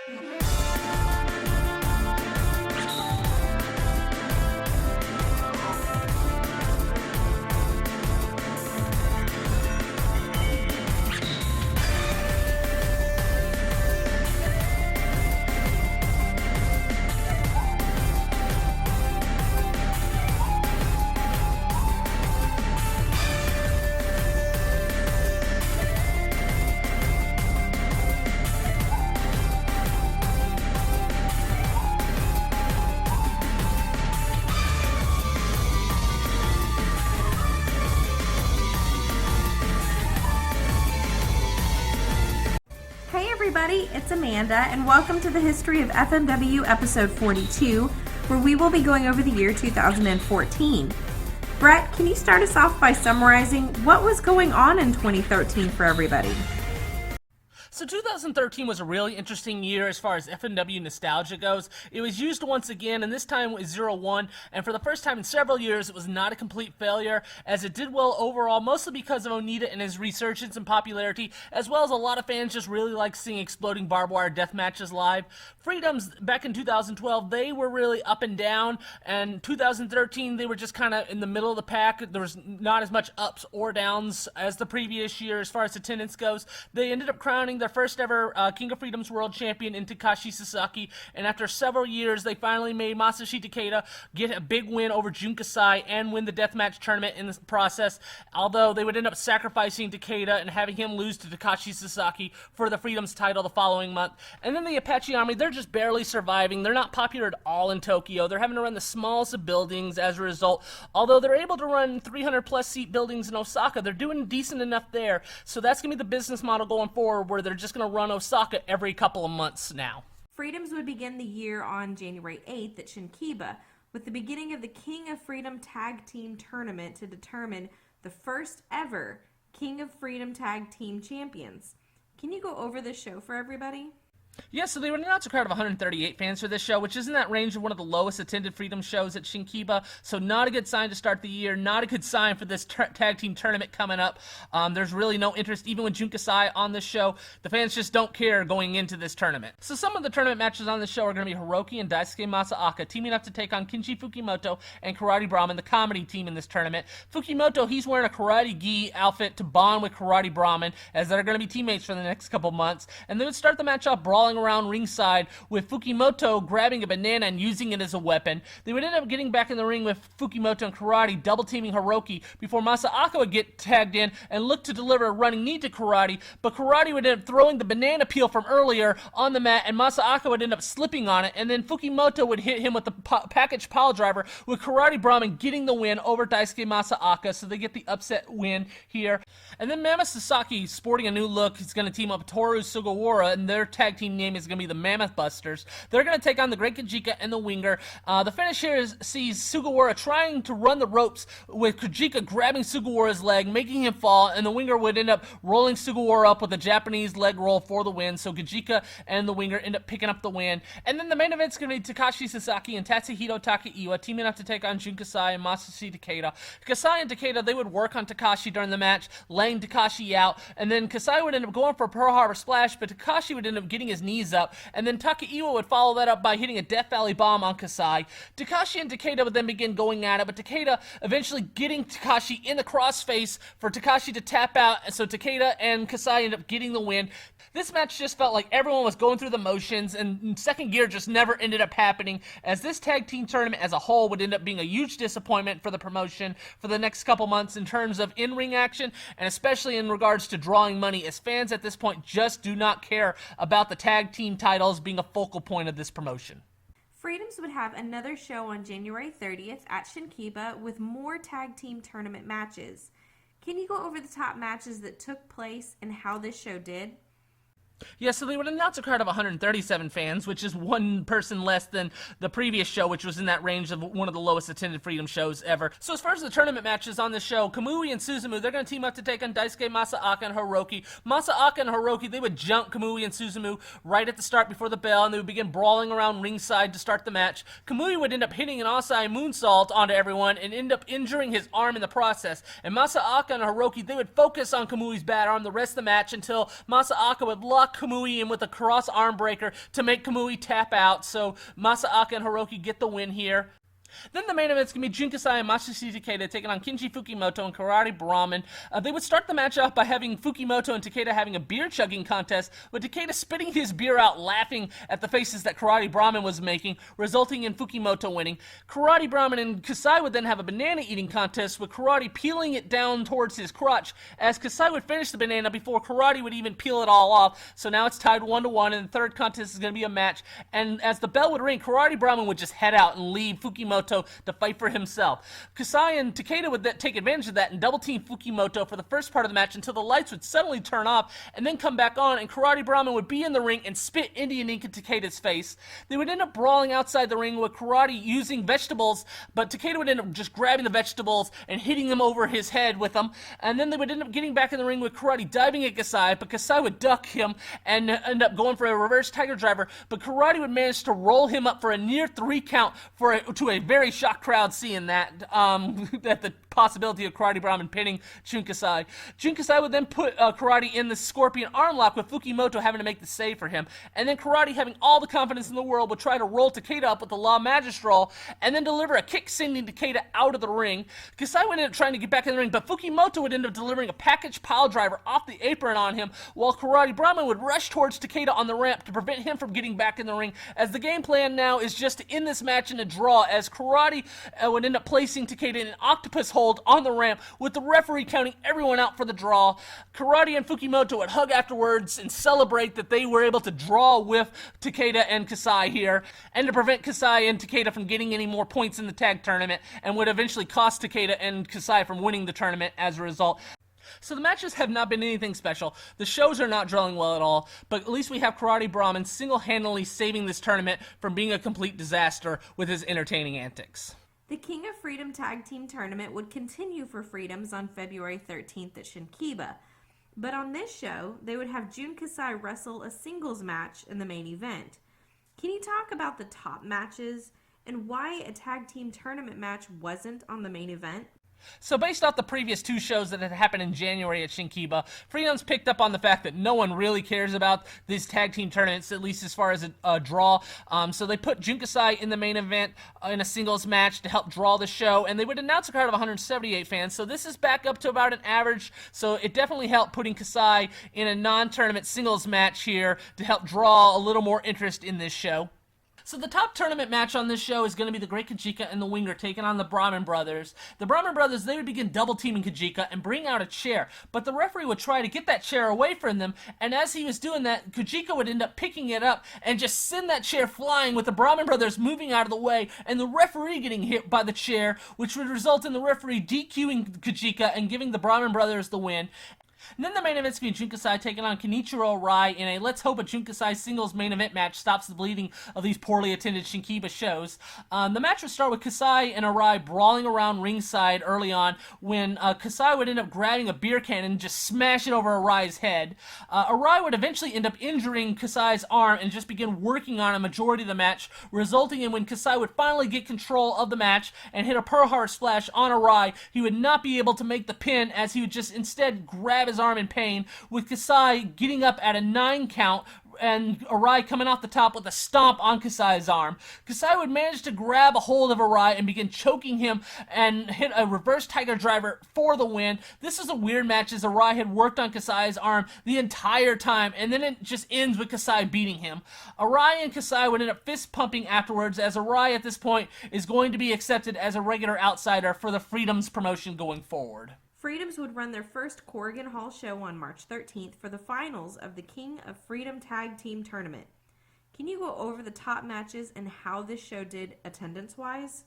Hey everybody, it's Amanda, and welcome to the History of FMW episode 42, where we will be going over the year 2014. Brett, can you start us off by summarizing what was going on in 2013 for everybody? So 2013 was a really interesting year as far as FMW nostalgia goes. It was used once again, and this time with 0-1, and for the first time in several years, it was not a complete failure, as it did well overall, mostly because of Onita and his resurgence in popularity, as well as a lot of fans just really like seeing Exploding Barbed Wire death matches live. Freedoms, back in 2012, they were really up and down, and 2013, they were just kind of in the middle of the pack. There was not as much ups or downs as the previous year as far as attendance goes. They ended up crowning their first ever King of Freedom's world champion in Takashi Sasaki, and after several years, they finally made Masashi Takeda get a big win over Jun Kasai and win the deathmatch tournament in the process, although they would end up sacrificing Takeda and having him lose to Takashi Sasaki for the Freedom's title the following month. And then the Apache Army, they're just barely surviving. They're not popular at all in Tokyo. They're having to run the smallest of buildings as a result, although they're able to run 300 plus seat buildings in Osaka. They're doing decent enough there, so that's going to be the business model going forward, where they're just going to run Osaka every couple of months now. Freedoms would begin the year on January 8th at Shinkiba, with the beginning of the King of Freedom Tag Team Tournament to determine the first ever King of Freedom Tag Team Champions. Can you go over this show for everybody? Yeah, so they were announced a crowd of 138 fans for this show, which is in that range of one of the lowest attended Freedom shows at Shinkiba, so not a good sign to start the year, not a good sign for this tag team tournament coming up. There's really no interest, even with Jun Kasai on this show. The fans just don't care going into this tournament. So some of the tournament matches on this show are going to be Hiroki and Daisuke Masaaka teaming up to take on Kinshi Fukimoto and Karate Brahman, the comedy team in this tournament. Fukimoto, he's wearing a karate gi outfit to bond with Karate Brahman, as they're going to be teammates for the next couple months, and they would start the match off brawling around ringside with Fukimoto grabbing a banana and using it as a weapon. They would end up getting back in the ring with Fukimoto and Karate double teaming Hiroki before Masaaka would get tagged in and look to deliver a running knee to Karate, but Karate would end up throwing the banana peel from earlier on the mat, and Masaaka would end up slipping on it, and then Fukimoto would hit him with the package pile driver, with Karate Brahman getting the win over Daisuke Masaaka, so they get the upset win here. And then Mammoth Sasaki, sporting a new look, is going to team up with Toru Sugawara, and their tag team name is going to be the Mammoth Busters. They're going to take on the Great Kajika and the Winger. The finish here sees Sugawara trying to run the ropes, with Kajika grabbing Sugawara's leg, making him fall, and the Winger would end up rolling Sugawara up with a Japanese leg roll for the win, so Kajika and the Winger end up picking up the win. And then the main event's going to be Takashi Sasaki and Tatsuhito Takaiwa teaming up to take on Jun Kasai and Masashi Takeda. Kasai and Takeda, they would work on Takashi during the match, laying Takashi out, and then Kasai would end up going for a Pearl Harbor Splash, but Takashi would end up getting his knees up, and then Takaiwa would follow that up by hitting a Death Valley Bomb on Kasai. Takashi and Takeda would then begin going at it, but Takeda eventually getting Takashi in the crossface for Takashi to tap out, and so Takeda and Kasai end up getting the win. This match just felt like everyone was going through the motions, and second gear just never ended up happening, as this tag team tournament as a whole would end up being a huge disappointment for the promotion for the next couple months in terms of in-ring action, and especially in regards to drawing money, as fans at this point just do not care about the tag team titles being a focal point of this promotion. Freedoms would have another show on January 30th at Shinkiba with more tag team tournament matches. Can you go over the top matches that took place and how this show did? Yeah, so they would announce a crowd of 137 fans, which is one person less than the previous show, which was in that range of one of the lowest attended Freedom shows ever. So as far as the tournament matches on this show, Kamui and Suzumu, they're going to team up to take on Daisuke, Masaaka, and Hiroki. Masaaka and Hiroki, they would jump Kamui and Suzumu right at the start before the bell, and they would begin brawling around ringside to start the match. Kamui would end up hitting an Osai moonsault onto everyone and end up injuring his arm in the process. And Masaaka and Hiroki, they would focus on Kamui's bad arm the rest of the match until Masaaka would lock lock Kamui in with a cross arm breaker to make Kamui tap out, so Masaaki and Hiroki get the win here. Then the main event's going to be Jun Kasai and Masashi Takeda taking on Kenji Fukimoto and Karate Brahman. They would start the match off by having Fukimoto and Takeda having a beer chugging contest, with Takeda spitting his beer out laughing at the faces that Karate Brahman was making, resulting in Fukimoto winning. Karate Brahman and Kasai would then have a banana eating contest, with Karate peeling it down towards his crotch, as Kasai would finish the banana before Karate would even peel it all off. So now it's tied 1-1, and the third contest is going to be a match. And as the bell would ring, Karate Brahman would just head out and leave Fukimoto to fight for himself. Kasai and Takeda would then take advantage of that and double team Fukimoto for the first part of the match until the lights would suddenly turn off and then come back on, and Karate Brahman would be in the ring and spit Indian ink in Takeda's face. They would end up brawling outside the ring with Karate using vegetables, but Takeda would end up just grabbing the vegetables and hitting them over his head with them, and then they would end up getting back in the ring with Karate diving at Kasai, but Kasai would duck him and end up going for a reverse tiger driver, but Karate would manage to roll him up for a near 3 count to a very shocked crowd seeing that, at the possibility of Karate Brahman pinning Jun Kasai. Jun Kasai would then put Karate in the scorpion arm lock, with Fukimoto having to make the save for him, and then Karate, having all the confidence in the world, would try to roll Takeda up with the law magistral and then deliver a kick sending Takeda out of the ring. Kasai would end up trying to get back in the ring, but Fukimoto would end up delivering a package pile driver off the apron on him, while Karate Brahman would rush towards Takeda on the ramp to prevent him from getting back in the ring, as the game plan now is just to end this match in a draw, as Karate would end up placing Takeda in an octopus hold on the ramp, with the referee counting everyone out for the draw. Karate and Fukimoto would hug afterwards and celebrate that they were able to draw with Takeda and Kasai here, and to prevent Kasai and Takeda from getting any more points in the tag tournament, and would eventually cost Takeda and Kasai from winning the tournament as a result. So the matches have not been anything special. The shows are not drawing well at all, but at least we have Karate Brahman single-handedly saving this tournament from being a complete disaster with his entertaining antics. The King of Freedom Tag Team Tournament would continue for Freedoms on February 13th at Shinkiba, but on this show, they would have Jun Kasai wrestle a singles match in the main event. Can you talk about the top matches and why a tag team tournament match wasn't on the main event? So based off the previous 2 shows that had happened in January at Shinkiba, Freedom's picked up on the fact that no one really cares about these tag team tournaments, at least as far as a draw. So they put Jun Kasai in the main event in a singles match to help draw the show, and they would announce a crowd of 178 fans. So this is back up to about an average, so it definitely helped putting Kasai in a non-tournament singles match here to help draw a little more interest in this show. So the top tournament match on this show is going to be the Great Kajika and the Winger taking on the Brahman Brothers. The Brahman Brothers, they would begin double-teaming Kajika and bring out a chair, but the referee would try to get that chair away from them, and as he was doing that, Kajika would end up picking it up and just send that chair flying, with the Brahman Brothers moving out of the way and the referee getting hit by the chair, which would result in the referee DQing Kajika and giving the Brahman Brothers the win. And then the main event's going to be Jun Kasai taking on Kenichiro Arai in a let's hope a Jun Kasai singles main event match stops the bleeding of these poorly attended Shinkiba shows. The match would start with Kasai and Arai brawling around ringside early on, when Kasai would end up grabbing a beer can and just smash it over Arai's head. Arai would eventually end up injuring Kasai's arm and just begin working on a majority of the match, resulting in when Kasai would finally get control of the match and hit a Pearl Harbor splash on Arai, he would not be able to make the pin, as he would just instead grab his arm in pain, with Kasai getting up at a 9 count and Arai coming off the top with a stomp on Kasai's arm. Kasai would manage to grab a hold of Arai and begin choking him and hit a reverse tiger driver for the win. This is a weird match, as Arai had worked on Kasai's arm the entire time, and then it just ends with Kasai beating him. Arai and Kasai would end up fist pumping afterwards, as Arai at this point is going to be accepted as a regular outsider for the Freedoms promotion going forward. Freedoms would run their first Corrigan Hall show on March 13th for the finals of the King of Freedom Tag Team Tournament. Can you go over the top matches and how this show did attendance-wise?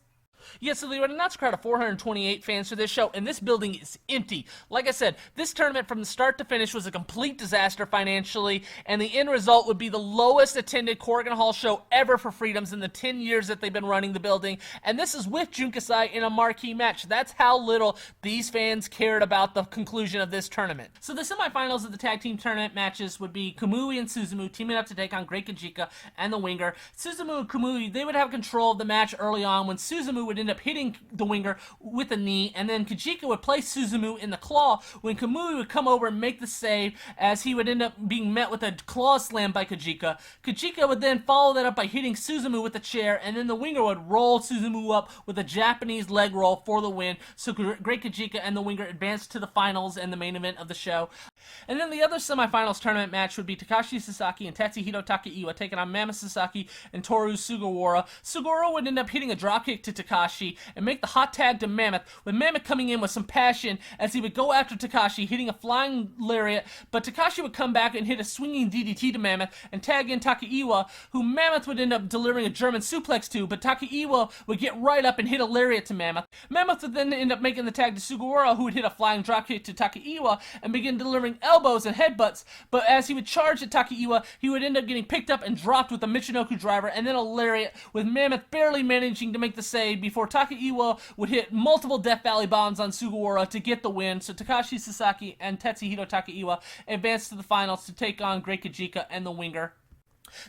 Yeah, so they would announce a crowd of 428 fans for this show, and this building is empty. Like I said, this tournament from the start to finish was a complete disaster financially, and the end result would be the lowest attended Corrigan Hall show ever for Freedoms in the 10 years that they've been running the building, and this is with Jun Kasai in a marquee match. That's how little these fans cared about the conclusion of this tournament. So the semifinals of the tag team tournament matches would be Kamui and Suzumu teaming up to take on Great Kajika and the Winger. Suzumu and Kamui, they would have control of the match early on, when Suzumu would end up hitting the winger with a knee, and then Kajika would place Suzumu in the claw when Kamui would come over and make the save, as he would end up being met with a claw slam by Kajika. Kajika would then follow that up by hitting Suzumu with a chair, and then the winger would roll Suzumu up with a Japanese leg roll for the win. So Great Kajika and the winger advanced to the finals and the main event of the show. And then the other semifinals tournament match would be Takashi Sasaki and Tatsuhiro Takaiwa taking on Mammoth Sasaki and Toru Sugawara. Sugawara would end up hitting a dropkick to Takashi and make the hot tag to Mammoth, with Mammoth coming in with some passion as he would go after Takashi, hitting a flying lariat, but Takashi would come back and hit a swinging DDT to Mammoth and tag in Takaiwa, who Mammoth would end up delivering a German suplex to, but Takaiwa would get right up and hit a lariat to Mammoth. Mammoth would then end up making the tag to Sugawara, who would hit a flying dropkick to Takaiwa and begin delivering elbows and headbutts, but as he would charge at Takaiwa, he would end up getting picked up and dropped with a Michinoku driver and then a lariat, with Mammoth barely managing to make the save before Takaiwa would hit multiple Death Valley bombs on Sugawara to get the win. So Takashi Sasaki and Tetsuhiro Takaiwa advanced to the finals to take on Great Kajika and the winger.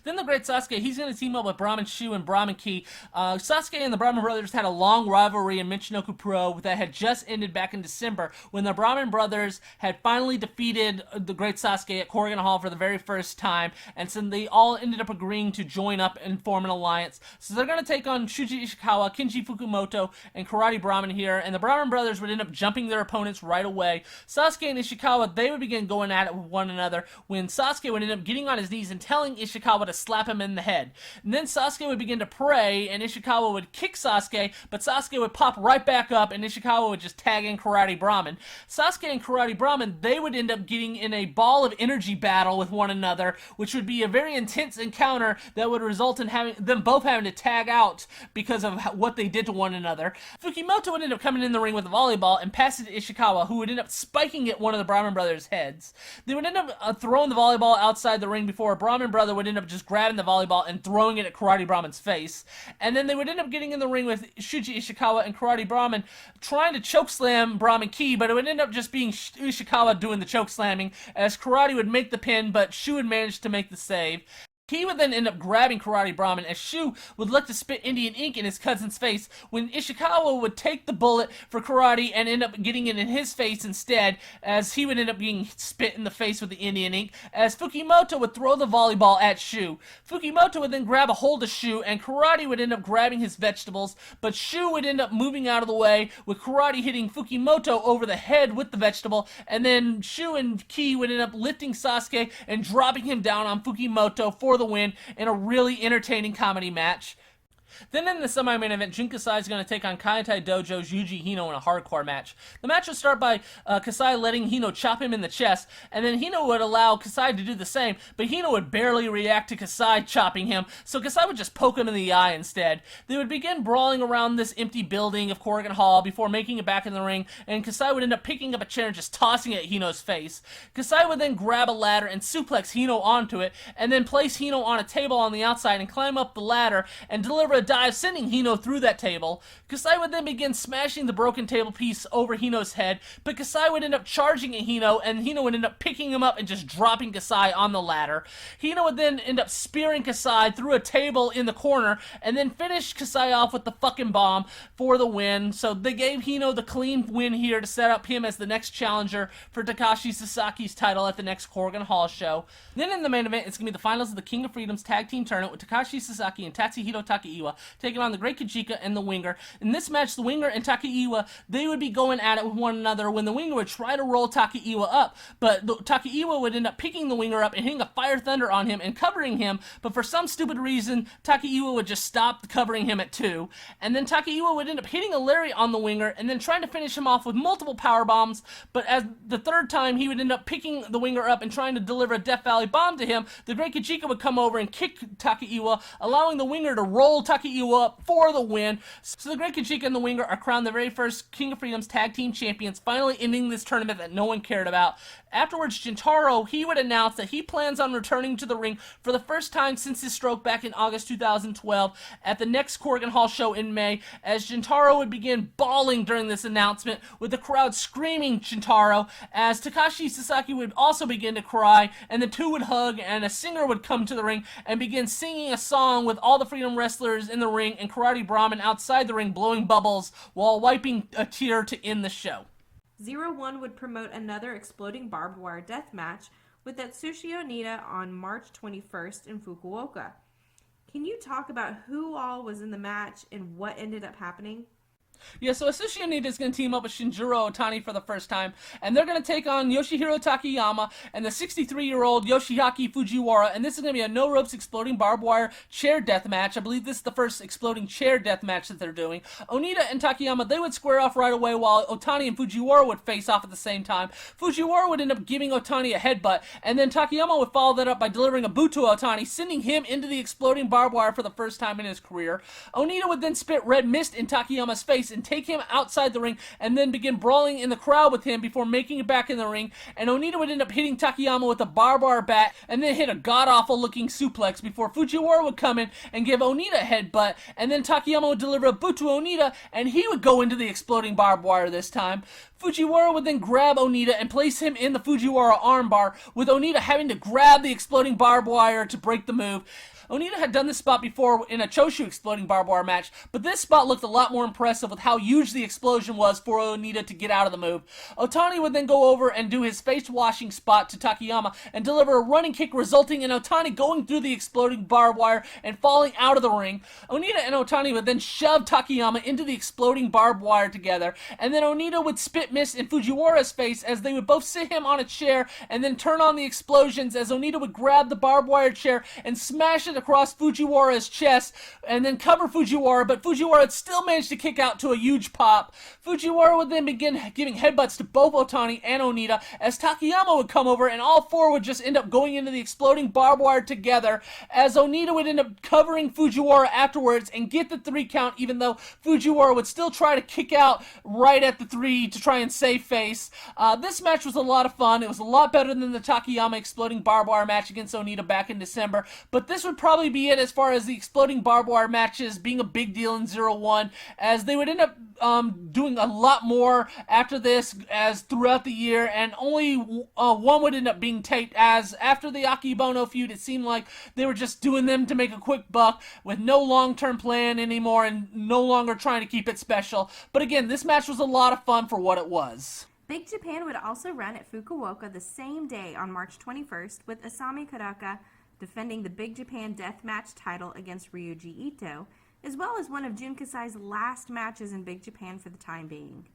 Then the Great Sasuke, he's going to team up with Brahman Shu and Brahman Ki. Sasuke and the Brahman brothers had a long rivalry in Michinoku Pro that had just ended back in December when the Brahman brothers had finally defeated the Great Sasuke at Corrigan Hall for the very first time, and so they all ended up agreeing to join up and form an alliance. So they're going to take on Shuji Ishikawa, Kenji Fukumoto, and Karate Brahman here, and the Brahman brothers would end up jumping their opponents right away. Sasuke and Ishikawa, they would begin going at it with one another when Sasuke would end up getting on his knees and telling Ishikawa to slap him in the head. And then Sasuke would begin to pray, and Ishikawa would kick Sasuke, but Sasuke would pop right back up, and Ishikawa would just tag in Karate Brahman. Sasuke and Karate Brahman, they would end up getting in a ball of energy battle with one another, which would be a very intense encounter that would result in having them both having to tag out because of what they did to one another. Fukimoto would end up coming in the ring with a volleyball and pass it to Ishikawa, who would end up spiking at one of the Brahman brothers' heads. They would end up throwing the volleyball outside the ring before a Brahman brother would end up just grabbing the volleyball and throwing it at Karate Brahman's face. And then they would end up getting in the ring with Shuji Ishikawa and Karate Brahman trying to chokeslam Brahman Ki, but it would end up just being Ishikawa doing the chokeslamming, as Karate would make the pin, but Shu would manage to make the save. He would then end up grabbing Karate Brahman as Shu would look to spit Indian ink in his cousin's face when Ishikawa would take the bullet for Karate and end up getting it in his face instead, as he would end up being spit in the face with the Indian ink, as Fukimoto would throw the volleyball at Shu. Fukimoto would then grab a hold of Shu, and Karate would end up grabbing his vegetables, but Shu would end up moving out of the way, with Karate hitting Fukimoto over the head with the vegetable, and then Shu and Ki would end up lifting Sasuke and dropping him down on Fukimoto for the win in a really entertaining comedy match. Then in the semi-main event, Jun Kasai is going to take on Kaitai Dojo's Yuji Hino in a hardcore match. The match will start by Kasai letting Hino chop him in the chest, and then Hino would allow Kasai to do the same, but Hino would barely react to Kasai chopping him, so Kasai would just poke him in the eye instead. They would begin brawling around this empty building of Corrigan Hall before making it back in the ring, and Kasai would end up picking up a chair and just tossing it at Hino's face. Kasai would then grab a ladder and suplex Hino onto it, and then place Hino on a table on the outside and climb up the ladder and deliver a dive, sending Hino through that table. Kasai would then begin smashing the broken table piece over Hino's head, but Kasai would end up charging at Hino, and Hino would end up picking him up and just dropping Kasai on the ladder. Hino would then end up spearing Kasai through a table in the corner, and then finish Kasai off with the fucking bomb for the win. So they gave Hino the clean win here to set up him as the next challenger for Takashi Sasaki's title at the next Corrigan Hall show. Then in the main event, it's going to be the finals of the King of Freedom's Tag Team Tournament with Takashi Sasaki and Tatsuhiro Takaiwa taking on the Great Kajika and the Winger. In this match, the Winger and Takaiwa, they would be going at it with one another when the Winger would try to roll Takaiwa up, but Takaiwa would end up picking the Winger up and hitting a Fire Thunder on him and covering him, but for some stupid reason, Takaiwa would just stop covering him at 2, and then Takaiwa would end up hitting a lariat on the Winger and then trying to finish him off with multiple power bombs, but as the third time he would end up picking the Winger up and trying to deliver a Death Valley bomb to him, the Great Kajika would come over and kick Takaiwa, allowing the Winger to roll Takaiwa up for the win. So the Great Kajika and the Winger are crowned the very first King of Freedom's Tag Team Champions, finally ending this tournament that no one cared about. Afterwards, Jintaro, he would announce that he plans on returning to the ring for the first time since his stroke back in August 2012 at the next Corrigan Hall show in May, as Jintaro would begin bawling during this announcement, with the crowd screaming Jintaro, as Takashi Sasaki would also begin to cry, and the two would hug, and a singer would come to the ring and begin singing a song with all the Freedom wrestlers in the ring and Karate Brahman outside the ring blowing bubbles while wiping a tear to end the show. 01 would promote another Exploding Barbed Wire death match with Atsushi Onita on March 21st in Fukuoka. Can you talk about who all was in the match and what ended up happening? Yeah, so Atsushi Onita is going to team up with Shinjiro Otani for the first time, and they're going to take on Yoshihiro Takayama and the 63-year-old Yoshiaki Fujiwara, and this is going to be a no-ropes Exploding Barbed Wire chair death match. I believe this is the first exploding chair death match that they're doing. Onita and Takayama, they would square off right away, while Otani and Fujiwara would face off at the same time. Fujiwara would end up giving Otani a headbutt, and then Takayama would follow that up by delivering a boot to Otani, sending him into the Exploding Barbed Wire for the first time in his career. Onita would then spit red mist in Takayama's face and take him outside the ring and then begin brawling in the crowd with him before making it back in the ring, and Onita would end up hitting Takayama with a barbed wire bat and then hit a god-awful looking suplex before Fujiwara would come in and give Onita a headbutt, and then Takayama would deliver a boot to Onita and he would go into the Exploding Barbed Wire this time. Fujiwara would then grab Onita and place him in the Fujiwara armbar, with Onita having to grab the Exploding Barbed Wire to break the move. Onita had done this spot before in a Choshu Exploding Barbed Wire match, but this spot looked a lot more impressive with how huge the explosion was for Onita to get out of the move. Otani would then go over and do his face-washing spot to Takayama and deliver a running kick, resulting in Otani going through the Exploding Barbed Wire and falling out of the ring. Onita and Otani would then shove Takayama into the Exploding Barbed Wire together, and then Onita would spit mist in Fujiwara's face as they would both sit him on a chair and then turn on the explosions as Onita would grab the barbed wire chair and smash it across Fujiwara's chest and then cover Fujiwara, but Fujiwara would still manage to kick out to a huge pop. Fujiwara would then begin giving headbutts to both Otani and Onita as Takayama would come over, and all four would just end up going into the Exploding Barbed Wire together as Onita would end up covering Fujiwara afterwards and get the 3 count, even though Fujiwara would still try to kick out right at the 3 to try and save face. This match was a lot of fun. It was a lot better than the Takayama Exploding Barbed Wire match against Onita back in December, but this would probably be it as far as the Exploding Barbed Wire matches being a big deal in 01, as they would end up doing a lot more after this as throughout the year, and only one would end up being taped, as after the Akibono feud it seemed like they were just doing them to make a quick buck with no long-term plan anymore and no longer trying to keep it special. But again, this match was a lot of fun for what it was. Big Japan would also run at Fukuoka the same day on March 21st, with Asami Karaka defending the Big Japan Deathmatch title against Ryuji Ito, as well as one of Jun Kasai's last matches in Big Japan for the time being.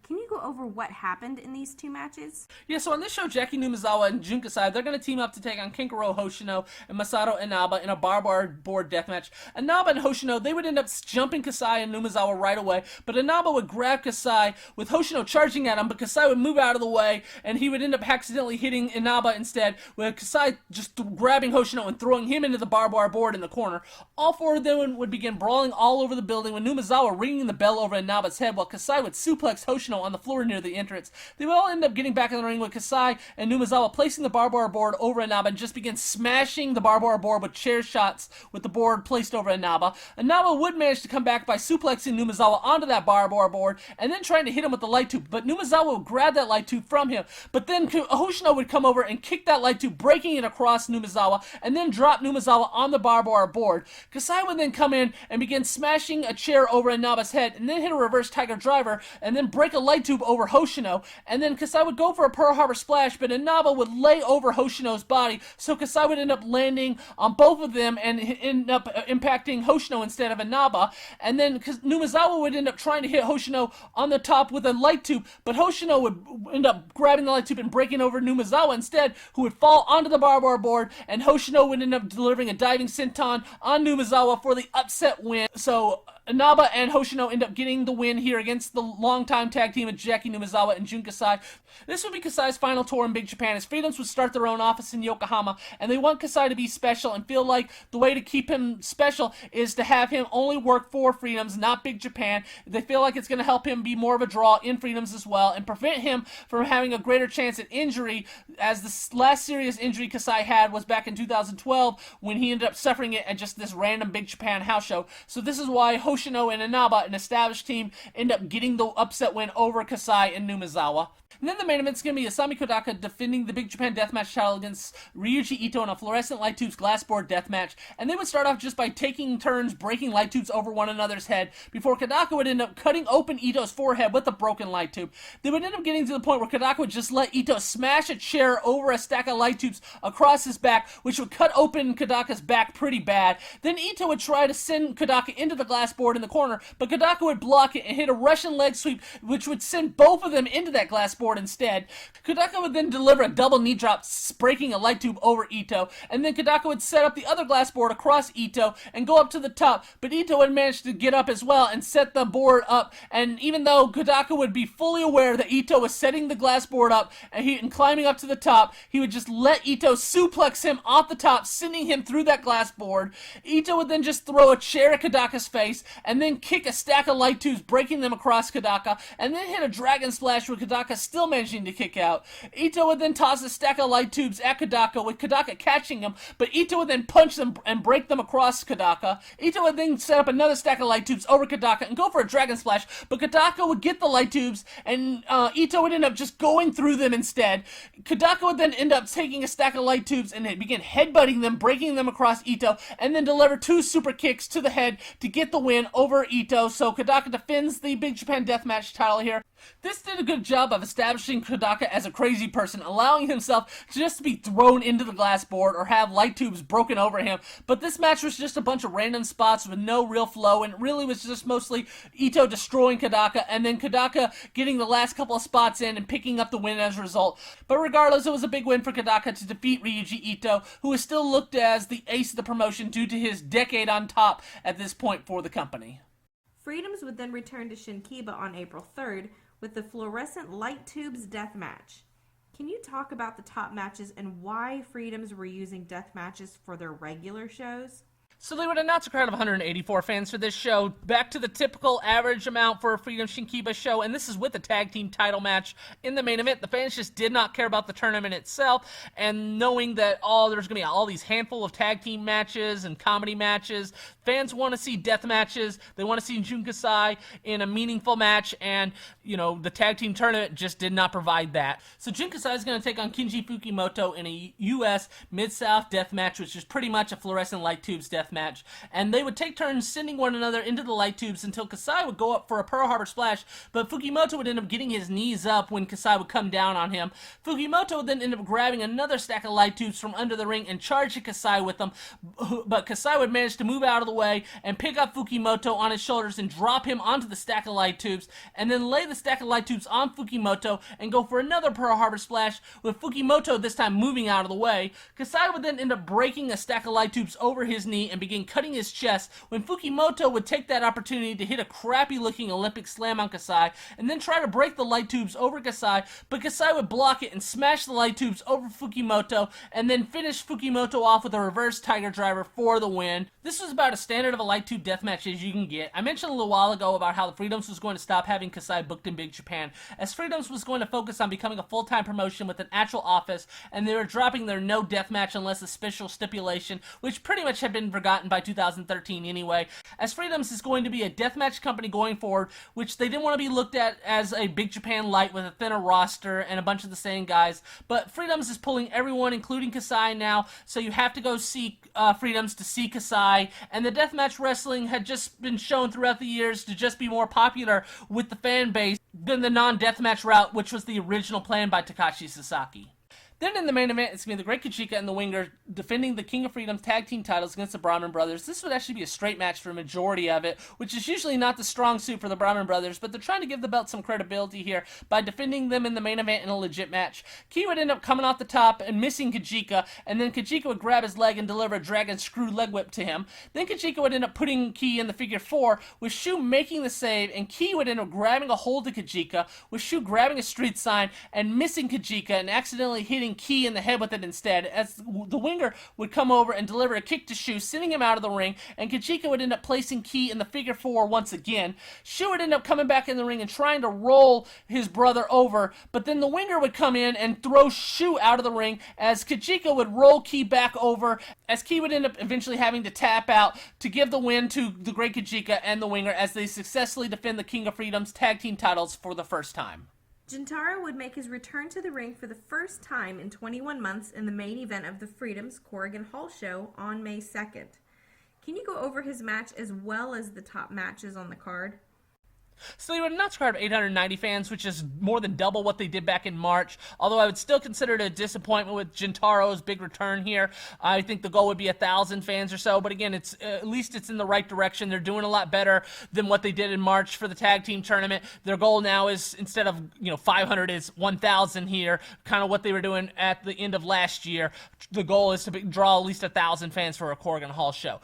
Can you go over what happened in these 2 matches? Yeah, so on this show, Jackie Numazawa and Jun Kasai, they're going to team up to take on Kenkaro Hoshino and Masato Inaba in a barbed wire board deathmatch. Inaba and Hoshino, they would end up jumping Kasai and Numazawa right away, but Inaba would grab Kasai with Hoshino charging at him, but Kasai would move out of the way, and he would end up accidentally hitting Inaba instead, with Kasai just grabbing Hoshino and throwing him into the barbed wire board in the corner. All 4 of them would begin brawling all over the building, with Numazawa ringing the bell over Inaba's head, while Kasai would suplex Hoshino on the floor near the entrance. They would all end up getting back in the ring with Kasai and Numazawa placing the barbed wire board over Inaba and just begin smashing the barbed wire board with chair shots with the board placed over Inaba. Inaba would manage to come back by suplexing Numazawa onto that barbed wire board and then trying to hit him with the light tube, but Numazawa would grab that light tube from him, but then Hoshino would come over and kick that light tube, breaking it across Numazawa, and then drop Numazawa on the barbed wire board. Kasai would then come in and begin smashing a chair over Inaba's head and then hit a reverse Tiger Driver and then break a light tube over Hoshino, and then Kasai would go for a Pearl Harbor Splash, but Inaba would lay over Hoshino's body, so Kasai would end up landing on both of them and end up impacting Hoshino instead of Inaba, and then Numazawa would end up trying to hit Hoshino on the top with a light tube, but Hoshino would end up grabbing the light tube and breaking over Numazawa instead, who would fall onto the barbed wire board, and Hoshino would end up delivering a diving senton on Numazawa for the upset win. So Inaba and Hoshino end up getting the win here against the longtime tag team of Jackie Numazawa and Jun Kasai. This would be Kasai's final tour in Big Japan, as Freedoms would start their own office in Yokohama, and they want Kasai to be special and feel like the way to keep him special is to have him only work for Freedoms, not Big Japan. They feel like it's going to help him be more of a draw in Freedoms as well and prevent him from having a greater chance at injury, as the last serious injury Kasai had was back in 2012 when he ended up suffering it at just this random Big Japan house show. So this is why Hoshino and Inaba, an established team, end up getting the upset win over Kasai and Numazawa. And then the main event's going to be Asami Kodaka defending the Big Japan Deathmatch title against Ryuji Ito in a fluorescent light tubes glass board deathmatch. And they would start off just by taking turns breaking light tubes over one another's head before Kodaka would end up cutting open Ito's forehead with a broken light tube. They would end up getting to the point where Kodaka would just let Ito smash a chair over a stack of light tubes across his back, which would cut open Kodaka's back pretty bad. Then Ito would try to send Kodaka into the glass board in the corner, but Kodaka would block it and hit a Russian leg sweep, which would send both of them into that glass board instead. Kodaka would then deliver a double knee drop, breaking a light tube over Ito, and then Kodaka would set up the other glass board across Ito and go up to the top, but Ito would manage to get up as well and set the board up, and even though Kodaka would be fully aware that Ito was setting the glass board up and climbing up to the top, he would just let Ito suplex him off the top, sending him through that glass board. Ito would then just throw a chair at Kodaka's face, and then kick a stack of light tubes, breaking them across Kodaka, and then hit a dragon splash with Kodaka still managing to kick out. Ito would then toss a stack of light tubes at Kodaka, with Kodaka catching him, but Ito would then punch them and break them across Kodaka. Ito would then set up another stack of light tubes over Kodaka and go for a dragon splash, but Kodaka would get the light tubes, and Ito would end up just going through them instead. Kodaka would then end up taking a stack of light tubes and begin headbutting them, breaking them across Ito, and then deliver two super kicks to the head to get the win over Ito. So Kodaka defends the Big Japan Deathmatch title here. This did a good job of establishing Kodaka as a crazy person, allowing himself just to be thrown into the glass board or have light tubes broken over him. But this match was just a bunch of random spots with no real flow, and it really was just mostly Ito destroying Kodaka, and then Kodaka getting the last couple of spots in and picking up the win as a result. But regardless, it was a big win for Kodaka to defeat Ryuji Ito, who is still looked as the ace of the promotion due to his decade on top at this point for the company. Freedoms would then return to Shinkiba on April 3rd with the fluorescent light tubes death match. Can you talk about the top matches and why Freedoms were using death matches for their regular shows? So they would announce a crowd of 184 fans for this show, back to the typical average amount for a Freedom Shinkiba show, and this is with the tag team title match in the main event. The fans just did not care about the tournament itself, and knowing that there's going to be all these handful of tag team matches and comedy matches, fans want to see death matches. They want to see Jun Kasai in a meaningful match, and, the tag team tournament just did not provide that. So Jun Kasai is going to take on Kinji Fukimoto in a U.S. Mid-South death match, which is pretty much a fluorescent light tubes death match, and they would take turns sending one another into the light tubes until Kasai would go up for a Pearl Harbor splash, but Fukimoto would end up getting his knees up when Kasai would come down on him. Fukimoto would then end up grabbing another stack of light tubes from under the ring and charging Kasai with them, but Kasai would manage to move out of the way and pick up Fukimoto on his shoulders and drop him onto the stack of light tubes, and then lay the stack of light tubes on Fukimoto and go for another Pearl Harbor splash, with Fukimoto this time moving out of the way. Kasai would then end up breaking a stack of light tubes over his knee and begin cutting his chest, when Fukimoto would take that opportunity to hit a crappy looking Olympic slam on Kasai and then try to break the light tubes over Kasai, but Kasai would block it and smash the light tubes over Fukimoto and then finish Fukimoto off with a reverse tiger driver for the win. This was about as standard of a light tube deathmatch as you can get. I mentioned a little while ago about how the Freedoms was going to stop having Kasai booked in Big Japan, as Freedoms was going to focus on becoming a full-time promotion with an actual office, and they were dropping their no deathmatch unless a special stipulation, which pretty much had been forgotten by 2013 anyway, as Freedoms is going to be a deathmatch company going forward, which they didn't want to be looked at as a Big Japan light with a thinner roster and a bunch of the same guys, but Freedoms is pulling everyone, including Kasai now, so you have to go see Freedoms to see Kasai, and the deathmatch wrestling had just been shown throughout the years to just be more popular with the fan base than the non-deathmatch route, which was the original plan by Takashi Sasaki. Then in the main event, it's going to be the Great Kachika and the Winger defending the King of Freedom's tag team titles against the Brahman Brothers. This would actually be a straight match for a majority of it, which is usually not the strong suit for the Brahman Brothers, but they're trying to give the belt some credibility here by defending them in the main event in a legit match. Ki would end up coming off the top and missing Kachika, and then Kachika would grab his leg and deliver a dragon screw leg whip to him. Then Kachika would end up putting Ki in the figure four, with Shu making the save, and Ki would end up grabbing a hold of Kachika, with Shu grabbing a street sign and missing Kachika and accidentally hitting Ki in the head with it instead, as the Winger would come over and deliver a kick to Shu, sending him out of the ring, and Kachika would end up placing Ki in the figure four once again. Shu would end up coming back in the ring and trying to roll his brother over, but then the Winger would come in and throw Shu out of the ring, as Kachika would roll Ki back over, as Ki would end up eventually having to tap out to give the win to the Great Kachika and the Winger as they successfully defend the King of Freedom's tag team titles for the first time. Jintaro would make his return to the ring for the first time in 21 months in the main event of the Freedom's Corrigan Hall show on May 2nd. Can you go over his match as well as the top matches on the card? So they would announce a crowd of 890 fans, which is more than double what they did back in March. Although I would still consider it a disappointment with Jintaro's big return here. I think the goal would be 1,000 fans or so. But again, it's at least it's in the right direction. They're doing a lot better than what they did in March for the tag team tournament. Their goal now is, instead of 500, is 1,000 here. Kind of what they were doing at the end of last year. The goal is to draw at least 1,000 fans for a Corrigan Hall show.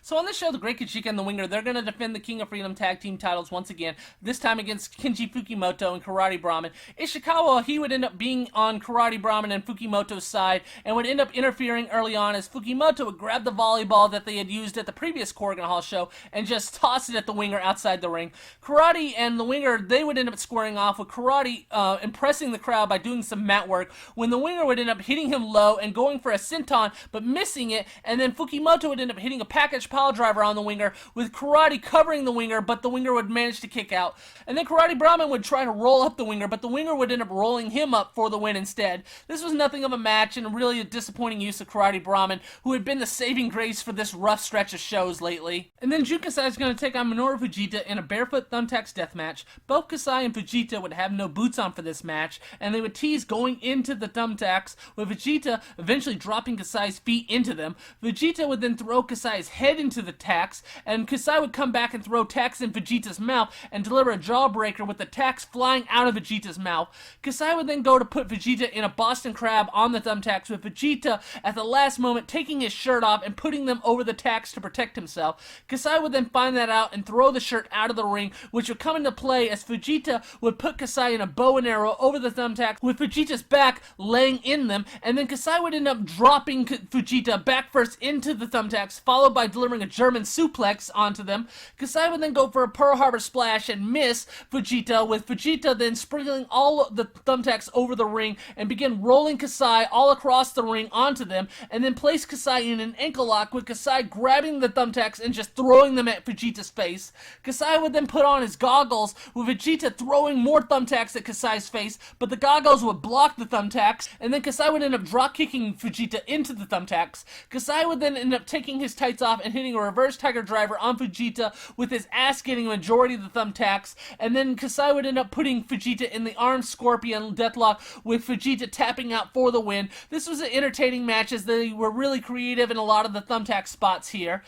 So on this show, the Great Kachika and the Winger, they're going to defend the King of Freedom tag team titles once again, this time against Kenji Fukimoto and Karate Brahman. Ishikawa, he would end up being on Karate Brahman and Fukimoto's side and would end up interfering early on as Fukimoto would grab the volleyball that they had used at the previous Corrigan Hall show and just toss it at the Winger outside the ring. Karate and the Winger, they would end up squaring off with Karate impressing the crowd by doing some mat work, when the Winger would end up hitting him low and going for a senton but missing it, and then Fukimoto would end up hitting a package pile driver on the Winger, with Karate covering the Winger, but the Winger would manage to kick out. And then Karate Brahman would try to roll up the Winger, but the Winger would end up rolling him up for the win instead. This was nothing of a match, and really a disappointing use of Karate Brahman, who had been the saving grace for this rough stretch of shows lately. And then Jun Kasai is going to take on Minoru Fujita in a barefoot thumbtacks death match. Both Kasai and Fujita would have no boots on for this match, and they would tease going into the thumbtacks, with Fujita eventually dropping Kasai's feet into them. Fujita would then throw Kasai's head into the tacks, and Kasai would come back and throw tacks in Vegeta's mouth and deliver a jawbreaker with the tacks flying out of Vegeta's mouth. Kasai would then go to put Vegeta in a Boston Crab on the thumbtacks, with Vegeta at the last moment taking his shirt off and putting them over the tacks to protect himself. Kasai would then find that out and throw the shirt out of the ring, which would come into play as Vegeta would put Kasai in a bow and arrow over the thumbtacks, with Vegeta's back laying in them, and then Kasai would end up dropping Vegeta back first into the thumbtacks, followed by delivering a German suplex onto them. Kasai would then go for a Pearl Harbor splash and miss Vegeta, with Vegeta then sprinkling all the thumbtacks over the ring and begin rolling Kasai all across the ring onto them, and then place Kasai in an ankle lock, with Kasai grabbing the thumbtacks and just throwing them at Vegeta's face. Kasai would then put on his goggles, with Vegeta throwing more thumbtacks at Kasai's face, but the goggles would block the thumbtacks, and then Kasai would end up drop kicking Vegeta into the thumbtacks. Kasai would then end up taking his tights off and hitting a reverse Tiger Driver on Vegeta, with his ass getting a majority of the thumbtacks, and then Kasai would end up putting Vegeta in the Arm Scorpion Deathlock, with Vegeta tapping out for the win. This was an entertaining match, as they were really creative in a lot of the thumbtack spots here.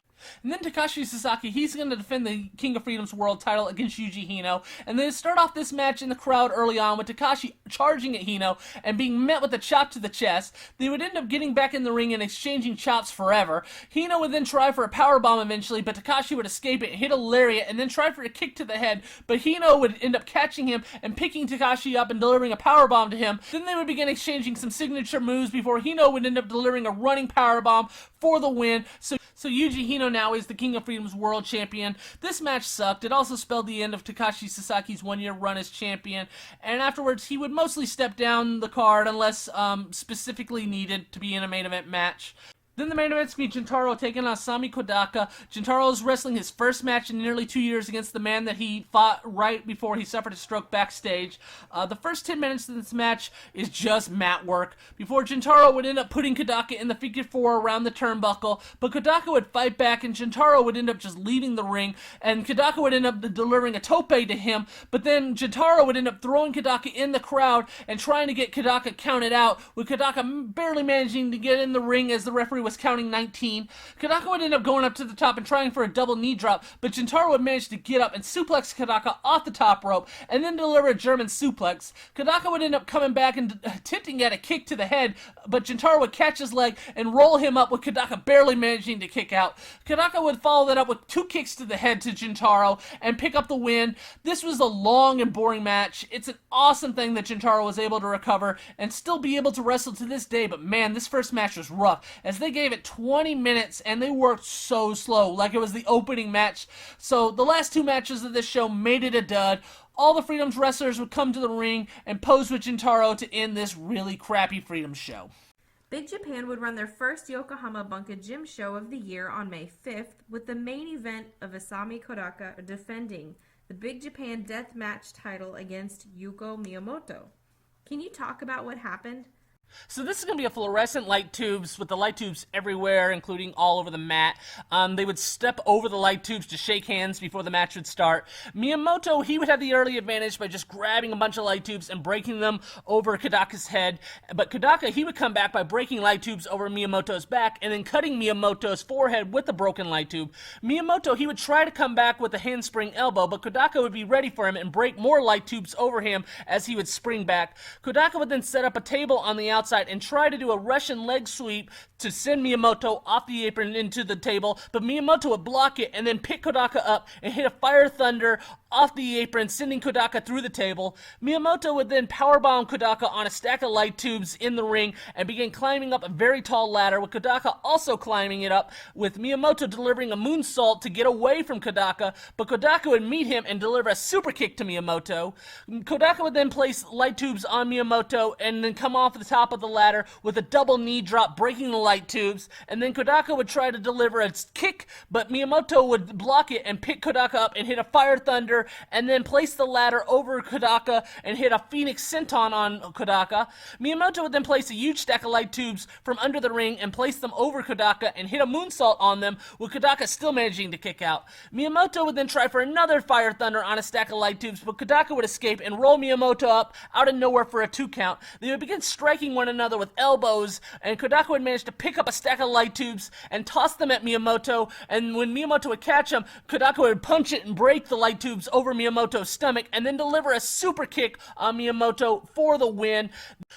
And then Takashi Sasaki, he's going to defend the King of Freedom's world title against Yuji Hino. And they start off this match in the crowd early on, with Takashi charging at Hino and being met with a chop to the chest. They would end up getting back in the ring and exchanging chops forever. Hino would then try for a powerbomb eventually, but Takashi would escape it, hit a lariat, and then try for a kick to the head. But Hino would end up catching him and picking Takashi up and delivering a powerbomb to him. Then they would begin exchanging some signature moves before Hino would end up delivering a running powerbomb for the win. So Yuji Hino now is the King of Freedom's world champion. This match sucked. It also spelled the end of Takashi Sasaki's one-year run as champion, and afterwards he would mostly step down the card unless specifically needed to be in a main event match. Then the main event's going to be Jintaro taking on Sami Kodaka. Jintaro is wrestling his first match in nearly 2 years against the man that he fought right before he suffered a stroke backstage. The first 10 minutes of this match is just mat work, before Jintaro would end up putting Kodaka in the figure four around the turnbuckle, but Kodaka would fight back and Jintaro would end up just leaving the ring, and Kodaka would end up delivering a tope to him, but then Jintaro would end up throwing Kodaka in the crowd and trying to get Kodaka counted out, with Kodaka barely managing to get in the ring as the referee was counting 19. Kodaka would end up going up to the top and trying for a double knee drop, but Jintaro would manage to get up and suplex Kodaka off the top rope and then deliver a German suplex. Kodaka would end up coming back and attempting at a kick to the head, but Jintaro would catch his leg and roll him up, with Kodaka barely managing to kick out. Kodaka would follow that up with 2 kicks to the head to Jintaro and pick up the win. This was a long and boring match. It's an awesome thing that Jintaro was able to recover and still be able to wrestle to this day, but man, this first match was rough, as they gave it 20 minutes and they worked so slow, like it was the opening match. So the last 2 matches of this show made it a dud. All the Freedom's wrestlers would come to the ring and pose with Jintaro to end this really crappy Freedom show. Big Japan would run their first Yokohama Bunka Gym show of the year on May 5th, with the main event of Asami Kodaka defending the Big Japan Death Match title against Yuko Miyamoto. Can you talk about what happened? So this is going to be a fluorescent light tubes with the light tubes everywhere, including all over the mat. They would step over the light tubes to shake hands before the match would start. Miyamoto, he would have the early advantage by just grabbing a bunch of light tubes and breaking them over Kodaka's head. But Kodaka, he would come back by breaking light tubes over Miyamoto's back and then cutting Miyamoto's forehead with the broken light tube. Miyamoto, he would try to come back with a handspring elbow, but Kodaka would be ready for him and break more light tubes over him as he would spring back. Kodaka would then set up a table on the outside and try to do a Russian leg sweep to send Miyamoto off the apron into the table, but Miyamoto would block it and then pick Kodaka up and hit a Fire Thunder off the apron, sending Kodaka through the table. Miyamoto would then powerbomb Kodaka on a stack of light tubes in the ring and begin climbing up a very tall ladder, with Kodaka also climbing it up, with Miyamoto delivering a moonsault to get away from Kodaka, but Kodaka would meet him and deliver a super kick to Miyamoto. Kodaka would then place light tubes on Miyamoto and then come off the top of the ladder with a double knee drop, breaking the light tubes, and then Kodaka would try to deliver a kick, but Miyamoto would block it and pick Kodaka up and hit a Fire Thunder, and then place the ladder over Kodaka and hit a Phoenix Senton on Kodaka. Miyamoto would then place a huge stack of light tubes from under the ring and place them over Kodaka and hit a moonsault on them, with Kodaka still managing to kick out. Miyamoto would then try for another Fire Thunder on a stack of light tubes, but Kodaka would escape and roll Miyamoto up out of nowhere for a 2 count. They would begin striking one another with elbows, and Kodaka would manage to pick up a stack of light tubes and toss them at Miyamoto, and when Miyamoto would catch him, Kodaka would punch it and break the light tubes over Miyamoto's stomach and then deliver a super kick on Miyamoto for the win.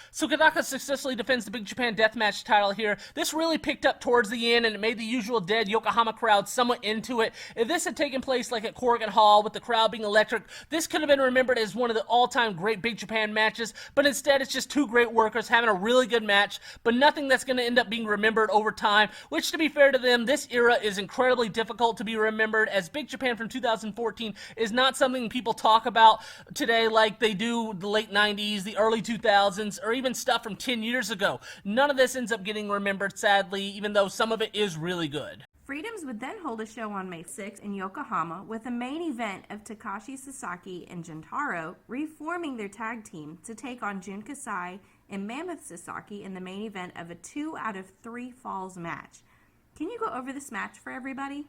So Kodaka successfully defends the Big Japan Deathmatch title here. This really picked up towards the end and it made the usual dead Yokohama crowd somewhat into it. If this had taken place like at Corrigan Hall with the crowd being electric, this could have been remembered as one of the all-time great Big Japan matches, but instead it's just 2 great workers having a really good match, but nothing that's going to end up being remembered over time, which, to be fair to them, this era is incredibly difficult to be remembered, as Big Japan from 2014 is not something people talk about today like they do the late 90s, the early 2000s, or even stuff from 10 years ago. None of this ends up getting remembered, sadly, even though some of it is really good. Freedoms would then hold a show on May 6 in Yokohama with a main event of Takashi Sasaki and Jintaro reforming their tag team to take on Jun Kasai and Mammoth Sasaki in the main event of a 2 out of 3 falls match. Can you go over this match for everybody?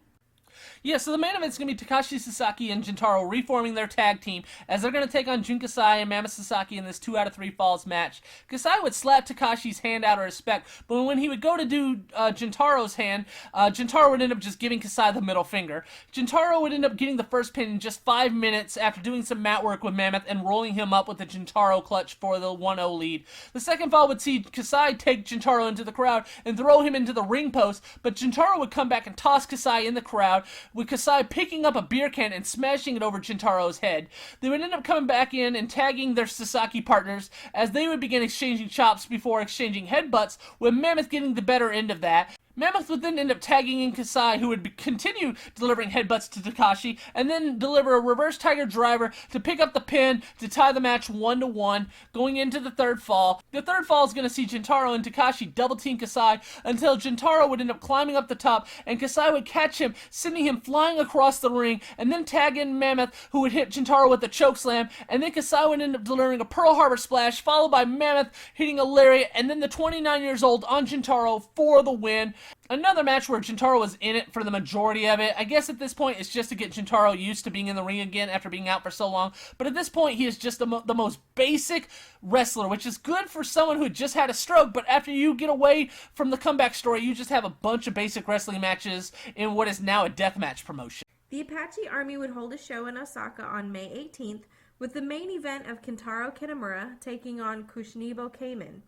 Yeah, so the main event's going to be Takashi Sasaki and Jintaro reforming their tag team as they're going to take on Jun Kasai and Mammoth Sasaki in this 2 out of 3 falls match. Kasai would slap Takashi's hand out of respect, but when he would go to do Jintaro's hand, Jintaro would end up just giving Kasai the middle finger. Jintaro would end up getting the first pin in just 5 minutes after doing some mat work with Mammoth and rolling him up with the Jintaro clutch for the 1-0 lead. The second fall would see Kasai take Jintaro into the crowd and throw him into the ring post, but Jintaro would come back and toss Kasai in the crowd, with Kasai picking up a beer can and smashing it over Jintaro's head. They would end up coming back in and tagging their Sasaki partners as they would begin exchanging chops before exchanging headbutts, with Mammoth getting the better end of that. Mammoth would then end up tagging in Kasai, who would continue delivering headbutts to Takashi, and then deliver a reverse Tiger Driver to pick up the pin to tie the match 1-1, going into the third fall. The third fall is going to see Jintaro and Takashi double-team Kasai until Jintaro would end up climbing up the top, and Kasai would catch him, sending him flying across the ring, and then tag in Mammoth, who would hit Jintaro with a chokeslam, and then Kasai would end up delivering a Pearl Harbor Splash, followed by Mammoth hitting a lariat, and then the 29 years old on Jintaro for the win. Another match where Jintaro was in it for the majority of it. I guess at this point it's just to get Jintaro used to being in the ring again after being out for so long. But at this point he is just the most basic wrestler, which is good for someone who just had a stroke. But after you get away from the comeback story, you just have a bunch of basic wrestling matches in what is now a deathmatch promotion. The Apache Army would hold a show in Osaka on May 18th with the main event of Kintaro Kanemura taking on Kushinibo Kamen.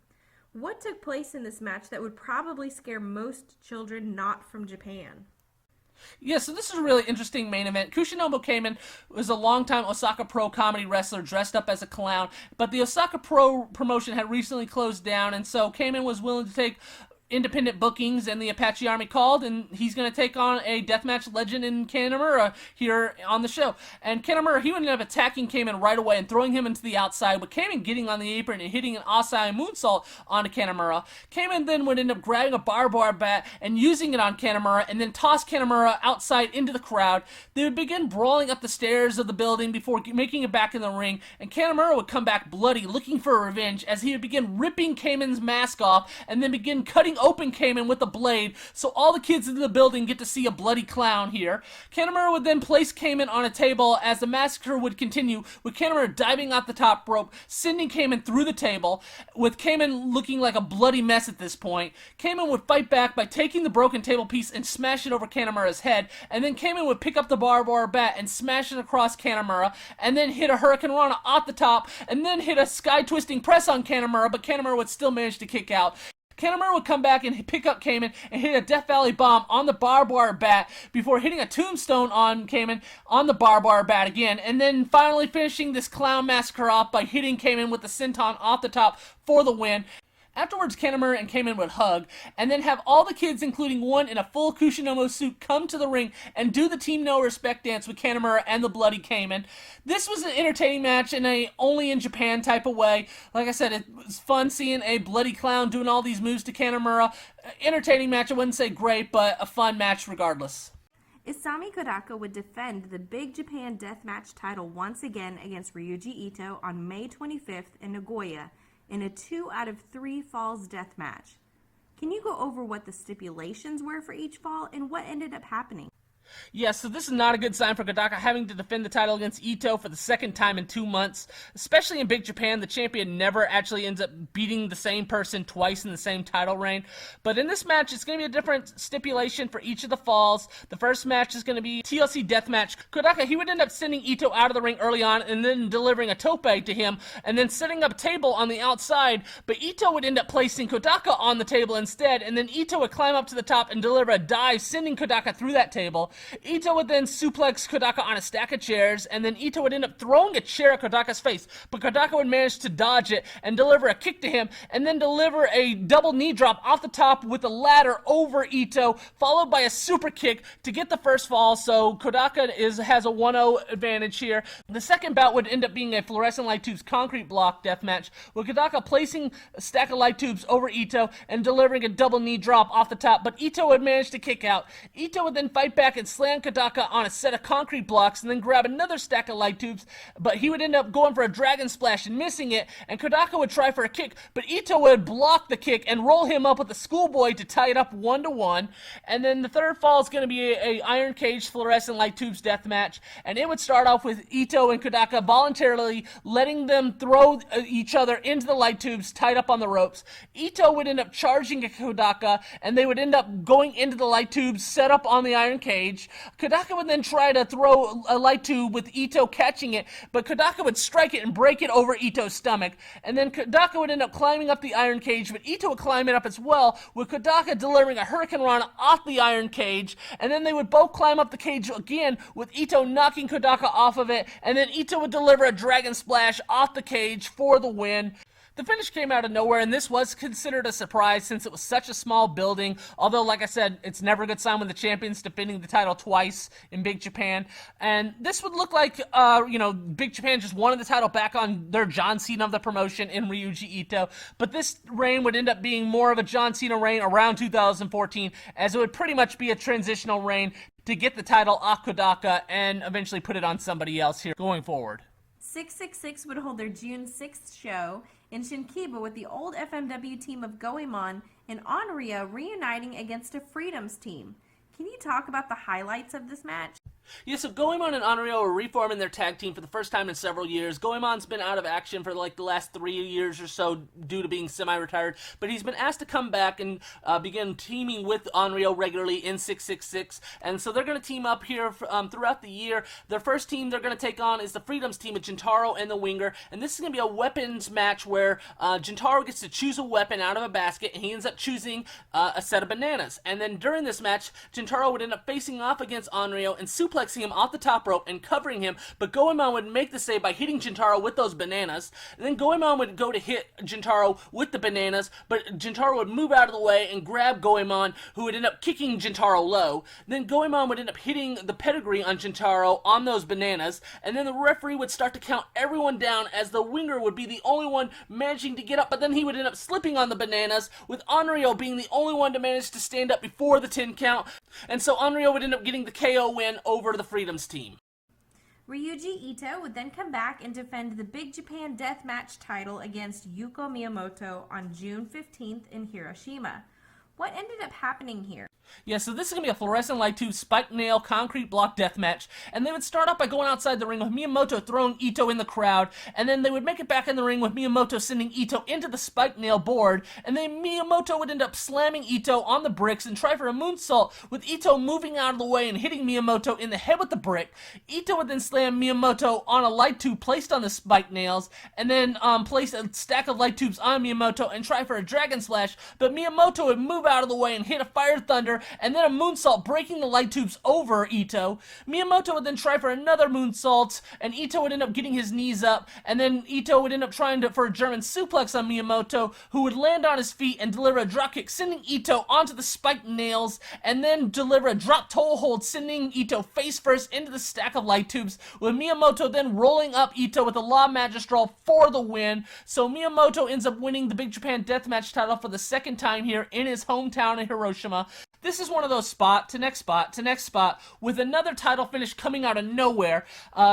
What took place in this match that would probably scare most children not from Japan? Yeah, so this is a really interesting main event. Kushinobu Kamen was a longtime Osaka Pro comedy wrestler dressed up as a clown, but the Osaka Pro promotion had recently closed down, and so Kamen was willing to take independent bookings and the Apache Army called, and he's going to take on a deathmatch legend in Kanemura here on the show. And Kanemura, he would end up attacking Kamen right away and throwing him into the outside, with Kamen getting on the apron and hitting an Asai moonsault onto Kanemura. Kamen then would end up grabbing a barbed wire bat and using it on Kanemura, and then toss Kanemura outside into the crowd. They would begin brawling up the stairs of the building before making it back in the ring, and Kanemura would come back bloody, looking for revenge, as he would begin ripping Kamen's mask off and then begin cutting open Kamen with a blade, so all the kids in the building get to see a bloody clown here. Kanemura would then place Kamen on a table as the massacre would continue, with Kanemura diving off the top rope, sending Kamen through the table, with Kamen looking like a bloody mess at this point. Kamen would fight back by taking the broken table piece and smash it over Kanemura's head, and then Kamen would pick up the barbed wire bat and smash it across Kanemura, and then hit a Hurricane Rana off the top, and then hit a sky-twisting press on Kanemura, but Kanemura would still manage to kick out. Kanemura would come back and pick up Kamen and hit a Death Valley bomb on the barbed wire bat before hitting a tombstone on Kamen on the barbed wire bat again, and then finally finishing this clown massacre off by hitting Kamen with the senton off the top for the win. Afterwards, Kanemura and Kamen would hug, and then have all the kids, including one in a full Kushinomo suit, come to the ring and do the Team No Respect dance with Kanemura and the bloody Kamen. This was an entertaining match in a only in Japan type of way. Like I said, it was fun seeing a bloody clown doing all these moves to Kanemura. Entertaining match, I wouldn't say great, but a fun match regardless. Isami Kodaka would defend the Big Japan Deathmatch title once again against Ryuji Ito on May 25th in Nagoya, in a 2 out of 3 falls death match. Can you go over what the stipulations were for each fall and what ended up happening? Yeah, so this is not a good sign for Kodaka, having to defend the title against Ito for the second time in 2 months. Especially in Big Japan, the champion never actually ends up beating the same person twice in the same title reign. But in this match, it's going to be a different stipulation for each of the falls. The first match is going to be TLC Deathmatch. Kodaka, he would end up sending Ito out of the ring early on and then delivering a tope to him and then setting up a table on the outside. But Ito would end up placing Kodaka on the table instead, and then Ito would climb up to the top and deliver a dive, sending Kodaka through that table. Ito would then suplex Kodaka on a stack of chairs, and then Ito would end up throwing a chair at Kodaka's face, but Kodaka would manage to dodge it and deliver a kick to him, and then deliver a double knee drop off the top with a ladder over Ito, followed by a super kick to get the first fall, so Kodaka has a 1-0 advantage here. The second bout would end up being a fluorescent light tubes concrete block deathmatch, with Kodaka placing a stack of light tubes over Ito and delivering a double knee drop off the top, but Ito would manage to kick out. Ito would then fight back and slam Kodaka on a set of concrete blocks and then grab another stack of light tubes, but he would end up going for a dragon splash and missing it, and Kodaka would try for a kick, but Ito would block the kick and roll him up with a schoolboy to tie it up 1-1. And then the third fall is going to be a iron cage fluorescent light tubes death match, and it would start off with Ito and Kodaka voluntarily letting them throw each other into the light tubes tied up on the ropes. Ito would end up charging at Kodaka, and they would end up going into the light tubes set up on the iron cage. Kodaka would then try to throw a light tube with Ito catching it, but Kodaka would strike it and break it over Ito's stomach. And then Kodaka would end up climbing up the iron cage, but Ito would climb it up as well, with Kodaka delivering a Hurricane Rana off the iron cage. And then they would both climb up the cage again, with Ito knocking Kodaka off of it, and then Ito would deliver a dragon splash off the cage for the win. The finish came out of nowhere, and this was considered a surprise since it was such a small building. Although, like I said, it's never a good sign when the champion's defending the title twice in Big Japan. And this would look like, Big Japan just wanted the title back on their John Cena of the promotion in Ryuji Ito. But this reign would end up being more of a John Cena reign around 2014, as it would pretty much be a transitional reign to get the title off Kodaka and eventually put it on somebody else here going forward. 666 would hold their June 6th show in Shinkiba with the old FMW team of Goemon and Onryo reuniting against a Freedoms team. Can you talk about the highlights of this match? Yeah, so Goemon and Onryo are reforming their tag team for the first time in several years. Goemon's been out of action for the last 3 years or so due to being semi-retired, but he's been asked to come back and begin teaming with Onryo regularly in 666, and so they're going to team up here throughout the year. Their first team they're going to take on is the Freedoms team of Jintaro and the Winger, and this is going to be a weapons match where Jintaro gets to choose a weapon out of a basket, and he ends up choosing a set of bananas. And then during this match, Jintaro would end up facing off against Onryo and suplex suplexing him off the top rope and covering him, but Goemon would make the save by hitting Jintaro with those bananas. And then Goemon would go to hit Jintaro with the bananas, but Jintaro would move out of the way and grab Goemon, who would end up kicking Jintaro low. Then Goemon would end up hitting the pedigree on Jintaro on those bananas, and then the referee would start to count everyone down as the winger would be the only one managing to get up, but then he would end up slipping on the bananas, with Onryo being the only one to manage to stand up before the 10 count, and so Onryo would end up getting the KO win over the Freedom's team. Ryuji Ito would then come back and defend the Big Japan Death Match title against Yuko Miyamoto on June 15th in Hiroshima. What ended up happening here? Yeah, so this is going to be a fluorescent light tube, spike nail, concrete block death match, and they would start off by going outside the ring with Miyamoto throwing Ito in the crowd, and then they would make it back in the ring with Miyamoto sending Ito into the spike nail board, and then Miyamoto would end up slamming Ito on the bricks and try for a moonsault, with Ito moving out of the way and hitting Miyamoto in the head with the brick. Ito would then slam Miyamoto on a light tube placed on the spike nails, and then place a stack of light tubes on Miyamoto and try for a dragon splash, but Miyamoto would move out of the way and hit a fire thunder, and then a moonsault breaking the light tubes over Ito. Miyamoto would then try for another moonsault, and Ito would end up getting his knees up, and then Ito would end up trying for a German suplex on Miyamoto, who would land on his feet and deliver a dropkick, sending Ito onto the spiked nails, and then deliver a drop toe hold, sending Ito face first into the stack of light tubes, with Miyamoto then rolling up Ito with a Law Magistral for the win. So Miyamoto ends up winning the Big Japan Deathmatch title for the second time here in his hometown in Hiroshima. This is one of those spot to next spot, with another title finish coming out of nowhere.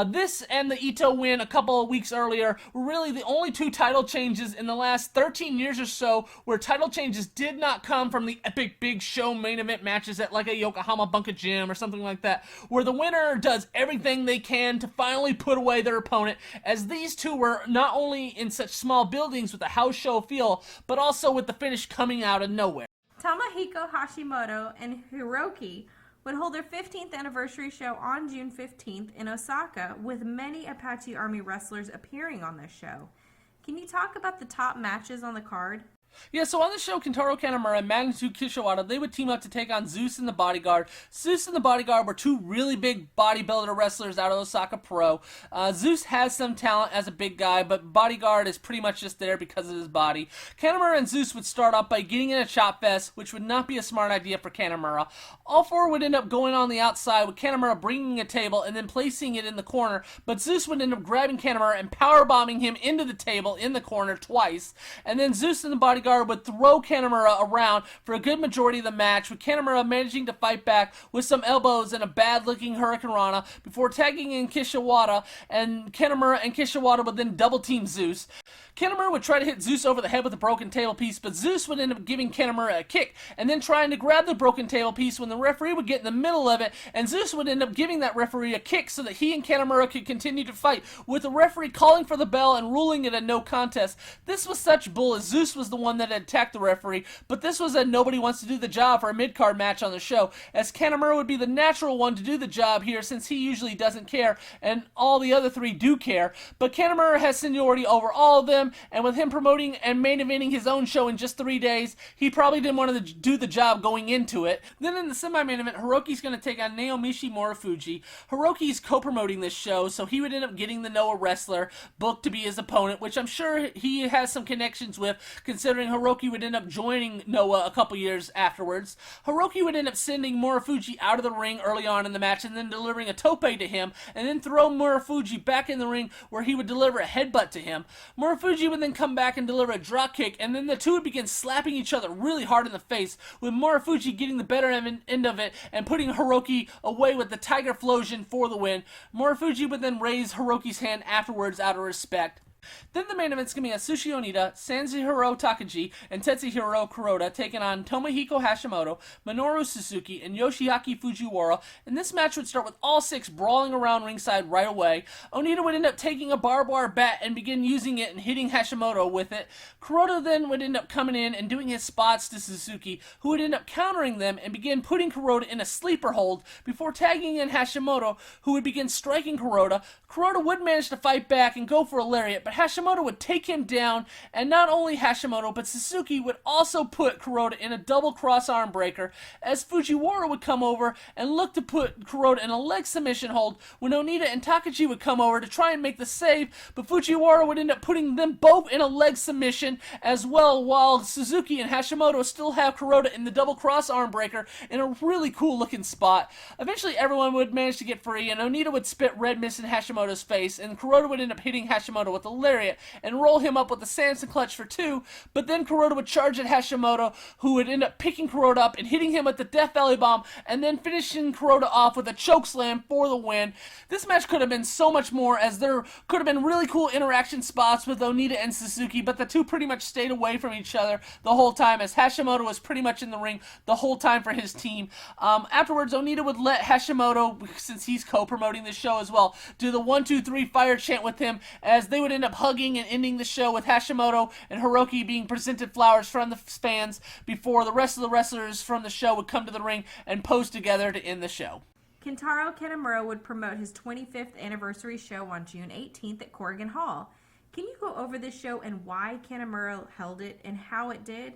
This and the Ito win a couple of weeks earlier were really the only two title changes in the last 13 years or so where title changes did not come from the epic big show main event matches at like a Yokohama Bunker Gym or something like that, where the winner does everything they can to finally put away their opponent, as these two were not only in such small buildings with a house show feel, but also with the finish coming out of nowhere. Tomohiko Hashimoto and Hiroki would hold their 15th anniversary show on June 15th in Osaka, with many Apache Army wrestlers appearing on this show. Can you talk about the top matches on the card? Yeah, so on the show, Kintaro Kanemura and Magnitude Kishawada, they would team up to take on Zeus and the Bodyguard. Zeus and the Bodyguard were two really big bodybuilder wrestlers out of Osaka Pro. Zeus has some talent as a big guy, but Bodyguard is pretty much just there because of his body. Kanemura and Zeus would start off by getting in a chop fest, which would not be a smart idea for Kanemura. All four would end up going on the outside, with Kanemura bringing a table and then placing it in the corner, but Zeus would end up grabbing Kanemura and powerbombing him into the table in the corner twice, and then Zeus and the Bodyguard would throw Kanemura around for a good majority of the match, with Kanemura managing to fight back with some elbows and a bad-looking Hurricane Rana before tagging in Kishawada, and Kanemura and Kishawada would then double-team Zeus. Kanemura would try to hit Zeus over the head with a broken table piece, but Zeus would end up giving Kanemura a kick, and then trying to grab the broken table piece when the referee would get in the middle of it, and Zeus would end up giving that referee a kick so that he and Kanemura could continue to fight, with the referee calling for the bell and ruling it a no contest. This was such bull, as Zeus was the one that had attacked the referee, but this was a nobody wants to do the job for a mid-card match on the show, as Kanemura would be the natural one to do the job here since he usually doesn't care, and all the other three do care, but Kanemura has seniority over all of them, and with him promoting and main eventing his own show in just 3 days, he probably didn't want to do the job going into it. Then in the semi-main event, Hiroki's going to take on Naomichi Morifuji. Hiroki's co-promoting this show, so he would end up getting the Noah wrestler booked to be his opponent, which I'm sure he has some connections with, considering Hiroki would end up joining Noah a couple years afterwards. Hiroki would end up sending Morifuji out of the ring early on in the match and then delivering a tope to him, and then throw Morifuji back in the ring where he would deliver a headbutt to him. Morifuji would then come back and deliver a drop kick, and then the two would begin slapping each other really hard in the face, with Morifuji getting the better end of it and putting Hiroki away with the Tiger Flosion for the win. Morifuji would then raise Hiroki's hand afterwards out of respect. Then the main event's going to be Atsushi Onita, Sanzihiro Takagi, and Tetsuhiro Kuroda taking on Tomohiko Hashimoto, Minoru Suzuki, and Yoshiaki Fujiwara, and this match would start with all six brawling around ringside right away. Onita would end up taking a barbed wire bat and begin using it and hitting Hashimoto with it. Kuroda then would end up coming in and doing his spots to Suzuki, who would end up countering them and begin putting Kuroda in a sleeper hold before tagging in Hashimoto, who would begin striking Kuroda. Kuroda would manage to fight back and go for a lariat, but Hashimoto would take him down, and not only Hashimoto, but Suzuki would also put Kuroda in a double cross arm breaker, as Fujiwara would come over and look to put Kuroda in a leg submission hold when Onita and Takagi would come over to try and make the save, but Fujiwara would end up putting them both in a leg submission as well, while Suzuki and Hashimoto still have Kuroda in the double cross arm breaker in a really cool looking spot. Eventually everyone would manage to get free, and Onita would spit red mist in Hashimoto's face, and Kuroda would end up hitting Hashimoto with a lariat and roll him up with the Samson clutch for 2, but then Kuroda would charge at Hashimoto, who would end up picking Kuroda up and hitting him with the Death Valley Bomb, and then finishing Kuroda off with a chokeslam for the win. This match could have been so much more, as there could have been really cool interaction spots with Onita and Suzuki, but the two pretty much stayed away from each other the whole time, as Hashimoto was pretty much in the ring the whole time for his team. Afterwards, Onita would let Hashimoto, since he's co-promoting the show as well, do the 1, 2, 3 fire chant with him, as they would end up hugging and ending the show with Hashimoto and Hiroki being presented flowers from the fans before the rest of the wrestlers from the show would come to the ring and pose together to end the show. Kintaro Kanemura would promote his 25th anniversary show on June 18th at Corrigan Hall. Can you go over this show and why Kanemura held it and how it did?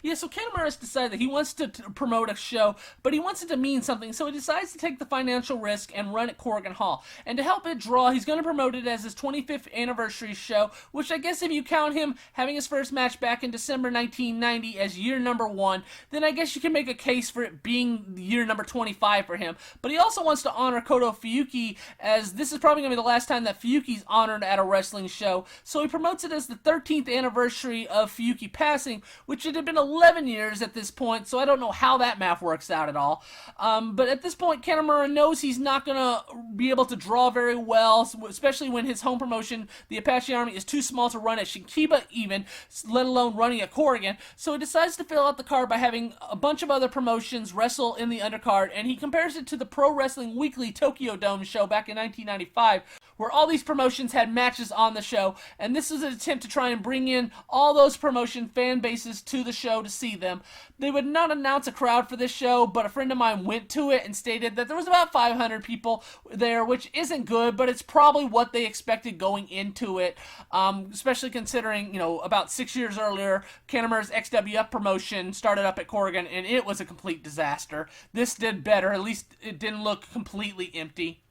Yeah, so Kanemura has decided that he wants to promote a show, but he wants it to mean something, so he decides to take the financial risk and run at Corrigan Hall. And to help it draw, he's going to promote it as his 25th anniversary show, which I guess if you count him having his first match back in December 1990 as year number 1, then I guess you can make a case for it being year number 25 for him. But he also wants to honor Koto Fuyuki, as this is probably going to be the last time that Fuyuki's honored at a wrestling show, so he promotes it as the 13th anniversary of Fuyuki passing, which it had been 11 years at this point, so I don't know how that math works out at all. But at this point, Kanemura knows he's not going to be able to draw very well, especially when his home promotion, the Apache Army, is too small to run at Shinkiba even, let alone running at Corrigan. So he decides to fill out the card by having a bunch of other promotions wrestle in the undercard, and he compares it to the Pro Wrestling Weekly Tokyo Dome show back in 1995, where all these promotions had matches on the show, and this was an attempt to try and bring in all those promotion fan bases to the show to see them. They would not announce a crowd for this show, but a friend of mine went to it and stated that there was about 500 people there, which isn't good, but it's probably what they expected going into it, especially considering, you know, about 6 years earlier, Kanemura's XWF promotion started up at Corrigan, and it was a complete disaster. This did better. At least it didn't look completely empty.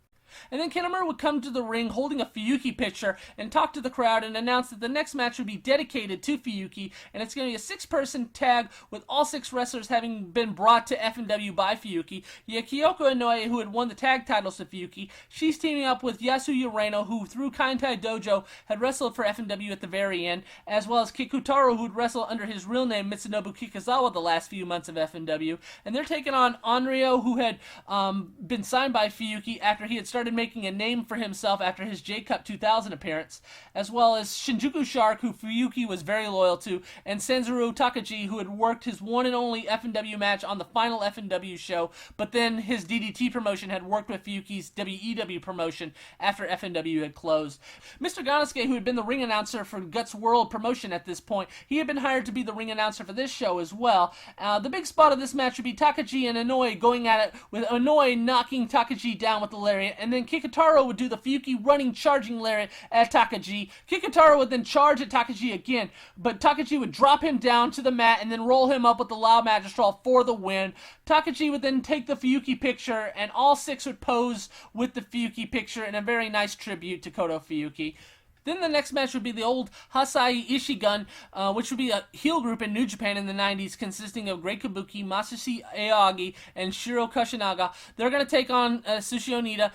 And then Kanemura would come to the ring holding a Fuyuki picture and talk to the crowd and announce that the next match would be dedicated to Fuyuki, and it's going to be a 6-person tag with all 6 wrestlers having been brought to FMW by Fuyuki. You have Kyoko Inoue, who had won the tag titles to Fuyuki. She's teaming up with Yasuya Reino, who through Kaintai Dojo had wrestled for FMW at the very end, as well as Kikutaro, who'd wrestled under his real name Mitsunobu Kikazawa the last few months of FMW. And they're taking on Onryo, who had been signed by Fuyuki after he had started making a name for himself after his J-Cup 2000 appearance, as well as Shinjuku Shark, who Fuyuki was very loyal to, and Senzuru Takagi, who had worked his one and only FMW match on the final FMW show, but then his DDT promotion had worked with Fuyuki's WEW promotion after FMW had closed. Mr. Gannosuke, who had been the ring announcer for Guts World promotion at this point, he had been hired to be the ring announcer for this show as well. The big spot of this match would be Takagi and Inoue going at it, with Inoue knocking Takagi down with the lariat, and then Kikutaro would do the Fuyuki running charging lariat at Takagi. Kikutaro would then charge at Takagi again, but Takagi would drop him down to the mat and then roll him up with the loud magistral for the win. Takagi would then take the Fuyuki picture, and all 6 would pose with the Fuyuki picture in a very nice tribute to Koto Fuyuki. Then the next match would be the old Hasai Ishigun, which would be a heel group in New Japan in the 90s, consisting of Great Kabuki, Masashi Aoyagi, and Shiro Kushinaga. They're going to take on Atsushi Onita,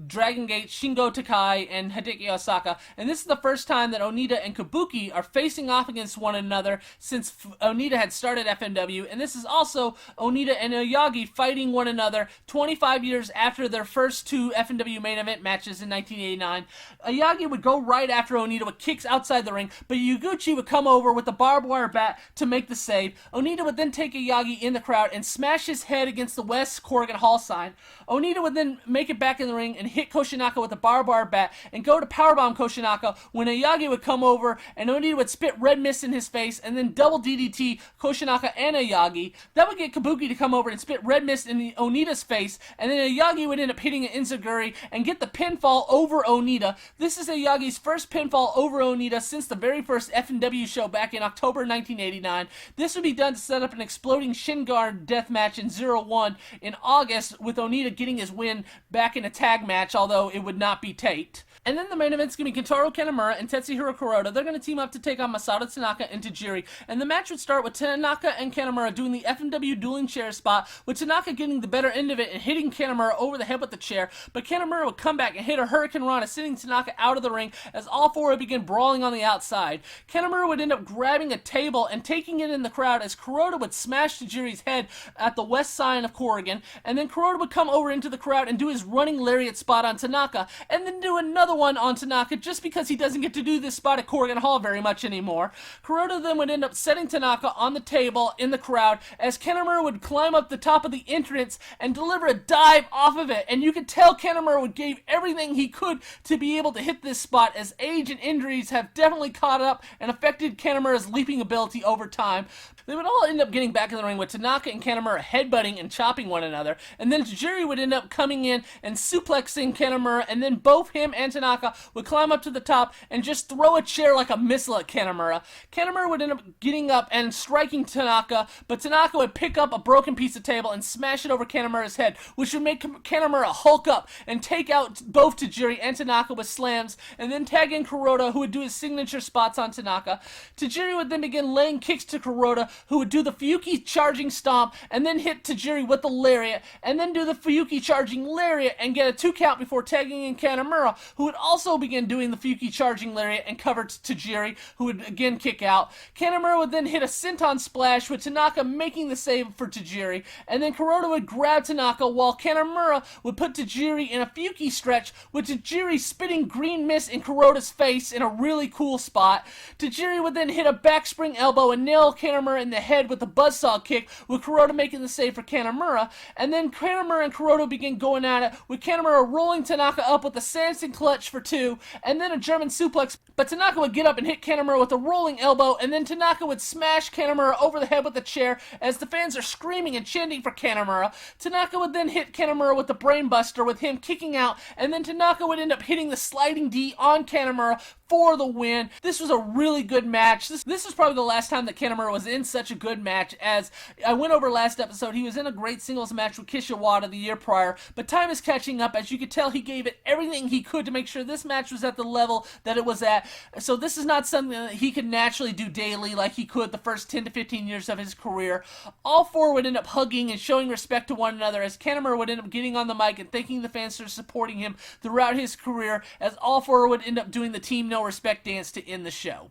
Dragon Gate, Shingo Takai, and Hideki Osaka. And this is the first time that Onita and Kabuki are facing off against one another since Onita had started FMW. And this is also Onita and Aoyagi fighting one another 25 years after their first 2 FMW main event matches in 1989. Aoyagi would go right after Onita with kicks outside the ring, but Yuguchi would come over with the barbed wire bat to make the save. Onita would then take Aoyagi in the crowd and smash his head against the West Corrigan Hall sign. Onita would then make it back in the ring and hit Koshinaka with the barbed wire bat and go to powerbomb Koshinaka when Aoyagi would come over and Onita would spit red mist in his face and then double DDT Koshinaka and Aoyagi. That would get Kabuki to come over and spit red mist in Onita's face, and then Aoyagi would end up hitting an enziguri and get the pinfall over Onita. This is Aoyagi's first first pinfall over Onita since the very first FMW show back in October 1989. This would be done to set up an exploding shin guard death match in 0-1 in August, with Onita getting his win back in a tag match, although it would not be taped. And then the main event's going to be Kintaro Kanemura and Tetsuhiro Kuroda. They're going to team up to take on Masato Tanaka and Tajiri. And the match would start with Tanaka and Kanemura doing the FMW dueling chair spot, with Tanaka getting the better end of it and hitting Kanemura over the head with the chair. But Kanemura would come back and hit a Hurricane Rana, sending Tanaka out of the ring as all four would begin brawling on the outside. Kanemura would end up grabbing a table and taking it in the crowd as Kuroda would smash Tajiri's head at the west side of Corrigan. And then Kuroda would come over into the crowd and do his running lariat spot on Tanaka, and then do another one on Tanaka just because he doesn't get to do this spot at Corrigan Hall very much anymore. Kuroda then would end up setting Tanaka on the table in the crowd as Kanemura would climb up the top of the entrance and deliver a dive off of it, and you could tell Kanemura would give everything he could to be able to hit this spot, as age and injuries have definitely caught up and affected Kanemura's leaping ability over time. They would all end up getting back in the ring with Tanaka and Kanemura headbutting and chopping one another, and then Tajiri would end up coming in and suplexing Kanemura, and then both him and Tanaka would climb up to the top and just throw a chair like a missile at Kanemura. Kanemura would end up getting up and striking Tanaka, but Tanaka would pick up a broken piece of table and smash it over Kanemura's head, which would make Kanemura hulk up and take out both Tajiri and Tanaka with slams, and then tag in Kuroda, who would do his signature spots on Tanaka. Tajiri would then begin laying kicks to Kuroda, who would do the Fuyuki charging stomp, and then hit Tajiri with the lariat, and then do the Fuyuki charging lariat and get a 2 count before tagging in Kanemura, who would also begin doing the Fuyuki charging lariat and cover Tajiri, who would again kick out. Kanemura would then hit a senton splash with Tanaka making the save for Tajiri, and then Kuroda would grab Tanaka while Kanemura would put Tajiri in a Fuyuki stretch with Tajiri spitting green mist in Kuroda's face in a really cool spot. Tajiri would then hit a backspring elbow and nail Kanemura in the head with a buzzsaw kick, with Kuroda making the save for Kanemura, and then Kanemura and Kuroda begin going at it, with Kanemura rolling Tanaka up with a Sanson clutch for 2, and then a German suplex, but Tanaka would get up and hit Kanemura with a rolling elbow, and then Tanaka would smash Kanemura over the head with a chair as the fans are screaming and chanting for Kanemura. Tanaka would then hit Kanemura with the brainbuster, with him kicking out, and then Tanaka would end up hitting the sliding D on Kanemura for the win. This was a really good match. This was probably the last time that Kanemura was in such a good match. As I went over last episode, he was in a great singles match with Kishiwada the year prior, but time is catching up. As you could tell, he gave it everything he could to make sure this match was at the level that it was at. So this is not something that he could naturally do daily like he could the first 10 to 15 years of his career. All four would end up hugging and showing respect to one another, as Kanemura would end up getting on the mic and thanking the fans for supporting him throughout his career, as all four would end up doing the Team No Respect dance to end the show.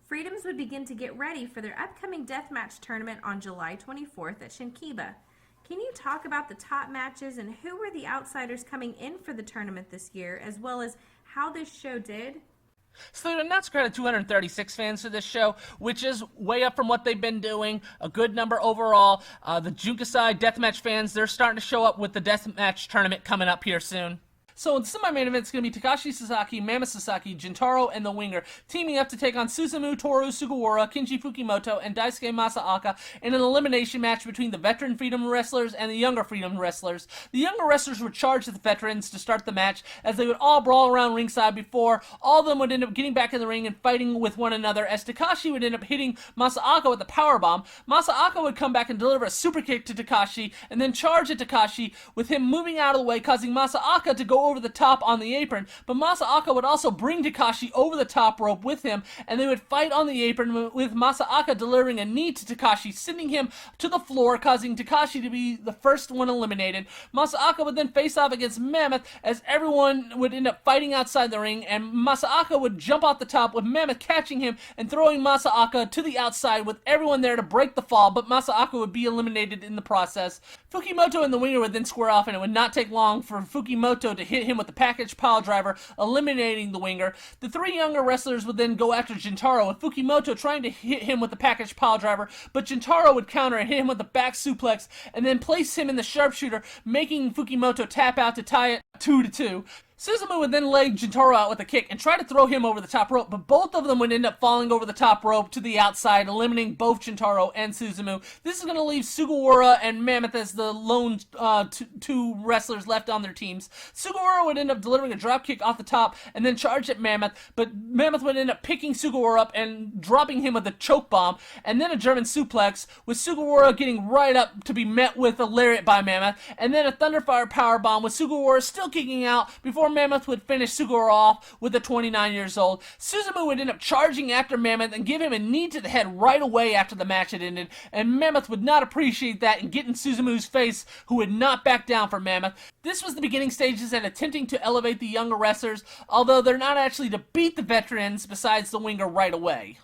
Freedoms would begin to get ready for their upcoming deathmatch tournament on July 24th at Shinkiba. Can you talk about the top matches and who were the outsiders coming in for the tournament this year, as well as how this show did? So they announced a crowd of 236 fans for this show, which is way up from what they've been doing. A good number overall. The Jun Kasai Deathmatch fans, they're starting to show up with the Deathmatch tournament coming up here soon. So the semi-main event is going to be Takashi Sasaki, Mama Sasaki, Jintaro, and the Winger teaming up to take on Susumu, Toru Sugawara, Kenji Fukimoto, and Daisuke Masaoka in an elimination match between the veteran Freedom wrestlers and the younger Freedom wrestlers. The younger wrestlers were charged as the veterans to start the match, as they would all brawl around ringside before all of them would end up getting back in the ring and fighting with one another, as Takashi would end up hitting Masaoka with a powerbomb. Masaoka would come back and deliver a super kick to Takashi, and then charge at Takashi, with him moving out of the way, causing Masaoka to go over the top on the apron, but Masaoka would also bring Takashi over the top rope with him, and they would fight on the apron, with Masaoka delivering a knee to Takashi, sending him to the floor, causing Takashi to be the first one eliminated. Masaoka would then face off against Mammoth, as everyone would end up fighting outside the ring, and Masaoka would jump off the top, with Mammoth catching him and throwing Masaoka to the outside, with everyone there to break the fall, but Masaoka would be eliminated in the process. Fukimoto and the Winger would then square off, and it would not take long for Fukimoto to hit him with the package pile driver, eliminating the Winger. The three younger wrestlers would then go after Jintaro, with Fukimoto trying to hit him with the package pile driver, but Jintaro would counter and hit him with the back suplex, and then place him in the sharpshooter, making Fukimoto tap out to tie it 2-2. Suzumu would then lay Jintaro out with a kick and try to throw him over the top rope, but both of them would end up falling over the top rope to the outside, eliminating both Jintaro and Suzumu. This is going to leave Sugawara and Mammoth as the lone two wrestlers left on their teams. Sugawara would end up delivering a dropkick off the top and then charge at Mammoth, but Mammoth would end up picking Sugawara up and dropping him with a choke bomb, and then a German suplex, with Sugawara getting right up to be met with a lariat by Mammoth, and then a Thunderfire powerbomb with Sugawara still kicking out before Mammoth would finish Sugawara off with a 29 years old. Suzumu would end up charging after Mammoth and give him a knee to the head right away after the match had ended, and Mammoth would not appreciate that and get in Suzumu's face, who would not back down for Mammoth. This was the beginning stages and attempting to elevate the younger wrestlers, although they're not actually to beat the veterans besides the winger right away.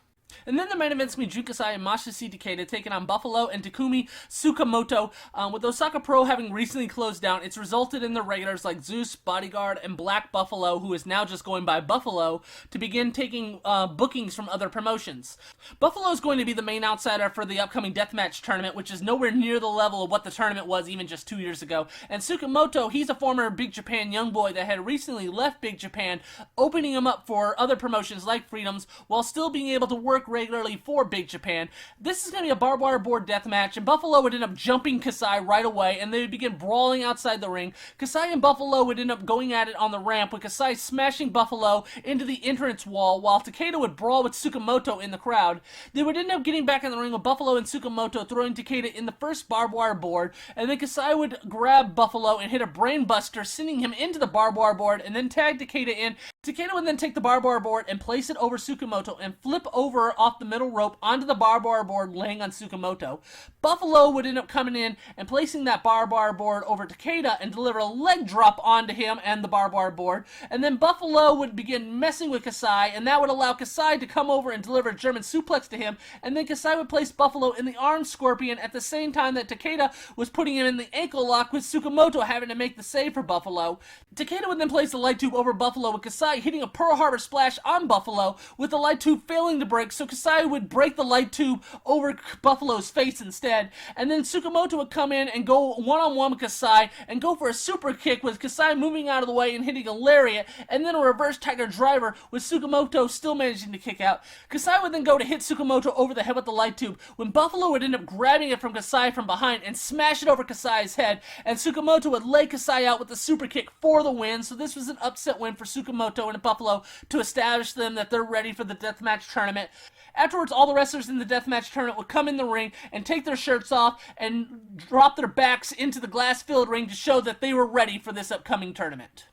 And then the main event's going to be Jun Kasai and Masashi Takeda taking on Buffalo and Takumi Tsukamoto. With Osaka Pro having recently closed down, it's resulted in the regulars like Zeus, Bodyguard, and Black Buffalo, who is now just going by Buffalo, to begin taking bookings from other promotions. Buffalo is going to be the main outsider for the upcoming deathmatch tournament, which is nowhere near the level of what the tournament was even just 2 years ago. And Tsukamoto, he's a former Big Japan young boy that had recently left Big Japan, opening him up for other promotions like Freedoms, while still being able to work regularly for Big Japan. This is going to be a barbed wire board death match, and Buffalo would end up jumping Kasai right away, and they would begin brawling outside the ring. Kasai and Buffalo would end up going at it on the ramp, with Kasai smashing Buffalo into the entrance wall, while Takeda would brawl with Tsukamoto in the crowd. They would end up getting back in the ring with Buffalo and Tsukamoto throwing Takeda in the first barbed wire board, and then Kasai would grab Buffalo and hit a brain buster, sending him into the barbed wire board, and then tag Takeda in. Takeda would then take the barbed wire board and place it over Tsukamoto and flip over off the middle rope onto the barbed wire board, laying on Tsukamoto. Buffalo would end up coming in and placing that barbed wire board over Takeda and deliver a leg drop onto him and the barbed wire board. And then Buffalo would begin messing with Kasai, and that would allow Kasai to come over and deliver a German suplex to him. And then Kasai would place Buffalo in the arm scorpion at the same time that Takeda was putting him in the ankle lock, with Tsukamoto having to make the save for Buffalo. Takeda would then place the light tube over Buffalo, with Kasai hitting a Pearl Harbor splash on Buffalo, with the light tube failing to break, so Kasai would break the light tube over Buffalo's face instead. And then Tsukamoto would come in and go one-on-one with Kasai and go for a super kick, with Kasai moving out of the way and hitting a lariat, and then a reverse tiger driver, with Tsukamoto still managing to kick out. Kasai would then go to hit Tsukamoto over the head with the light tube, when Buffalo would end up grabbing it from Kasai from behind and smash it over Kasai's head, and Tsukamoto would lay Kasai out with a super kick for the win. So this was an upset win for Tsukamoto and Buffalo to establish them that they're ready for the deathmatch tournament. Afterwards, all the wrestlers in the deathmatch tournament would come in the ring and take their shirts off and drop their backs into the glass-filled ring to show that they were ready for this upcoming tournament.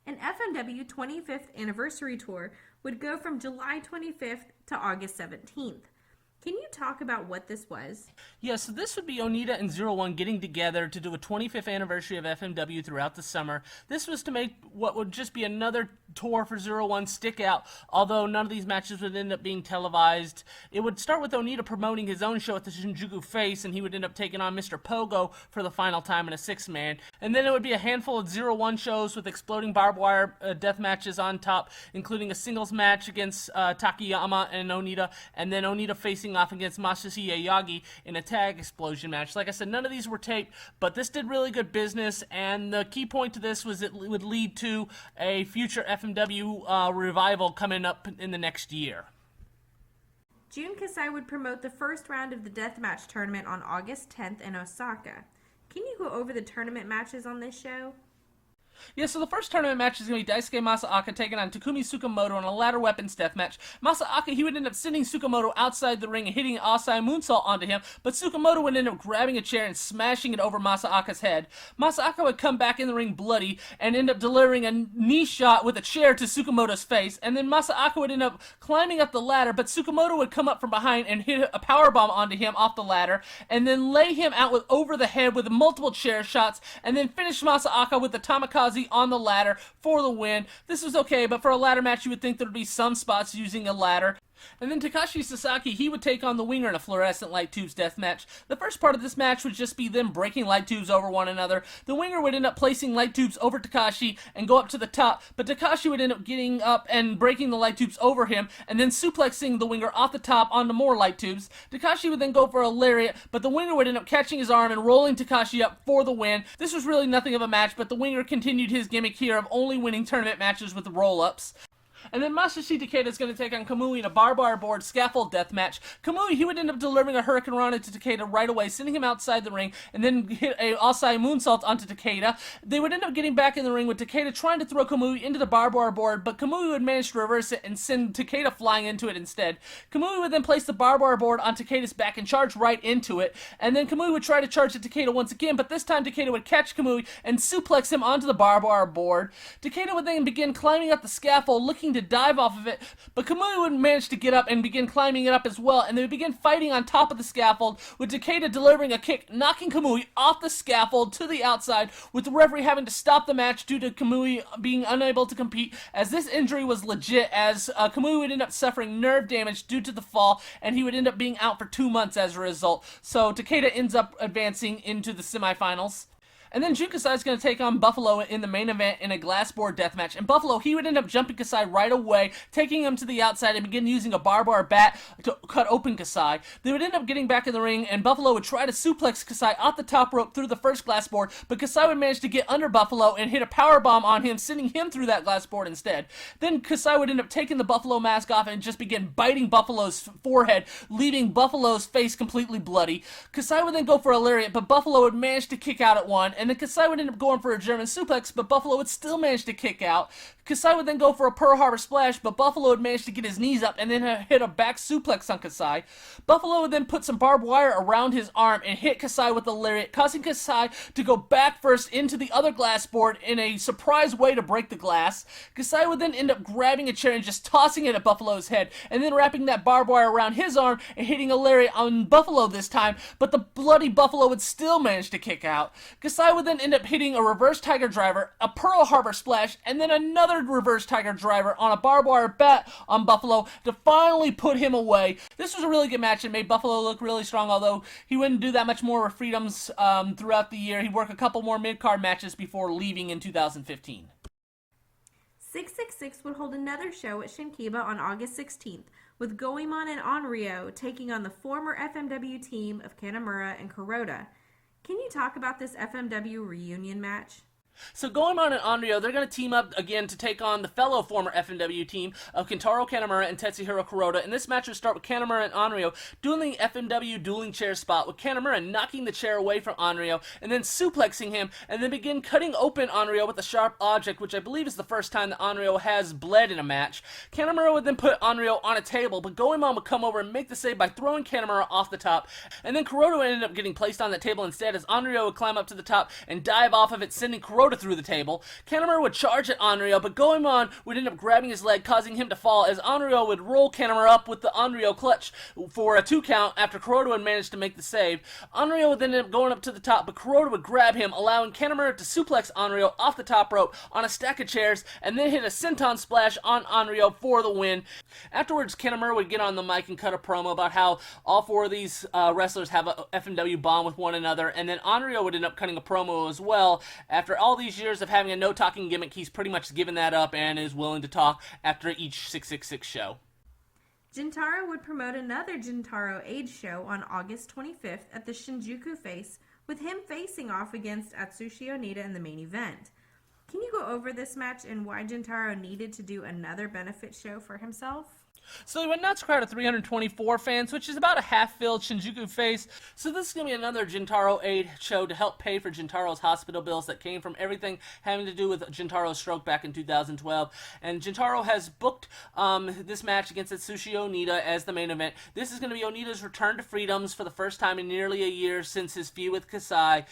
An FMW 25th Anniversary Tour would go from July 25th to August 17th. Can you talk about what this was? Yeah, so this would be Onita and 01 getting together to do a 25th anniversary of FMW throughout the summer. This was to make what would just be another tour for 01 stick out, although none of these matches would end up being televised. It would start with Onita promoting his own show at the Shinjuku Face, and he would end up taking on Mr. Pogo for the final time in a six-man. And then it would be a handful of 01 shows with exploding barbed wire death matches on top, including a singles match against Takayama and Onita, and then Onita facing off against Masashi Yagi in a tag explosion match. Like I said, none of these were taped, but this did really good business, and the key point to this was it would lead to a future FMW revival coming up in the next year. Jun Kasai would promote the first round of the deathmatch tournament on August 10th in Osaka. Can you go over the tournament matches on this show? Yeah, so the first tournament match is going to be Daisuke Masaaki taking on Takumi Tsukamoto in a ladder weapons death match. Masaaki, he would end up sending Tsukamoto outside the ring and hitting an Asai moonsault onto him, but Tsukamoto would end up grabbing a chair and smashing it over Masaaki's head. Masaaki would come back in the ring bloody and end up delivering a knee shot with a chair to Tsukamoto's face, and then Masaaki would end up climbing up the ladder, but Tsukamoto would come up from behind and hit a powerbomb onto him off the ladder, and then lay him out with over the head with multiple chair shots, and then finish Masaaki with the Tamikaze on the ladder for the win. This was okay, but for a ladder match, you would think there would be some spots using a ladder. And then Takashi Sasaki, he would take on the Winger in a fluorescent light tubes death match. The first part of this match would just be them breaking light tubes over one another. The Winger would end up placing light tubes over Takashi and go up to the top, but Takashi would end up getting up and breaking the light tubes over him, and then suplexing the Winger off the top onto more light tubes. Takashi would then go for a lariat, but the Winger would end up catching his arm and rolling Takashi up for the win. This was really nothing of a match, but the Winger continued his gimmick here of only winning tournament matches with roll-ups. And then Masashi Takeda is going to take on Kamui in a barbed wire board scaffold death match. Kamui, he would end up delivering a Hurricane Rana to Takeda right away, sending him outside the ring, and then hit a Asai moonsault onto Takeda. They would end up getting back in the ring with Takeda trying to throw Kamui into the barbed wire board, but Kamui would manage to reverse it and send Takeda flying into it instead. Kamui would then place the barbed wire board on Takeda's back and charge right into it, and then Kamui would try to charge at Takeda once again, but this time Takeda would catch Kamui and suplex him onto the barbed wire board. Takeda would then begin climbing up the scaffold, looking to dive off of it, but Kamui would manage to get up and begin climbing it up as well, and they would begin fighting on top of the scaffold, with Takeda delivering a kick, knocking Kamui off the scaffold to the outside, with the referee having to stop the match due to Kamui being unable to compete, as this injury was legit, as Kamui would end up suffering nerve damage due to the fall, and he would end up being out for 2 months as a result. So Takeda ends up advancing into the semifinals. And then Jun Kasai is going to take on Buffalo in the main event in a glass board death match. And Buffalo, he would end up jumping Kasai right away, taking him to the outside and begin using a barbed wire bat to cut open Kasai. They would end up getting back in the ring, and Buffalo would try to suplex Kasai off the top rope through the first glass board, but Kasai would manage to get under Buffalo and hit a powerbomb on him, sending him through that glass board instead. Then Kasai would end up taking the Buffalo mask off and just begin biting Buffalo's forehead, leaving Buffalo's face completely bloody. Kasai would then go for a lariat, but Buffalo would manage to kick out at one, and then Kasai would end up going for a German suplex, but Buffalo would still manage to kick out. Kasai would then go for a Pearl Harbor splash, but Buffalo would manage to get his knees up and then hit a back suplex on Kasai. Buffalo would then put some barbed wire around his arm and hit Kasai with a lariat, causing Kasai to go back first into the other glass board in a surprise way to break the glass. Kasai would then end up grabbing a chair and just tossing it at Buffalo's head, and then wrapping that barbed wire around his arm and hitting a lariat on Buffalo this time, but the bloody Buffalo would still manage to kick out. Kasai would then end up hitting a reverse Tiger Driver, a Pearl Harbor splash, and then another reverse Tiger Driver on a barbed wire bat on Buffalo to finally put him away. This was a really good match and made Buffalo look really strong, although he wouldn't do that much more with Freedoms throughout the year. He'd work a couple more mid-card matches before leaving in 2015. 666 would hold another show at Shinkiba on August 16th, with Goemon and Onryo taking on the former FMW team of Kanemura and Kuroda. Can you talk about this FMW reunion match? So Goemon and Onryo, they're going to team up again to take on the fellow former FMW team of Kintaro Kanemura and Tetsuhiro Kuroda. And this match would start with Kanemura and Onryo doing the FMW dueling chair spot, with Kanemura knocking the chair away from Onryo and then suplexing him, and then begin cutting open Onryo with a sharp object, which I believe is the first time that Onryo has bled in a match. Kanemura would then put Onryo on a table, but Goemon would come over and make the save by throwing Kanemura off the top, and then Kuroda would end up getting placed on that table instead, as Onryo would climb up to the top and dive off of it, sending Kuroda through the table. Kanemura would charge at Onryo, but Goemon would end up grabbing his leg, causing him to fall, as Onryo would roll Kanemura up with the Onryo clutch for a 2 count after Kuroda would manage to make the save. Onryo would then end up going up to the top, but Kuroda would grab him, allowing Kanemura to suplex Onryo off the top rope on a stack of chairs, and then hit a senton splash on Onryo for the win. Afterwards, Kanemura would get on the mic and cut a promo about how all 4 of these wrestlers have a FMW bond with one another, and then Onryo would end up cutting a promo as well. After all these years of having a no-talking gimmick, he's pretty much given that up and is willing to talk after each 666 show. Gintaro would promote another Gintaro Age show on August 25th at the Shinjuku Face, with him facing off against Atsushi Onita in the main event. Can you go over this match and why Gintaro needed to do another benefit show for himself? So they went nuts, crowd of 324 fans, which is about a half-filled Shinjuku Face. So this is going to be another Gintaro Aid show to help pay for Gintaro's hospital bills that came from everything having to do with Gintaro's stroke back in 2012. And Gintaro has booked this match against Atsushi Onita as the main event. This is going to be Onita's return to Freedoms for the first time in nearly a year since his feud with Kasai.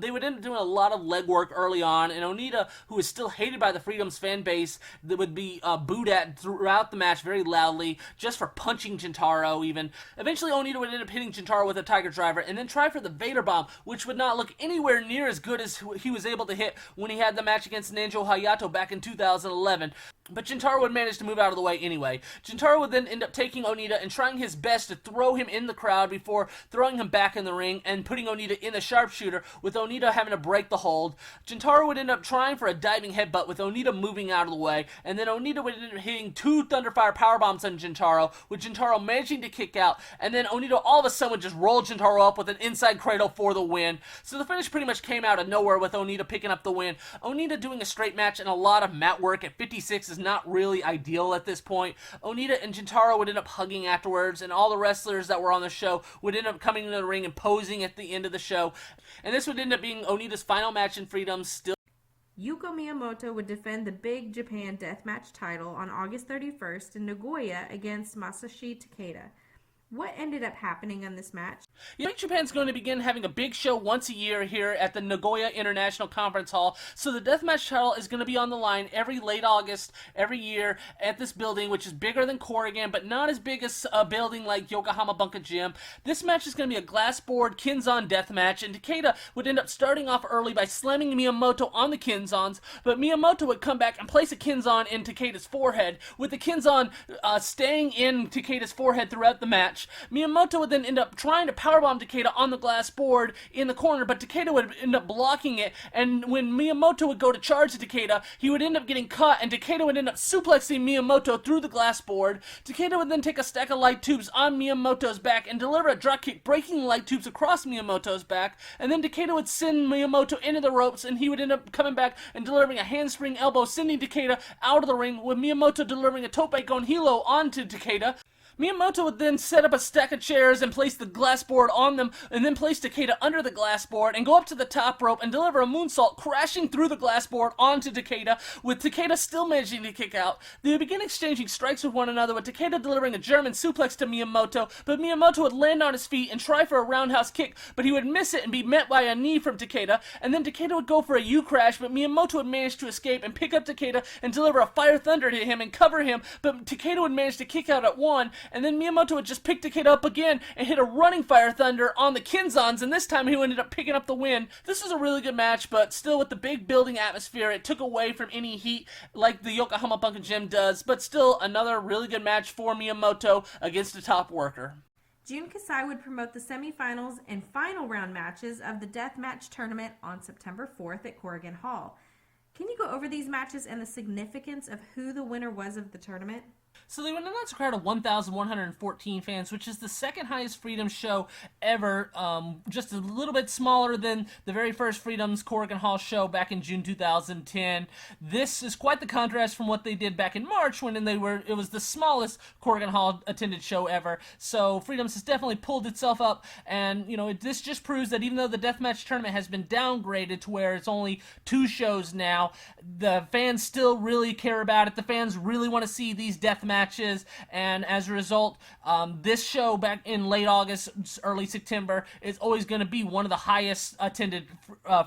They would end up doing a lot of legwork early on, and Onita, who is still hated by the Freedoms fan base, that would be booed at throughout the match very loudly, loudly, just for punching Jintaro even. Eventually, Onita would end up hitting Jintaro with a Tiger Driver, and then try for the Vader Bomb, which would not look anywhere near as good as he was able to hit when he had the match against Nanjo Hayato back in 2011. But Jintaro would manage to move out of the way anyway. Jintaro would then end up taking Onita and trying his best to throw him in the crowd before throwing him back in the ring and putting Onita in a sharpshooter, with Onita having to break the hold. Jintaro would end up trying for a diving headbutt with Onita moving out of the way, and then Onita would end up hitting 2 Thunderfire powerbombs on Jintaro, with Jintaro managing to kick out, and then Onita all of a sudden would just roll Jintaro up with an inside cradle for the win. So the finish pretty much came out of nowhere with Onita picking up the win. Onita doing a straight match and a lot of mat work at 56 is not really ideal at this point. Onita and Jintaro would end up hugging afterwards, and all the wrestlers that were on the show would end up coming into the ring and posing at the end of the show. And this would end up being Onita's final match in Freedom. Still, Yuko Miyamoto would defend the Big Japan Deathmatch title on August 31st in Nagoya against Masashi Takeda. What ended up happening on this match? Big Japan's going to begin having a big show once a year here at the Nagoya International Conference Hall, so the Deathmatch title is going to be on the line every late August, every year at this building, which is bigger than Corrigan, but not as big as a building like Yokohama Bunka Gym. This match is going to be a glass board Kinzon deathmatch, and Takeda would end up starting off early by slamming Miyamoto on the Kinzons, but Miyamoto would come back and place a Kinzon in Takeda's forehead, with the Kinzon staying in Takeda's forehead throughout the match. Miyamoto would then end up trying to powerbomb Takeda on the glass board in the corner, but Takeda would end up blocking it, and when Miyamoto would go to charge Takeda, he would end up getting cut, and Takeda would end up suplexing Miyamoto through the glass board. Takeda would then take a stack of light tubes on Miyamoto's back and deliver a dropkick, breaking the light tubes across Miyamoto's back, and then Takeda would send Miyamoto into the ropes, and he would end up coming back and delivering a handspring elbow, sending Takeda out of the ring, with Miyamoto delivering a tope con hilo onto Takeda. Miyamoto would then set up a stack of chairs and place the glass board on them, and then place Takeda under the glass board and go up to the top rope and deliver a moonsault, crashing through the glass board onto Takeda, with Takeda still managing to kick out. They would begin exchanging strikes with one another, with Takeda delivering a German suplex to Miyamoto, but Miyamoto would land on his feet and try for a roundhouse kick, but he would miss it and be met by a knee from Takeda, and then Takeda would go for a U-crash, but Miyamoto would manage to escape and pick up Takeda and deliver a Fire Thunder to him and cover him, but Takeda would manage to kick out at 1, and then Miyamoto would just pick Takeda up again and hit a running Fire Thunder on the Kinzons, and this time he ended up picking up the win. This was a really good match, but still with the big building atmosphere, it took away from any heat like the Yokohama Bunka Gym does, but still another really good match for Miyamoto against a top worker. Jun Kasai would promote the semifinals and final round matches of the Deathmatch tournament on September 4th at Corrigan Hall. Can you go over these matches and the significance of who the winner was of the tournament? So they would announce a crowd of 1,114 fans, which is the second highest Freedom show ever, just a little bit smaller than the very first Freedom's Corrigan Hall show back in June 2010. This is quite the contrast from what they did back in March when it was the smallest Corrigan Hall attended show ever. So Freedom's has definitely pulled itself up, and this just proves that even though the Deathmatch tournament has been downgraded to where it's only 2 shows now, the fans still really care about it. The fans really want to see these death matches, and as a result, this show back in late August, early September is always going to be one of the highest attended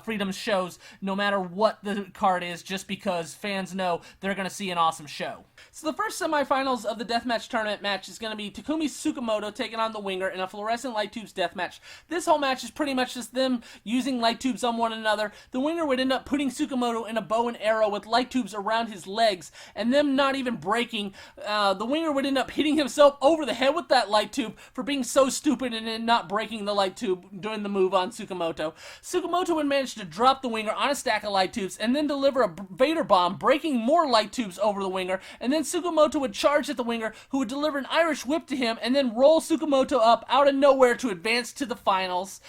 Freedom shows, no matter what the card is, just because fans know they're going to see an awesome show. So the first semifinals of the Deathmatch tournament match is going to be Takumi Tsukamoto taking on the Winger in a fluorescent light tubes deathmatch. This whole match is pretty much just them using light tubes on one another. The Winger would end up putting Tsukamoto in a bow and arrow with light tubes around his legs, and them not even breaking. The Winger would end up hitting himself over the head with that light tube for being so stupid and then not breaking the light tube during the move on Tsukamoto. Tsukamoto would manage to drop the Winger on a stack of light tubes and then deliver a Vader Bomb, breaking more light tubes over the Winger, and then Tsukamoto would charge at the Winger, who would deliver an Irish Whip to him and then roll Tsukamoto up out of nowhere to advance to the finals.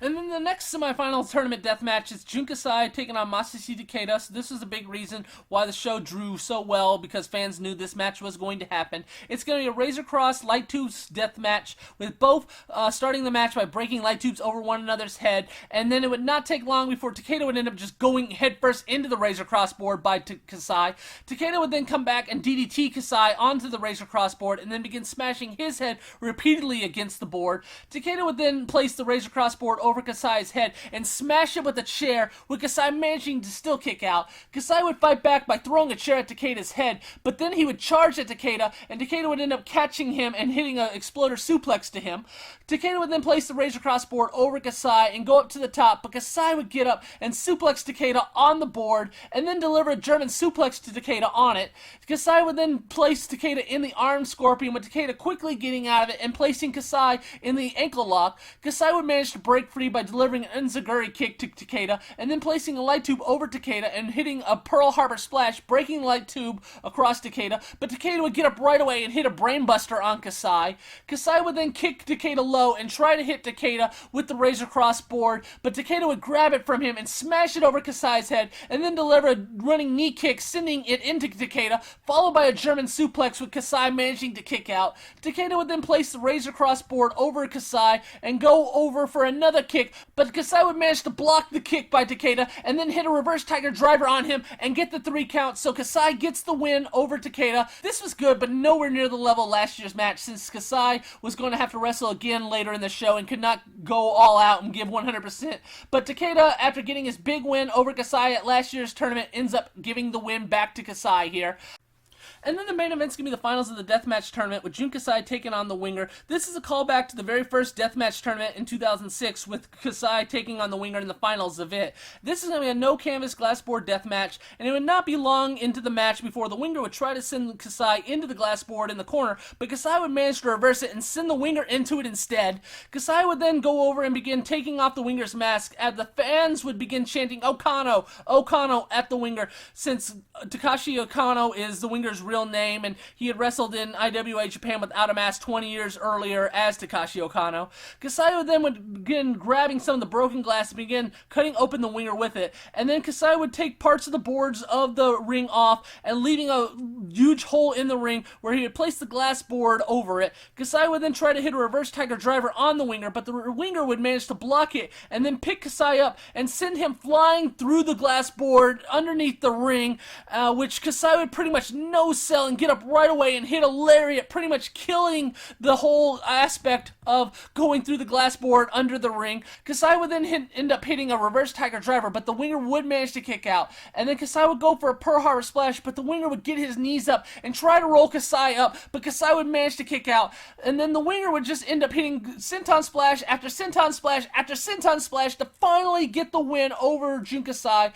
And then the next semifinal tournament death match is Jun Kasai taking on Masashi Takeda. So this is a big reason why the show drew so well, because fans knew this match was going to happen. It's going to be a Razor Cross light tubes death match, with both starting the match by breaking light tubes over one another's head, and then it would not take long before Takeda would end up just going headfirst into the Razor Cross board by Kasai. Takeda would then come back and DDT Kasai onto the Razor Cross board, and then begin smashing his head repeatedly against the board. Takeda would then place the Razor Cross board over over Kasai's head and smash him with a chair, with Kasai managing to still kick out. Kasai would fight back by throwing a chair at Takeda's head, but then he would charge at Takeda, and Takeda would end up catching him and hitting an exploder suplex to him. Takeda would then place the Razor Cross board over Kasai and go up to the top, but Kasai would get up and suplex Takeda on the board, and then deliver a German suplex to Takeda on it. Kasai would then place Takeda in the arm scorpion, with Takeda quickly getting out of it and placing Kasai in the ankle lock. Kasai would manage to break free by delivering an enziguri kick to Takeda, and then placing a light tube over Takeda and hitting a Pearl Harbor splash, breaking the light tube across Takeda, but Takeda would get up right away and hit a brainbuster on Kasai. Kasai would then kick Takeda low and try to hit Takeda with the Razor Cross board, but Takeda would grab it from him and smash it over Kasai's head, and then deliver a running knee kick, sending it into Takeda, followed by a German suplex with Kasai managing to kick out. Takeda would then place the Razor Cross board over Kasai and go over for another kick, but Kasai would manage to block the kick by Takeda and then hit a reverse Tiger Driver on him and get the 3 count, so Kasai gets the win over Takeda. This was good, but nowhere near the level of last year's match, since Kasai was going to have to wrestle again later in the show and could not go all out and give 100%. But Takeda, after getting his big win over Kasai at last year's tournament, ends up giving the win back to Kasai here. And then the main event's going to be the finals of the Deathmatch tournament, with Jun Kasai taking on the Winger. This is a callback to the very first Deathmatch tournament in 2006, with Kasai taking on the Winger in the finals of it. This is going to be a no-canvas glass board deathmatch, and it would not be long into the match before the Winger would try to send Kasai into the glass board in the corner, but Kasai would manage to reverse it and send the Winger into it instead. Kasai would then go over and begin taking off the Winger's mask, and the fans would begin chanting Okano, Okano at the Winger, since Takashi Okano is the Winger's real name, and he had wrestled in IWA Japan without a mask 20 years earlier as Takashi Okano. Kasai then would begin grabbing some of the broken glass and begin cutting open the Winger with it, and then Kasai would take parts of the boards of the ring off and leaving a huge hole in the ring where he would place the glass board over it. Kasai would then try to hit a reverse Tiger Driver on the Winger, but the Winger would manage to block it and then pick Kasai up and send him flying through the glass board underneath the ring, which Kasai would pretty much no-sell and get up right away and hit a lariat, pretty much killing the whole aspect of going through the glass board under the ring. Kasai would then end up hitting a reverse Tiger Driver, but the Winger would manage to kick out. And then Kasai would go for a Pearl Harbor splash, but the Winger would get his knees up and try to roll Kasai up, but Kasai would manage to kick out. And then the Winger would just end up hitting senton splash after senton splash after senton splash to finally get the win over Jun Kasai.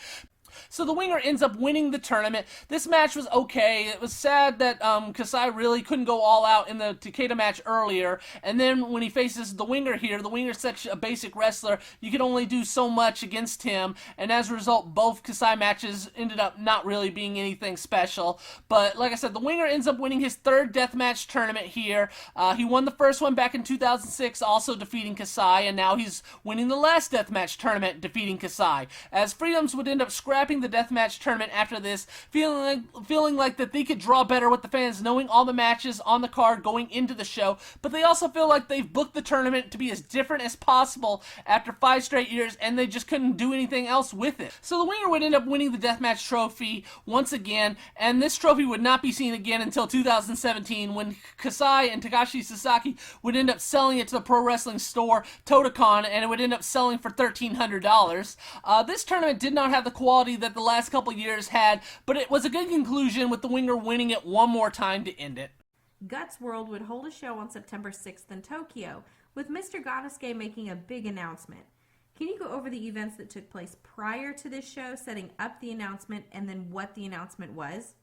So the Winger ends up winning the tournament. This match was okay. It was sad that Kasai really couldn't go all out in the Takeda match earlier, and then when he faces the Winger here, the Winger's such a basic wrestler, you can only do so much against him, and as a result, both Kasai matches ended up not really being anything special. But like I said, the Winger ends up winning his 3rd deathmatch tournament here. He won the first one back in 2006, also defeating Kasai, and now he's winning the last deathmatch tournament, defeating Kasai. As Freedoms would end up scrapping the deathmatch tournament after this, feeling like that they could draw better with the fans, knowing all the matches on the card going into the show, but they also feel like they've booked the tournament to be as different as possible after 5 straight years, and they just couldn't do anything else with it. So the Winger would end up winning the deathmatch trophy once again, and this trophy would not be seen again until 2017, when Kasai and Takashi Sasaki would end up selling it to the pro wrestling store Totocon, and it would end up selling for $1,300. This tournament did not have the quality that the last couple years had, but it was a good conclusion, with the Winger winning it one more time to end it. Guts World would hold a show on September 6th in Tokyo, with Mr. Gannosuke making a big announcement. Can you go over the events that took place prior to this show, setting up the announcement, and then what the announcement was?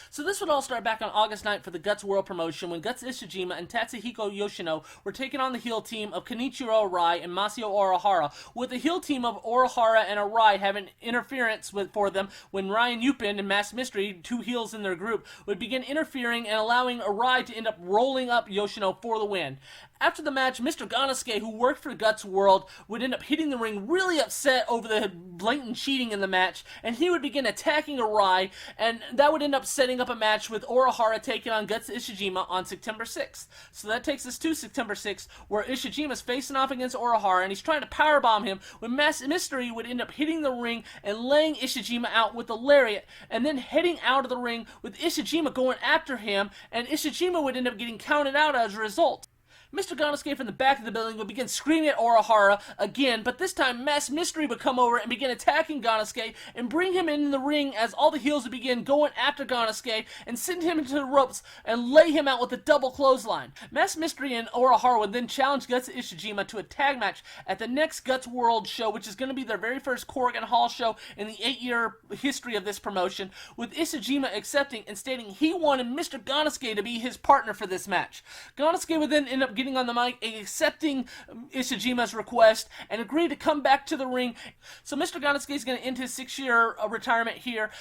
So this would all start back on August 9th for the Guts World promotion, when Guts Ishijima and Tatsuhiko Yoshino were taking on the heel team of Kenichiro Arai and Masao Orihara, with the heel team of Orihara and Arai having interference for them when Ryan Yupin and Masked Mystery, 2 heels in their group, would begin interfering and allowing Arai to end up rolling up Yoshino for the win. After the match, Mr. Gannosuke, who worked for Guts World, would end up hitting the ring, really upset over the blatant cheating in the match, and he would begin attacking Arai, and that would end up setting up a match with Orihara taking on Guts Ishijima on September 6th. So that takes us to September 6th, where Ishijima's facing off against Orihara, and he's trying to powerbomb him, when Masked Mystery would end up hitting the ring and laying Ishijima out with a lariat, and then heading out of the ring with Ishijima going after him, and Ishijima would end up getting counted out as a result. Mr. Gannosuke from the back of the building would begin screaming at Urahara again, but this time Mass Mystery would come over and begin attacking Gannosuke and bring him in the ring as all the heels would begin going after Gannosuke and send him into the ropes and lay him out with a double clothesline. Mass Mystery and Urahara would then challenge Guts Ishijima to a tag match at the next Guts World show, which is going to be their very first Corrigan Hall show in the 8-year history of this promotion, with Ishijima accepting and stating he wanted Mr. Gannosuke to be his partner for this match. Gannosuke would then end up getting on the mic, accepting Ishijima's request, and agreed to come back to the ring. So Mr. Gannosuke is going to end his 6-year retirement here.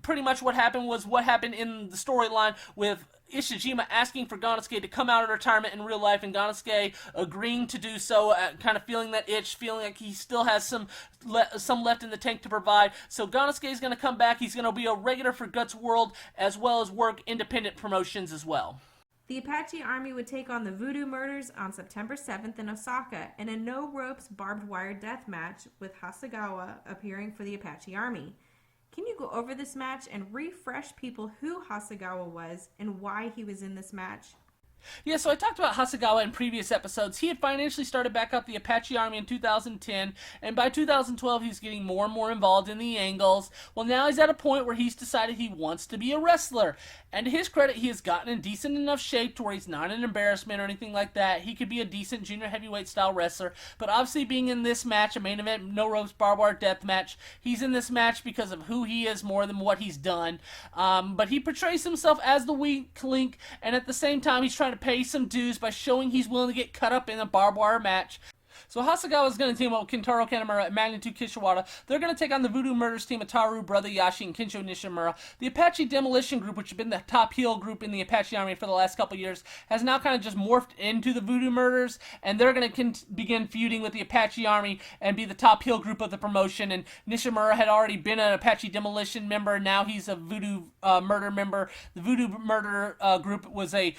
Pretty much what happened was what happened in the storyline with Ishijima asking for Gannosuke to come out of retirement in real life, and Gannosuke agreeing to do so, kind of feeling that itch, feeling like he still has some left in the tank to provide. So Gannosuke is going to come back. He's going to be a regular for Guts World, as well as work independent promotions as well. The Apache Army would take on the Voodoo Murders on September 7th in Osaka in a no-ropes barbed wire death match, with Hasegawa appearing for the Apache Army. Can you go over this match and refresh people who Hasegawa was and why he was in this match? Yeah, so I talked about Hasegawa in previous episodes. He had financially started back up the Apache Army in 2010, and by 2012 he's getting more and more involved in the angles. Well, now he's at a point where he's decided he wants to be a wrestler. And to his credit, he has gotten in decent enough shape to where he's not an embarrassment or anything like that. He could be a decent junior heavyweight style wrestler, but obviously being in this match, a main event, no ropes, barbed wire death match, he's in this match because of who he is more than what he's done. But he portrays himself as the weak link, and at the same time he's trying to pay some dues by showing he's willing to get cut up in a barbed wire match. So Hasegawa is going to team up with Kintaro Kanemura and Magnitude Kishiwada. They're going to take on the Voodoo Murders team of Taru, Brother Yashi, and Kensho Nishimura. The Apache Demolition Group, which has been the top heel group in the Apache Army for the last couple years, has now kind of just morphed into the Voodoo Murders, and they're going to begin feuding with the Apache Army and be the top heel group of the promotion. And Nishimura had already been an Apache Demolition member. Now he's a Voodoo Murder member. The Voodoo Murder group was a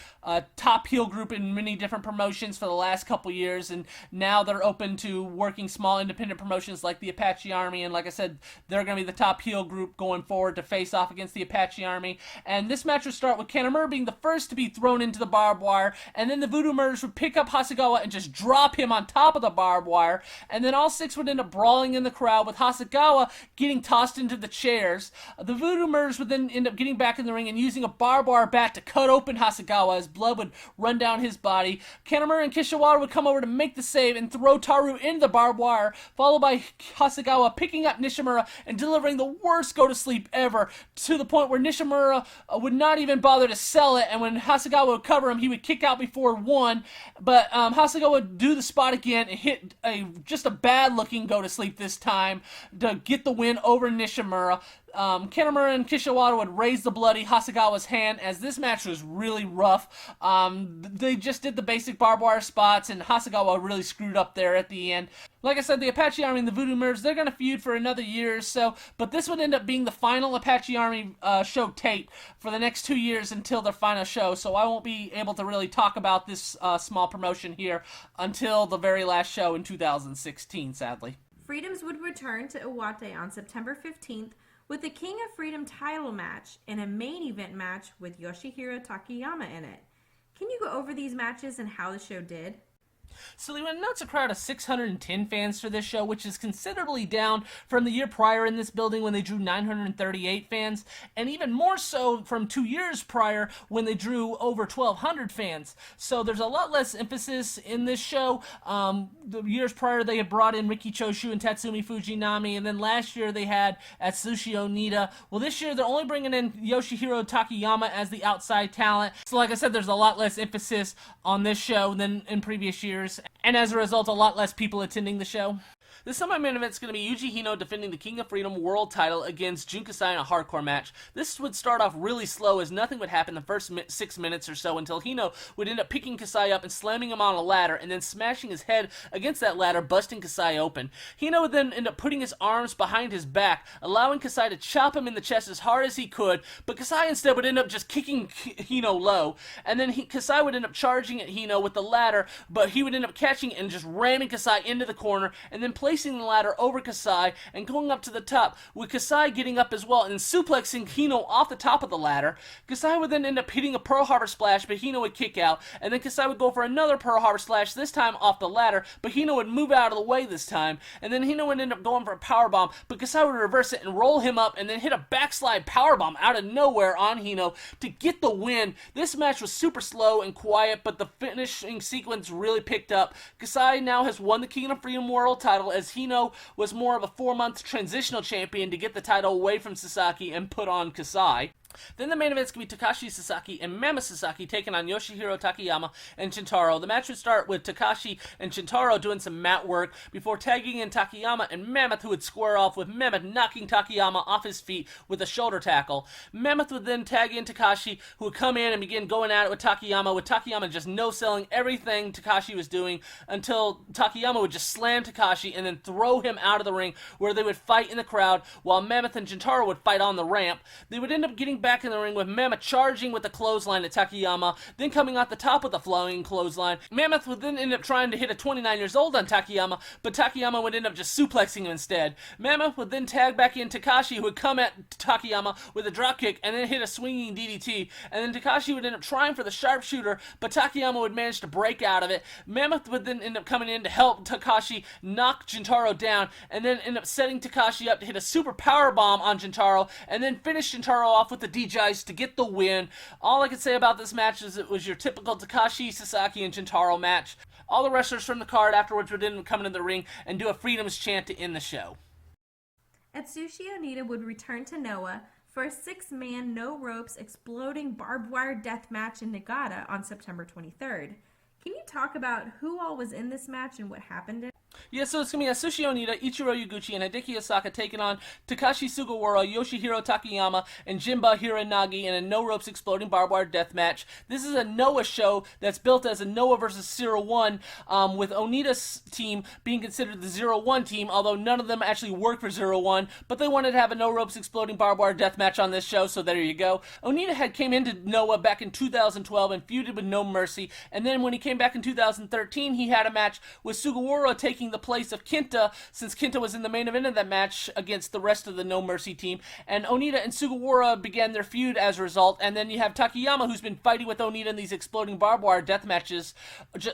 top heel group in many different promotions for the last couple years, and now they're open to working small independent promotions like the Apache Army, and like I said, they're going to be the top heel group going forward to face off against the Apache Army. And this match would start with Kanemura being the first to be thrown into the barbed wire, and then the Voodoo Murders would pick up Hasegawa and just drop him on top of the barbed wire, and then all six would end up brawling in the crowd, with Hasegawa getting tossed into the chairs. The Voodoo Murders would then end up getting back in the ring and using a barbed wire bat to cut open Hasegawa as blood would run down his body. Kanemura and Kishiwada would come over to make the save and throw Taru into the barbed wire, followed by Hasegawa picking up Nishimura and delivering the worst go-to-sleep ever, to the point where Nishimura would not even bother to sell it, and when Hasegawa would cover him, he would kick out before one, but Hasegawa would do the spot again and hit just a bad-looking go-to-sleep this time to get the win over Nishimura. Kanemura and Kishiwada would raise the bloody Hasegawa's hand, as this match was really rough. They just did the basic barbed wire spots, and Hasegawa really screwed up there at the end. Like I said, the Apache Army and the Voodoo Murders, they're going to feud for another year or so, but this would end up being the final Apache Army show tape for the next 2 years until their final show, so I won't be able to really talk about this small promotion here until the very last show in 2016, sadly. Freedoms would return to Iwate on September 15th with the King of Freedom title match and a main event match with Yoshihiro Takayama in it. Can you go over these matches and how the show did? So they would announce a crowd of 610 fans for this show, which is considerably down from the year prior in this building when they drew 938 fans, and even more so from 2 years prior when they drew over 1,200 fans. So there's a lot less emphasis in this show. The years prior they had brought in Riki Choshu and Tatsumi Fujinami, and then last year they had Atsushi Onita. Well, this year they're only bringing in Yoshihiro Takayama as the outside talent. So like I said, there's a lot less emphasis on this show than in previous years, and as a result, a lot less people attending the show. The semi-main event is going to be Yuji Hino defending the King of Freedom world title against Jun Kasai in a hardcore match. This would start off really slow, as nothing would happen the first 6 minutes or so, until Hino would end up picking Kasai up and slamming him on a ladder, and then smashing his head against that ladder, busting Kasai open. Hino would then end up putting his arms behind his back, allowing Kasai to chop him in the chest as hard as he could, but Kasai instead would end up just kicking Hino low, and then Kasai would end up charging at Hino with the ladder, but he would end up catching it and just ramming Kasai into the corner, and then placing the ladder over Kasai and going up to the top, with Kasai getting up as well and suplexing Hino off the top of the ladder. Kasai would then end up hitting a Pearl Harbor splash, but Hino would kick out, and then Kasai would go for another Pearl Harbor splash, this time off the ladder, but Hino would move out of the way this time, and then Hino would end up going for a powerbomb, but Kasai would reverse it and roll him up, and then hit a backslide powerbomb out of nowhere on Hino to get the win. This match was super slow and quiet, but the finishing sequence really picked up. Kasai now has won the King of Freedom World title, as Hino was more of a 4-month transitional champion to get the title away from Sasaki and put on Kasai. Then the main event's going to be Takashi Sasaki and Mammoth Sasaki taking on Yoshihiro Takayama and Shintaro. The match would start with Takashi and Shintaro doing some mat work before tagging in Takayama and Mammoth, who would square off with Mammoth knocking Takayama off his feet with a shoulder tackle. Mammoth would then tag in Takashi, who would come in and begin going at it with Takayama just no-selling everything Takashi was doing until Takayama would just slam Takashi and then throw him out of the ring, where they would fight in the crowd while Mammoth and Shintaro would fight on the ramp. They would end up getting back in the ring with Mammoth charging with a clothesline at Takayama, then coming off the top with a flowing clothesline. Mammoth would then end up trying to hit a 29 years old on Takayama, but Takayama would end up just suplexing him instead. Mammoth would then tag back in Takashi, who would come at Takayama with a dropkick and then hit a swinging DDT, and then Takashi would end up trying for the sharpshooter, but Takayama would manage to break out of it. Mammoth would then end up coming in to help Takashi knock Jintaro down, and then end up setting Takashi up to hit a super power bomb on Jintaro, and then finish Jintaro off with the DJs to get the win. All I can say about this match is it was your typical Takashi, Sasaki, and Jintaro match. All the wrestlers from the card afterwards would then come into the ring and do a Freedoms chant to end the show. Atsushi Onita would return to Noah for a 6-man, no-ropes, exploding barbed wire death match in Nagata on September 23rd. Can you talk about who all was in this match and what happened in it? Yeah, so it's going to be Atsushi Onita, Ichiro Uguchi, and Hideki Osaka taking on Takashi Sugawara, Yoshihiro Takayama, and Jinba Hiranagi in a no-ropes exploding barbed wire death match. This is a Noah show that's built as a Noah versus 0-1, with Onita's team being considered the 0-1 team, although none of them actually work for 0-1, but they wanted to have a no-ropes exploding barbed wire death match on this show, so there you go. Onita had came into Noah back in 2012 and feuded with No Mercy, and then when he came back in 2013, he had a match with Sugawara taking the place of Kenta, since Kenta was in the main event of that match against the rest of the No Mercy team, and Onita and Sugawara began their feud as a result, and then you have Takayama, who's been fighting with Onita in these exploding barbed wire death matches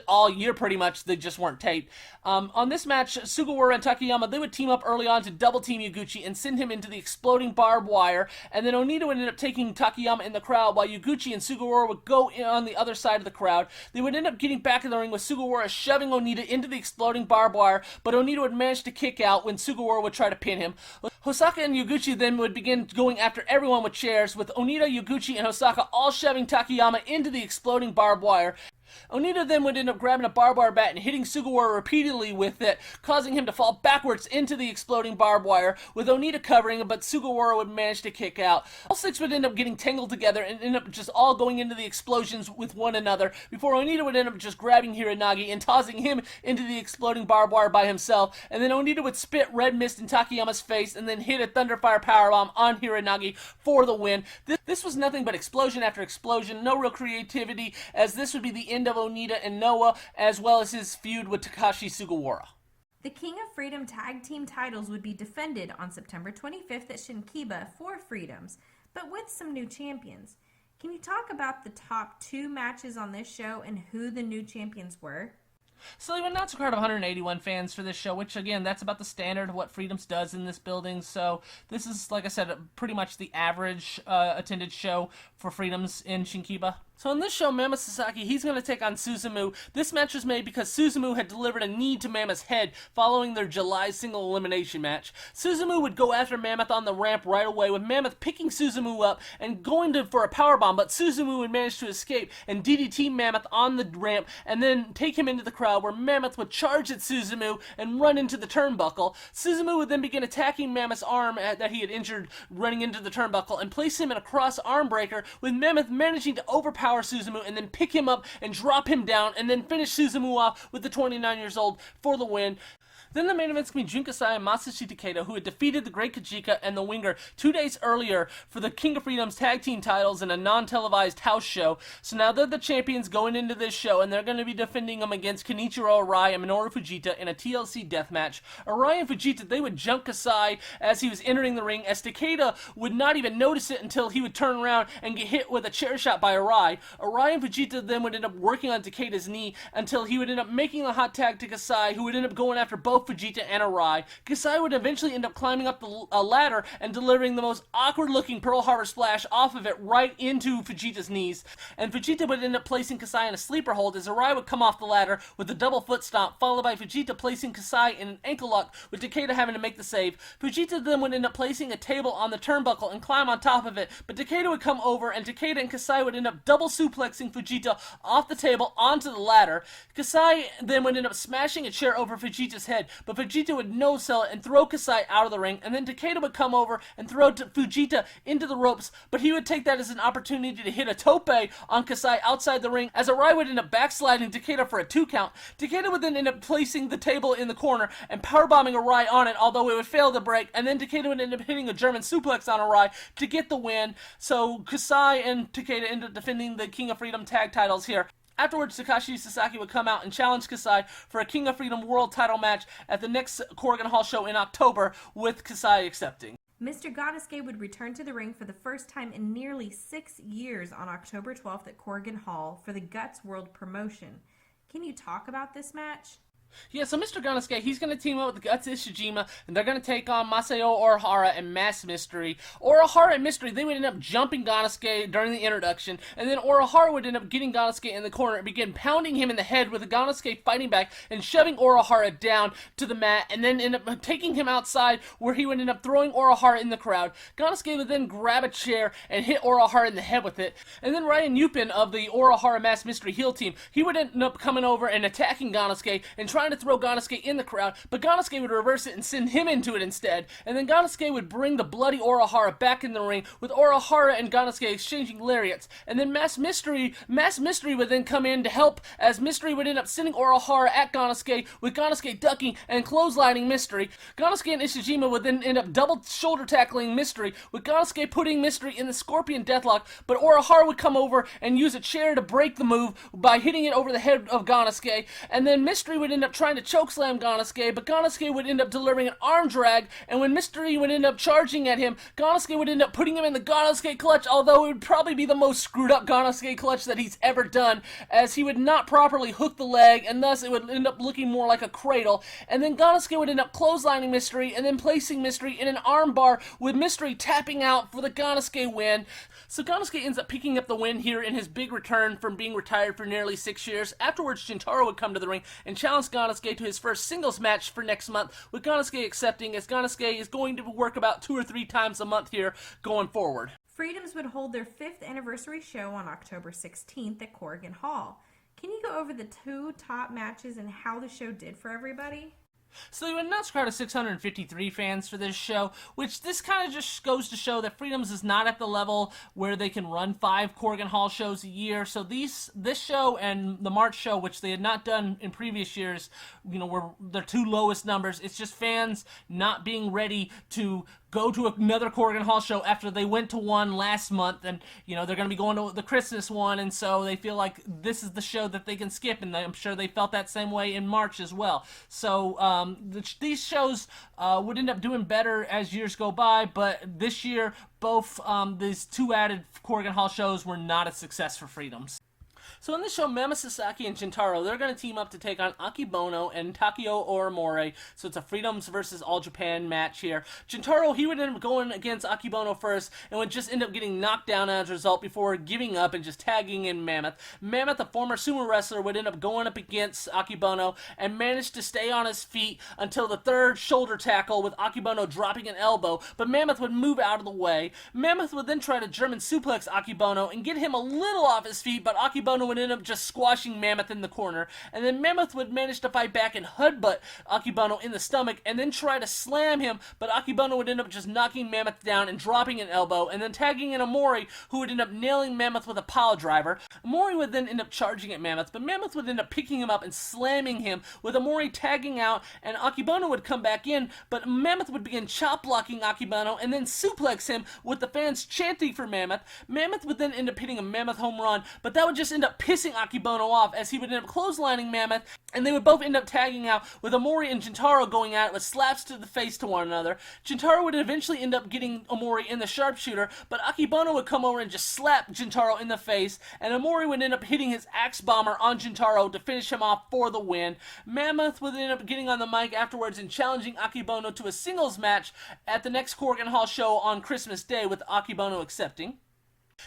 all year pretty much. They just weren't taped. On this match, Sugawara and Takayama, they would team up early on to double team Uguchi and send him into the exploding barbed wire, and then Onita would end up taking Takayama in the crowd while Uguchi and Sugawara would go in on the other side of the crowd. They would end up getting back in the ring with Sugawara shoving Onita into the exploding barbed wire, but Onita would manage to kick out when Sugawara would try to pin him. Hosaka and Uguchi then would begin going after everyone with chairs, with Onita, Uguchi, and Hosaka all shoving Takayama into the exploding barbed wire. Onita then would end up grabbing a barbed wire bat and hitting Sugawara repeatedly with it, causing him to fall backwards into the exploding barbed wire, with Onita covering him, but Sugawara would manage to kick out. All six would end up getting tangled together and end up just all going into the explosions with one another, before Onita would end up just grabbing Hiranagi and tossing him into the exploding barbed wire by himself, and then Onita would spit red mist in Takayama's face and then hit a Thunderfire powerbomb on Hiranagi for the win. This was nothing but explosion after explosion, no real creativity, as this would be the end of Onita and Noah, as well as his feud with Takashi Sugawara. The King of Freedom tag team titles would be defended on September 25th at Shinkiba for Freedoms, but with some new champions. Can you talk about the top 2 matches on this show and who the new champions were? So they went out to a crowd of 181 fans for this show, which, again, that's about the standard of what Freedoms does in this building. So this is, like I said, pretty much the average attended show for Freedoms in Shinkiba. So in this show, Mammoth Sasaki, he's going to take on Suzumu. This match was made because Suzumu had delivered a knee to Mammoth's head following their July single elimination match. Suzumu would go after Mammoth on the ramp right away, with Mammoth picking Suzumu up and going for a powerbomb, but Suzumu would manage to escape and DDT Mammoth on the ramp and then take him into the crowd, where Mammoth would charge at Suzumu and run into the turnbuckle. Suzumu would then begin attacking Mammoth's arm that he had injured running into the turnbuckle and place him in a cross arm breaker, with Mammoth managing to overpower Suzumu and then pick him up and drop him down and then finish Suzumu off with the 29 years old for the win. Then the main event's going to be Jun Kasai and Masashi Takeda, who had defeated the Great Kajika and the Winger 2 days earlier for the King of Freedom's tag team titles in a non-televised house show. So now they're the champions going into this show, and they're going to be defending them against Kenichiro Arai and Minoru Fujita in a TLC death match. Arai and Fujita, they would jump Kasai as he was entering the ring, as Takeda would not even notice it until he would turn around and get hit with a chair shot by Arai. Arai and Fujita then would end up working on Takeda's knee until he would end up making the hot tag to Kasai, who would end up going after both Fujita and Arai. Kasai would eventually end up climbing up a ladder and delivering the most awkward-looking Pearl Harbor splash off of it right into Fujita's knees. And Fujita would end up placing Kasai in a sleeper hold as Arai would come off the ladder with a double foot stomp, followed by Fujita placing Kasai in an ankle lock, with Takeda having to make the save. Fujita then would end up placing a table on the turnbuckle and climb on top of it, but Takeda would come over, and Takeda and Kasai would end up double suplexing Fujita off the table onto the ladder. Kasai then would end up smashing a chair over Fujita's head, but Fujita would no-sell it and throw Kasai out of the ring, and then Takeda would come over and throw Fujita into the ropes, but he would take that as an opportunity to hit a tope on Kasai outside the ring, as Arai would end up backsliding Takeda for a 2 count. Takeda would then end up placing the table in the corner and powerbombing Arai on it, although it would fail to break, and then Takeda would end up hitting a German suplex on Arai to get the win. So Kasai and Takeda end up defending the King of Freedom tag titles here. Afterwards, Takashi Sasaki would come out and challenge Kasai for a King of Freedom world title match at the next Corrigan Hall show in October, with Kasai accepting. Mr. Gannosuke would return to the ring for the first time in nearly 6 years on October 12th at Corrigan Hall for the Guts World promotion. Can you talk about this match? Yeah, so Mr. Gannosuke, he's going to team up with Guts Ishijima, and they're going to take on Masayo Orihara and Mass Mystery. Orihara and Mystery, they would end up jumping Gannosuke during the introduction, and then Orihara would end up getting Gannosuke in the corner and begin pounding him in the head, with Gannosuke fighting back and shoving Orihara down to the mat, and then end up taking him outside, where he would end up throwing Orihara in the crowd. Gannosuke would then grab a chair and hit Orihara in the head with it, and then Ryan Yupin of the Orihara Mass Mystery heel team, he would end up coming over and attacking Gannosuke and trying to throw Gannosuke in the crowd, but Gannosuke would reverse it and send him into it instead, and then Gannosuke would bring the bloody Orihara back in the ring, with Orihara and Gannosuke exchanging lariats, and then Mass Mystery would then come in to help, as Mystery would end up sending Orihara at Gannosuke, with Gannosuke ducking and clotheslining Mystery. Gannosuke and Ishijima would then end up double shoulder tackling Mystery, with Gannosuke putting Mystery in the Scorpion Deathlock, but Orihara would come over and use a chair to break the move by hitting it over the head of Gannosuke, and then Mystery would end up trying to chokeslam Gannosuke, but Gannosuke would end up delivering an arm drag, and when Mystery would end up charging at him, Gannosuke would end up putting him in the Gannosuke clutch, although it would probably be the most screwed up Gannosuke clutch that he's ever done, as he would not properly hook the leg, and thus it would end up looking more like a cradle, and then Gannosuke would end up clotheslining Mystery, and then placing Mystery in an arm bar, with Mystery tapping out for the Gannosuke win. So Gannosuke ends up picking up the win here in his big return from being retired for nearly 6 years. Afterwards, Shintaro would come to the ring and challenge Gannosuke to his first singles match for next month, with Gannosuke accepting, as Gannosuke is going to work about 2 or 3 times a month here going forward. Freedoms would hold their 5th anniversary show on October 16th at Corrigan Hall. Can you go over the 2 top matches and how the show did for everybody? So they would announce a crowd of 653 fans for this show, which this kind of just goes to show that Freedoms is not at the level where they can run 5 Corrigan Hall shows a year. So this show and the March show, which they had not done in previous years, were their 2 lowest numbers. It's just fans not being ready to go to another Corrigan Hall show after they went to one last month, and they're going to be going to the Christmas one, and so they feel like this is the show that they can skip, and I'm sure they felt that same way in March as well. So these shows would end up doing better as years go by, but this year both these 2 added Corrigan Hall shows were not a success for Freedoms. So in this show, Mama Sasaki and Shintaro, they're going to team up to take on Akibono and Takio Orimore. So it's a Freedoms versus All Japan match here. Shintaro, he would end up going against Akibono first and would just end up getting knocked down as a result before giving up and just tagging in Mammoth. Mammoth, a former sumo wrestler, would end up going up against Akibono and managed to stay on his feet until the 3rd shoulder tackle, with Akibono dropping an elbow, but Mammoth would move out of the way. Mammoth would then try to German suplex Akibono and get him a little off his feet, but Akibono Akebono would end up just squashing Mammoth in the corner, and then Mammoth would manage to fight back and headbutt Akebono in the stomach, and then try to slam him, but Akebono would end up just knocking Mammoth down and dropping an elbow, and then tagging in Omori, who would end up nailing Mammoth with a pile driver. Omori would then end up charging at Mammoth, but Mammoth would end up picking him up and slamming him, with Omori tagging out, and Akebono would come back in, but Mammoth would begin chop blocking Akebono and then suplex him with the fans chanting for Mammoth. Mammoth would then end up hitting a Mammoth home run, but that would just end up pissing Akebono off, as he would end up clotheslining Mammoth, and they would both end up tagging out, with Omori and Jintaro going at it with slaps to the face to one another. Jintaro would eventually end up getting Omori in the sharpshooter, but Akebono would come over and just slap Jintaro in the face, and Omori would end up hitting his axe bomber on Jintaro to finish him off for the win. Mammoth would end up getting on the mic afterwards and challenging Akebono to a singles match at the next Korakuen Hall show on Christmas Day, with Akebono accepting.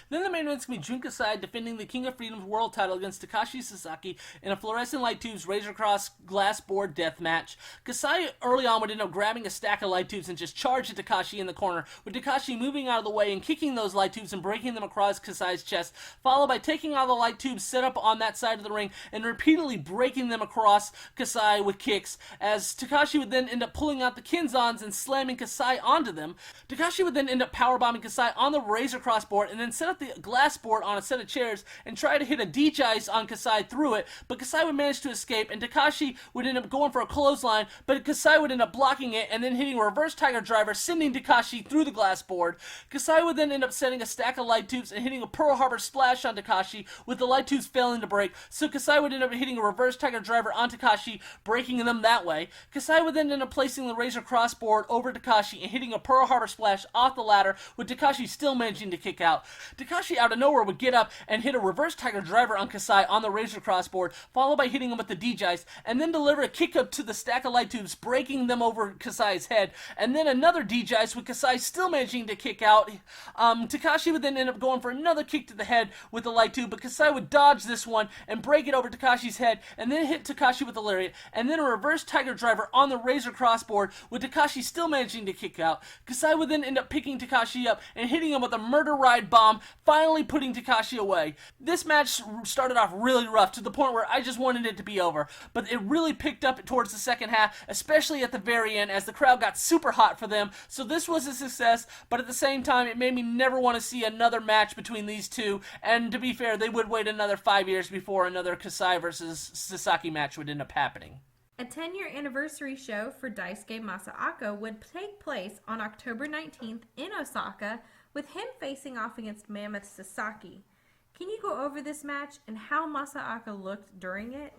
Then the main event's going to be Jun Kasai defending the King of Freedom's world title against Takashi Sasaki in a fluorescent light tubes razor cross glass board death match. Kasai early on would end up grabbing a stack of light tubes and just charge at Takashi in the corner, with Takashi moving out of the way and kicking those light tubes and breaking them across Kasai's chest, followed by taking all the light tubes set up on that side of the ring and repeatedly breaking them across Kasai with kicks, as Takashi would then end up pulling out the Kinzons and slamming Kasai onto them. Takashi would then end up powerbombing Kasai on the razor cross board and then set up the glass board on a set of chairs and try to hit a D-Jice on Kasai through it, but Kasai would manage to escape, and Takashi would end up going for a clothesline, but Kasai would end up blocking it and then hitting a reverse tiger driver, sending Takashi through the glass board. Kasai would then end up setting a stack of light tubes and hitting a Pearl Harbor splash on Takashi, with the light tubes failing to break, so Kasai would end up hitting a reverse tiger driver on Takashi, breaking them that way. Kasai would then end up placing the razor crossboard over Takashi and hitting a Pearl Harbor splash off the ladder, with Takashi still managing to kick out. Takashi out of nowhere would get up and hit a reverse tiger driver on Kasai on the razor crossboard, followed by hitting him with the D-Jice, and then deliver a kick up to the stack of light tubes, breaking them over Kasai's head, and then another D-Jice with Kasai still managing to kick out. Takashi would then end up going for another kick to the head with the light tube, but Kasai would dodge this one and break it over Takashi's head, and then hit Takashi with a lariat, and then a reverse tiger driver on the razor crossboard, with Takashi still managing to kick out. Kasai would then end up picking Takashi up and hitting him with a murder ride bomb, finally putting Takashi away. This match started off really rough, to the point where I just wanted it to be over, but it really picked up towards the second half, especially at the very end, as the crowd got super hot for them. So this was a success, but at the same time it made me never want to see another match between these two, and to be fair, they would wait another 5 years before another Kasai versus Sasaki match would end up happening. A 10-year anniversary show for Daisuke Masaaki would take place on October 19th in Osaka, with him facing off against Mammoth Sasaki. Can you go over this match and how Masaaki looked during it?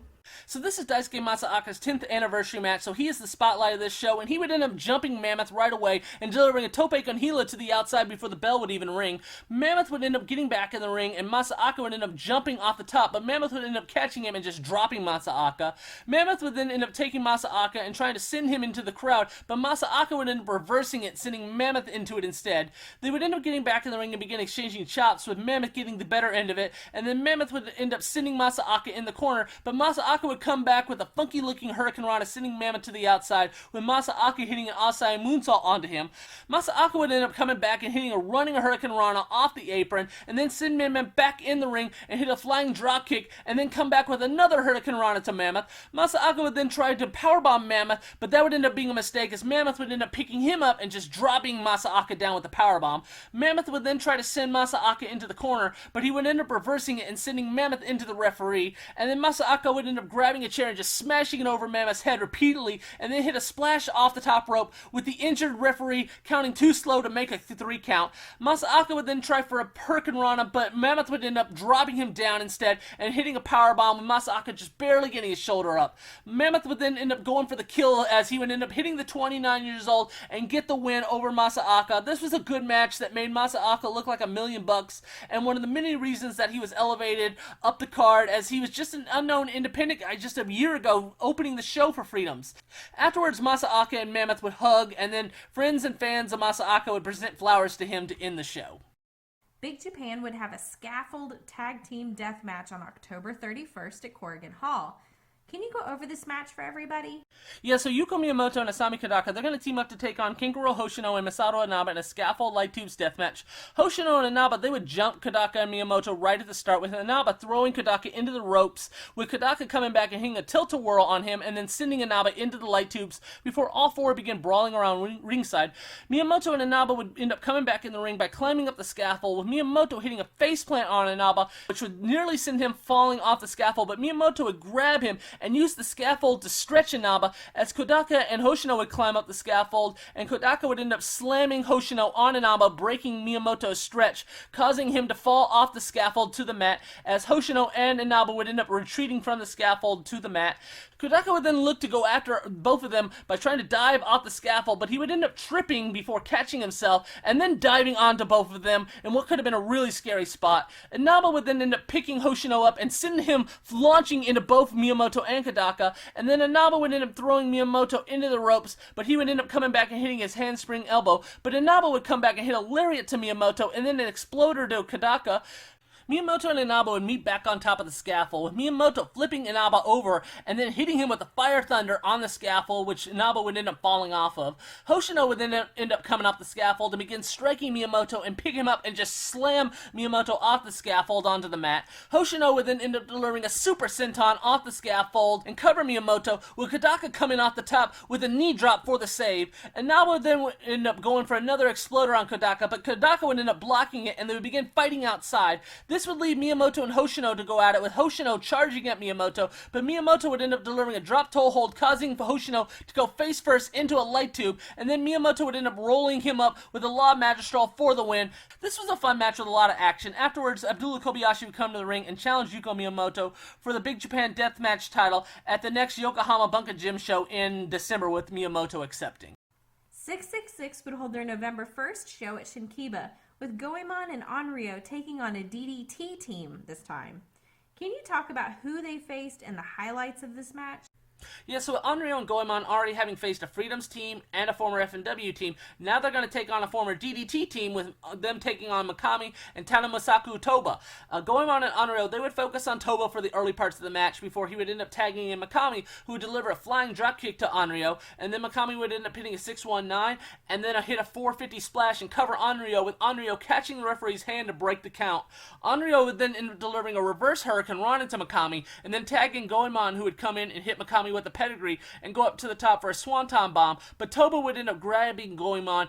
So this is Daisuke Masaaki's 10th anniversary match, so he is the spotlight of this show, and he would end up jumping Mammoth right away and delivering a tope con hilo to the outside before the bell would even ring. Mammoth would end up getting back in the ring, and Masaaki would end up jumping off the top, but Mammoth would end up catching him and just dropping Masaaki. Mammoth would then end up taking Masaaki and trying to send him into the crowd, but Masaaki would end up reversing it, sending Mammoth into it instead. They would end up getting back in the ring and begin exchanging chops, with Mammoth getting the better end of it, and then Mammoth would end up sending Masaaki in the corner, but Masaaki would come back with a funky-looking Hurricane Rana, sending Mammoth to the outside, with Masaaki hitting an Asai moonsault onto him. Masaaki would end up coming back and hitting a running Hurricane Rana off the apron, and then send Mammoth back in the ring and hit a flying drop kick, and then come back with another Hurricane Rana to Mammoth. Masaaki would then try to powerbomb Mammoth, but that would end up being a mistake, as Mammoth would end up picking him up and just dropping Masaaki down with the powerbomb. Mammoth would then try to send Masaaki into the corner, but he would end up reversing it and sending Mammoth into the referee, and then Masaaki would end up grabbing a chair and just smashing it over Mammoth's head repeatedly, and then hit a splash off the top rope, with the injured referee counting too slow to make a 3 count. Masaaki would then try for a Hurricane Rana, but Mammoth would end up dropping him down instead and hitting a powerbomb, with Masaaki just barely getting his shoulder up. Mammoth would then end up going for the kill, as he would end up hitting the 29 years old and get the win over Masaaki. This was a good match that made Masaaki look like $1,000,000, and one of the many reasons that he was elevated up the card, as he was just an unknown independent guy just a year ago, opening the show for Freedoms. Afterwards, Masaaki and Mammoth would hug, and then friends and fans of Masaaki would present flowers to him to end the show. Big Japan would have a scaffold tag team death match on October 31st at Korakuen Hall. Can you go over this match for everybody? Yeah, so Yuko Miyamoto and Asami Kodaka, they're going to team up to take on Kinkaro Hoshino and Masato Inaba in a scaffold light tubes death match. Hoshino and Inaba, they would jump Kodaka and Miyamoto right at the start, with Inaba throwing Kodaka into the ropes, with Kodaka coming back and hitting a tilt-a-whirl on him, and then sending Inaba into the light tubes before all four begin brawling around ringside. Miyamoto and Inaba would end up coming back in the ring by climbing up the scaffold, with Miyamoto hitting a faceplant on Inaba, which would nearly send him falling off the scaffold, but Miyamoto would grab him and use the scaffold to stretch Inaba, as Kodaka and Hoshino would climb up the scaffold, and Kodaka would end up slamming Hoshino on Inaba, breaking Miyamoto's stretch, causing him to fall off the scaffold to the mat, as Hoshino and Inaba would end up retreating from the scaffold to the mat. Kodaka would then look to go after both of them by trying to dive off the scaffold, but he would end up tripping before catching himself, and then diving onto both of them in what could have been a really scary spot. Inaba would then end up picking Hoshino up and send him launching into both Miyamoto and Kodaka, and then Inaba would end up throwing Miyamoto into the ropes, but he would end up coming back and hitting his handspring elbow, but Inaba would come back and hit a lariat to Miyamoto, and then an exploder to Kodaka. Miyamoto and Inaba would meet back on top of the scaffold, with Miyamoto flipping Inaba over and then hitting him with a Fire Thunder on the scaffold, which Inaba would end up falling off of. Hoshino would then end up coming off the scaffold and begin striking Miyamoto and pick him up and just slam Miyamoto off the scaffold onto the mat. Hoshino would then end up delivering a Super Senton off the scaffold and cover Miyamoto, with Kodaka coming off the top with a knee drop for the save. Inaba would then end up going for another exploder on Kodaka, but Kodaka would end up blocking it and they would begin fighting outside. This would leave Miyamoto and Hoshino to go at it, with Hoshino charging at Miyamoto, but Miyamoto would end up delivering a drop toe hold, causing Hoshino to go face first into a light tube, and then Miyamoto would end up rolling him up with a Law Magistral for the win. This was a fun match with a lot of action. Afterwards, Abdullah Kobayashi would come to the ring and challenge Yuko Miyamoto for the Big Japan Death Match title at the next Yokohama Bunka Gym show in December, with Miyamoto accepting. 666 would hold their November 1st show at Shinkiba, with Goemon and Onryo taking on a DDT team this time. Can you talk about who they faced and the highlights of this match? Yeah, so Onryo and Goemon already having faced a Freedoms team and a former FMW team, now they're going to take on a former DDT team, with them taking on Mikami and Tanamasaku Toba. Goemon and Onryo, they would focus on Toba for the early parts of the match before he would end up tagging in Mikami, who would deliver a flying dropkick to Onryo, and then Mikami would end up hitting a 619, and then hit a 450 splash and cover Onryo, with Onryo catching the referee's hand to break the count. Onryo would then end up delivering a reverse Hurricane Run into Mikami, and then tagging Goemon, who would come in and hit Mikami with a pedigree and go up to the top for a Swanton Bomb, but Toba would end up grabbing Goemon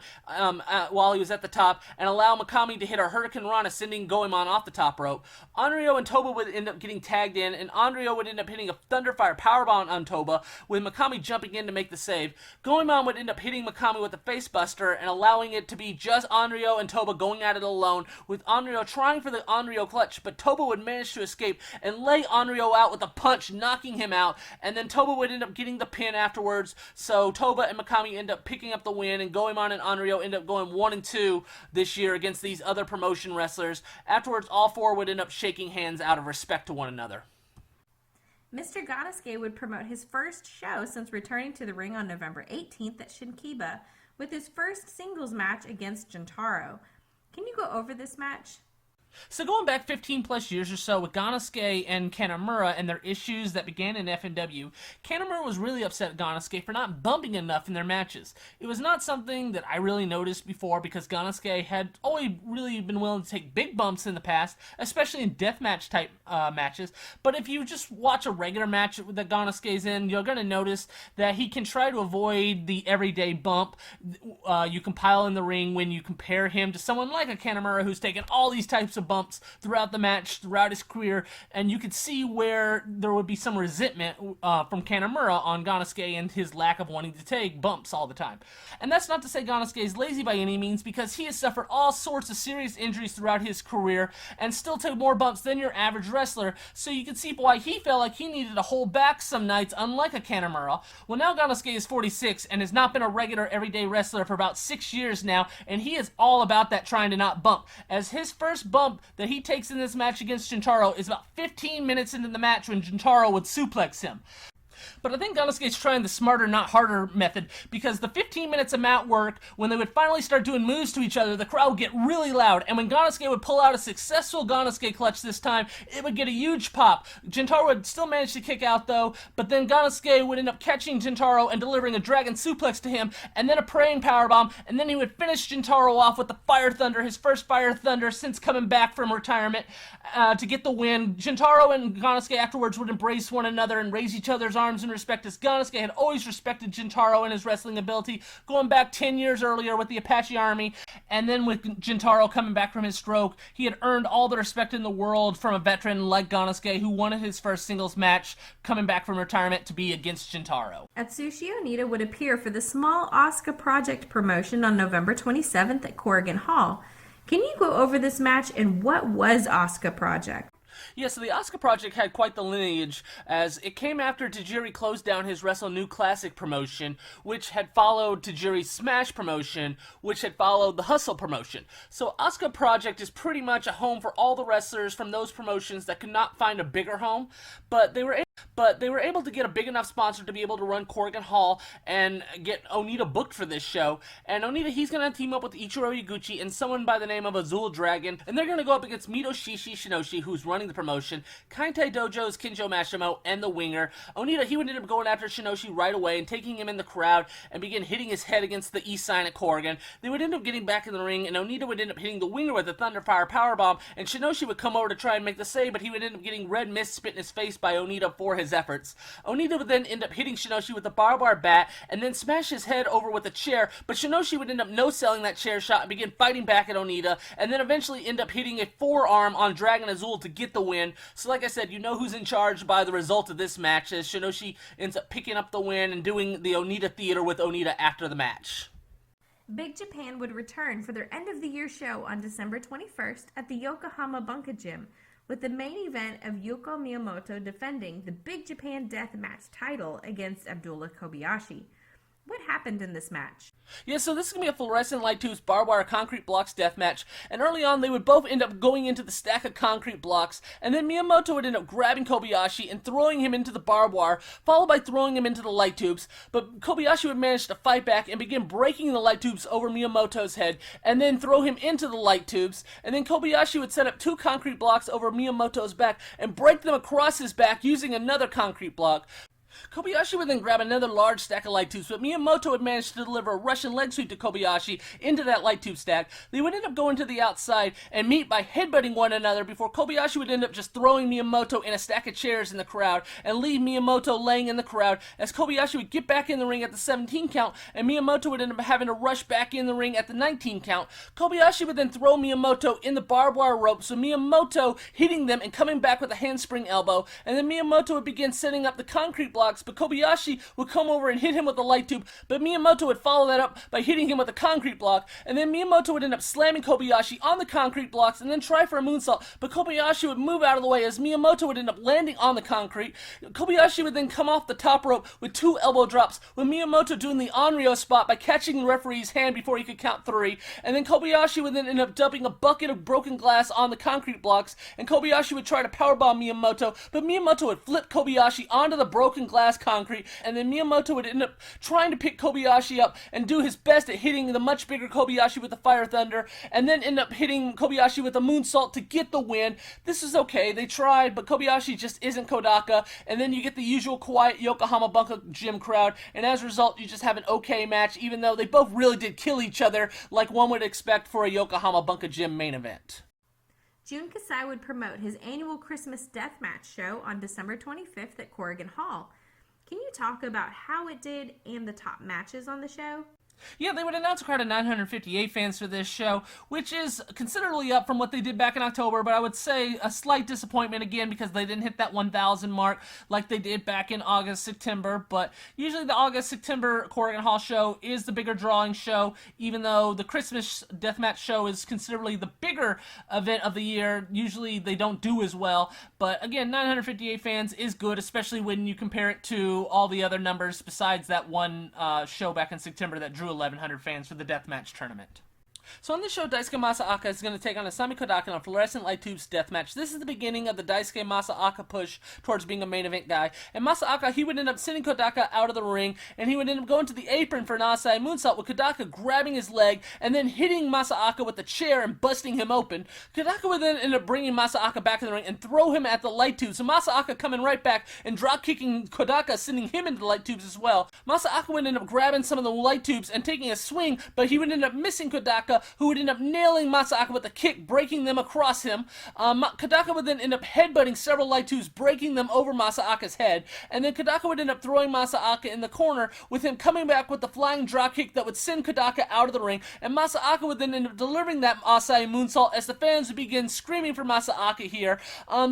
while he was at the top and allow Mikami to hit a Hurricane Rana, sending Goemon off the top rope. Onryo and Toba would end up getting tagged in, and Onryo would end up hitting a Thunderfire Powerbomb on Toba, with Mikami jumping in to make the save. Goemon would end up hitting Mikami with a Facebuster and allowing it to be just Onryo and Toba going at it alone, with Onryo trying for the Onryo clutch, but Toba would manage to escape and lay Onryo out with a punch, knocking him out, and then Toba would end up getting the pin afterwards, so Toba and Mikami end up picking up the win, and Goemon and Onryo end up going 1-2 this year against these other promotion wrestlers. Afterwards, all four would end up shaking hands out of respect to one another. Mr. Gannosuke would promote his first show since returning to the ring on November 18th at Shinkiba, with his first singles match against Jintaro. Can you go over this match? So going back 15 plus years or so with Gannosuke and Kanemura and their issues that began in FMW, Kanemura was really upset at Gannosuke for not bumping enough in their matches. It was not something that I really noticed before, because Gannosuke had always really been willing to take big bumps in the past, especially in deathmatch type matches. But if you just watch a regular match that Gannosuke's in, you're going to notice that he can try to avoid the everyday bump you compile in the ring when you compare him to someone like a Kanemura, who's taken all these types of bumps throughout the match, throughout his career, and you could see where there would be some resentment from Kanemura on Gannosuke and his lack of wanting to take bumps all the time. And that's not to say Gannosuke is lazy by any means, because he has suffered all sorts of serious injuries throughout his career and still took more bumps than your average wrestler, so you can see why he felt like he needed to hold back some nights, unlike a Kanemura. Well, now Gannosuke is 46 and has not been a regular everyday wrestler for about 6 years now, and he is all about that trying to not bump, as his first bump that he takes in this match against Jintaro is about 15 minutes into the match when Jintaro would suplex him. But I think Gannosuke's trying the smarter, not harder method, because the 15 minutes of mat work, when they would finally start doing moves to each other, the crowd would get really loud, and when Gannosuke would pull out a successful Gannosuke clutch this time, it would get a huge pop. Jintaro would still manage to kick out, though, but then Gannosuke would end up catching Jintaro and delivering a dragon suplex to him, and then a praying powerbomb, and then he would finish Jintaro off with the Fire Thunder, his first Fire Thunder since coming back from retirement, to get the win. Jintaro and Gannosuke afterwards would embrace one another and raise each other's arms in respect, as Gannosuke had always respected Jintaro and his wrestling ability, going back 10 years earlier with the Apache Army, and then with Jintaro coming back from his stroke, he had earned all the respect in the world from a veteran like Gannosuke, who wanted his first singles match coming back from retirement to be against Jintaro. Atsushi Onita would appear for the small Asuka Project promotion on November 27th at Corrigan Hall. Can you go over this match and what was Asuka Project? Yeah, so the Asuka Project had quite the lineage, as it came after Tajiri closed down his Wrestle New Classic promotion, which had followed Tajiri's Smash promotion, which had followed the Hustle promotion. So Asuka Project is pretty much a home for all the wrestlers from those promotions that could not find a bigger home, but they were able to get a big enough sponsor to be able to run Corrigan Hall and get Onita booked for this show. And Onita, he's going to team up with Ichiro Iguchi and someone by the name of Azul Dragon, and they're going to go up against Mito Shinoshi, who's running the promotion, Kaintai Dojo's Kinjo Mashimo, and the Winger. Onita, he would end up going after Shinoshi right away and taking him in the crowd and begin hitting his head against the E sign at Corrigan. They would end up getting back in the ring, and Onita would end up hitting the Winger with a Thunderfire Powerbomb, and Shinoshi would come over to try and make the save, but he would end up getting red mist spit in his face by Onita for his efforts. Onita would then end up hitting Shinoshi with a barbed wire bat and then smash his head over with a chair, but Shinoshi would end up no-selling that chair shot and begin fighting back at Onita, and then eventually end up hitting a forearm on Dragon Azul to get the win. So like I said, you know who's in charge by the result of this match, as Shinoshi ends up picking up the win and doing the Onita Theater with Onita after the match. Big Japan would return for their end-of-the-year show on December 21st at the Yokohama Bunka Gym, with the main event of Yuko Miyamoto defending the Big Japan Death Match title against Abdullah Kobayashi. What happened in this match? Yeah, so this is going to be a fluorescent light tubes barbed wire concrete blocks death match, and early on they would both end up going into the stack of concrete blocks, and then Miyamoto would end up grabbing Kobayashi and throwing him into the barbed wire, followed by throwing him into the light tubes, but Kobayashi would manage to fight back and begin breaking the light tubes over Miyamoto's head, and then throw him into the light tubes, and then Kobayashi would set up two concrete blocks over Miyamoto's back and break them across his back using another concrete block. Kobayashi would then grab another large stack of light tubes, but Miyamoto would manage to deliver a Russian leg sweep to Kobayashi into that light tube stack. They would end up going to the outside and meet by headbutting one another before Kobayashi would end up just throwing Miyamoto in a stack of chairs in the crowd and leave Miyamoto laying in the crowd, as Kobayashi would get back in the ring at the 17 count and Miyamoto would end up having to rush back in the ring at the 19 count. Kobayashi would then throw Miyamoto in the barbed wire rope, so Miyamoto hitting them and coming back with a handspring elbow, and then Miyamoto would begin setting up the concrete blocks, but Kobayashi would come over and hit him with a light tube, but Miyamoto would follow that up by hitting him with a concrete block, and then Miyamoto would end up slamming Kobayashi on the concrete blocks and then try for a moonsault, but Kobayashi would move out of the way as Miyamoto would end up landing on the concrete. Kobayashi would then come off the top rope with two elbow drops, with Miyamoto doing the Onryo spot by catching the referee's hand before he could count three, and then Kobayashi would then end up dumping a bucket of broken glass on the concrete blocks, and Kobayashi would try to powerbomb Miyamoto, but Miyamoto would flip Kobayashi onto the broken glass concrete, and then Miyamoto would end up trying to pick Kobayashi up and do his best at hitting the much bigger Kobayashi with the Fire Thunder, and then end up hitting Kobayashi with a moonsault to get the win. This is okay, they tried, but Kobayashi just isn't Kodaka, and then you get the usual quiet Yokohama Bunka Gym crowd, and as a result, you just have an okay match, even though they both really did kill each other like one would expect for a Yokohama Bunka Gym main event. Jun Kasai would promote his annual Christmas Death Match show on December 25th at Corrigan Hall. Can you talk about how it did and the top matches on the show? Yeah, they would announce a crowd of 958 fans for this show, which is considerably up from what they did back in October, but I would say a slight disappointment again because they didn't hit that 1,000 mark like they did back in August, September, but usually the August, September Corrigan Hall show is the bigger drawing show, even though the Christmas Deathmatch show is considerably the bigger event of the year. Usually they don't do as well, but again, 958 fans is good, especially when you compare it to all the other numbers besides that one show back in September that drew 1,100 fans for the deathmatch tournament. So on this show, Daisuke Masaoka is going to take on Asami Kodaka in a fluorescent light tubes death match. This is the beginning of the Daisuke Masaoka push towards being a main event guy. And Masaoka, he would end up sending Kodaka out of the ring, and he would end up going to the apron for an Asai moonsault with Kodaka grabbing his leg and then hitting Masaoka with the chair and busting him open. Kodaka would then end up bringing Masaoka back in the ring and throw him at the light tubes. So Masaoka coming right back and drop kicking Kodaka, sending him into the light tubes as well. Masaoka would end up grabbing some of the light tubes and taking a swing, but he would end up missing Kodaka, who would end up nailing Masaoka with a kick, breaking them across him. Kodaka would then end up headbutting several light tubes, breaking them over Masaoka's head, and then Kodaka would end up throwing Masaoka in the corner, with him coming back with the flying dropkick that would send Kodaka out of the ring, and Masaoka would then end up delivering that Asai moonsault as the fans would begin screaming for Masaoka here.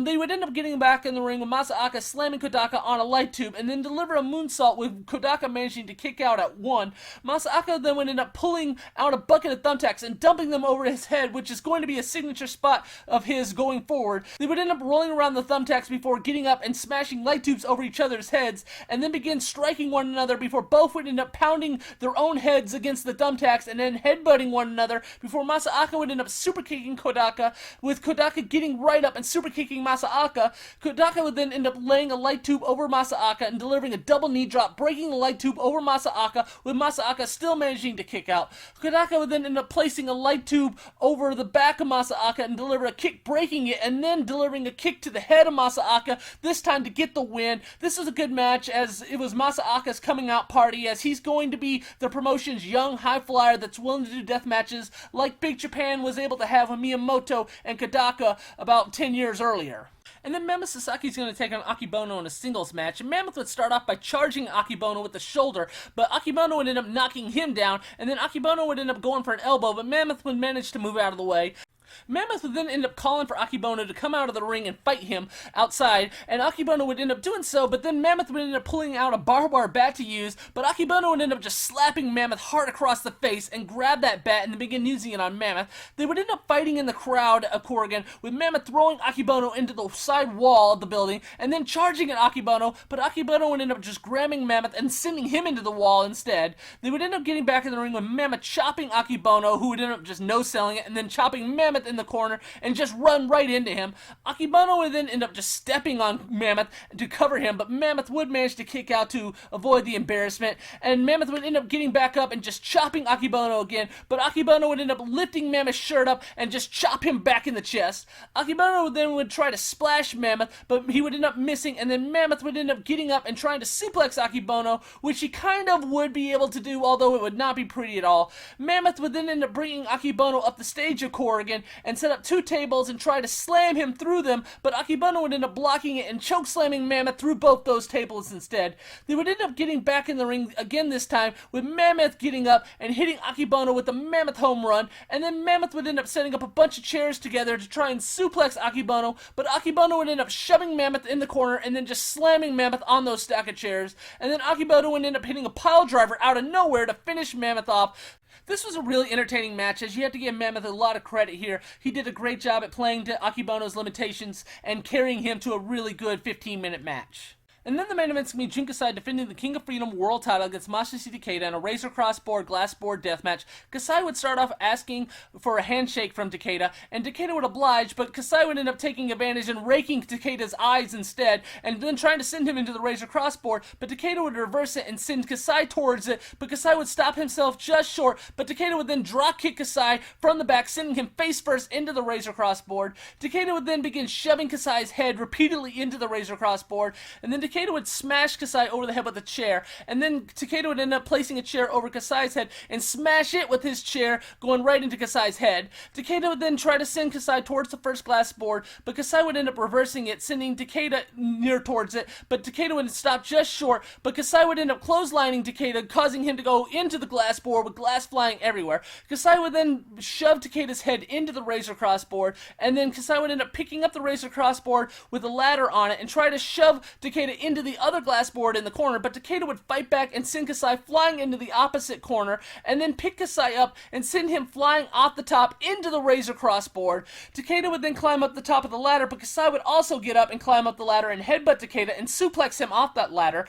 They would end up getting back in the ring with Masaoka slamming Kodaka on a light tube, and then deliver a moonsault with Kodaka managing to kick out at one. Masaoka then would end up pulling out a bucket of thumbtacks and dumping them over his head, which is going to be a signature spot of his going forward. They would end up rolling around the thumbtacks before getting up and smashing light tubes over each other's heads, and then begin striking one another before both would end up pounding their own heads against the thumbtacks and then headbutting one another before Masaoka would end up super kicking Kodaka, with Kodaka getting right up and super kicking Masaoka. Kodaka would then end up laying a light tube over Masaoka and delivering a double knee drop, breaking the light tube over Masaoka, with Masaoka still managing to kick out. Kodaka would then end up placing a light tube over the back of Masaoka and deliver a kick, breaking it, and then delivering a kick to the head of Masaoka, this time to get the win. This was a good match, as it was Masaoka's coming out party, as he's going to be the promotion's young high flyer that's willing to do death matches like Big Japan was able to have with Miyamoto and Kodaka about 10 years earlier. And then Mammoth Sasaki's going to take on Akebono in a singles match, and Mammoth would start off by charging Akebono with the shoulder, but Akebono would end up knocking him down, and then Akebono would end up going for an elbow, but Mammoth would manage to move out of the way. Mammoth would then end up calling for Akebono to come out of the ring and fight him outside, and Akebono would end up doing so, but then Mammoth would end up pulling out a barbed wire bat to use, but Akebono would end up just slapping Mammoth hard across the face and grab that bat and then begin using it on Mammoth. They would end up fighting in the crowd of Corrigan, with Mammoth throwing Akebono into the side wall of the building and then charging at Akebono, but Akebono would end up just grabbing Mammoth and sending him into the wall instead. They would end up getting back in the ring with Mammoth chopping Akebono, who would end up just no-selling it, and then chopping Mammoth in the corner and just run right into him. Akebono would then end up just stepping on Mammoth to cover him, but Mammoth would manage to kick out to avoid the embarrassment, and Mammoth would end up getting back up and just chopping Akebono again, but Akebono would end up lifting Mammoth's shirt up and just chop him back in the chest. Akebono then would try to splash Mammoth, but he would end up missing, and then Mammoth would end up getting up and trying to suplex Akebono, which he kind of would be able to do, although it would not be pretty at all. Mammoth would then end up bringing Akebono up the stage of Corrigan and set up two tables and try to slam him through them, but Akebono would end up blocking it and choke slamming Mammoth through both those tables instead. They would end up getting back in the ring again this time, with Mammoth getting up and hitting Akebono with the Mammoth home run, and then Mammoth would end up setting up a bunch of chairs together to try and suplex Akebono, but Akebono would end up shoving Mammoth in the corner and then just slamming Mammoth on those stack of chairs, and then Akebono would end up hitting a pile driver out of nowhere to finish Mammoth off. This was a really entertaining match, as you have to give Mammoth a lot of credit here. He did a great job at playing to Akebono's limitations and carrying him to a really good 15-minute match. And then the main event's going to be Jun Kasai defending the King of Freedom World title against Masashi Takeda in a Razor Cross Board Glass Board death match. Kasai would start off asking for a handshake from Takeda, and Takeda would oblige, but Kasai would end up taking advantage and raking Takeda's eyes instead, and then trying to send him into the Razor Cross Board, but Takeda would reverse it and send Kasai towards it, but Kasai would stop himself just short, but Takeda would then drop kick Kasai from the back, sending him face first into the Razor Cross Board. Takeda would then begin shoving Kasai's head repeatedly into the Razor Cross Board, and then Takeda would smash Kasai over the head with a chair, and then Takeda would end up placing a chair over Kasai's head and smash it with his chair, going right into Kasai's head. Takeda would then try to send Kasai towards the first glass board, but Kasai would end up reversing it, sending Takeda near towards it, but Takeda would stop just short, but Kasai would end up clotheslining Takeda, causing him to go into the glass board with glass flying everywhere. Kasai would then shove Takeda's head into the Razor Cross Board, and then Kasai would end up picking up the Razor Cross Board with a ladder on it and try to shove Takeda into the other glass board in the corner, but Takeda would fight back and send Kasai flying into the opposite corner, and then pick Kasai up and send him flying off the top into the Razor Cross board. Takeda would then climb up the top of the ladder, but Kasai would also get up and climb up the ladder and headbutt Takeda and suplex him off that ladder.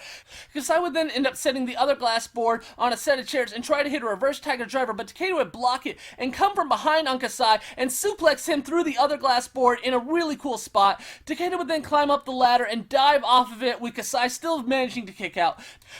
Kasai would then end up setting the other glass board on a set of chairs and try to hit a reverse Tiger Driver, but Takeda would block it and come from behind on Kasai and suplex him through the other glass board in a really cool spot. Takeda would then climb up the ladder and dive off of it, with Kasai still managing to kick out.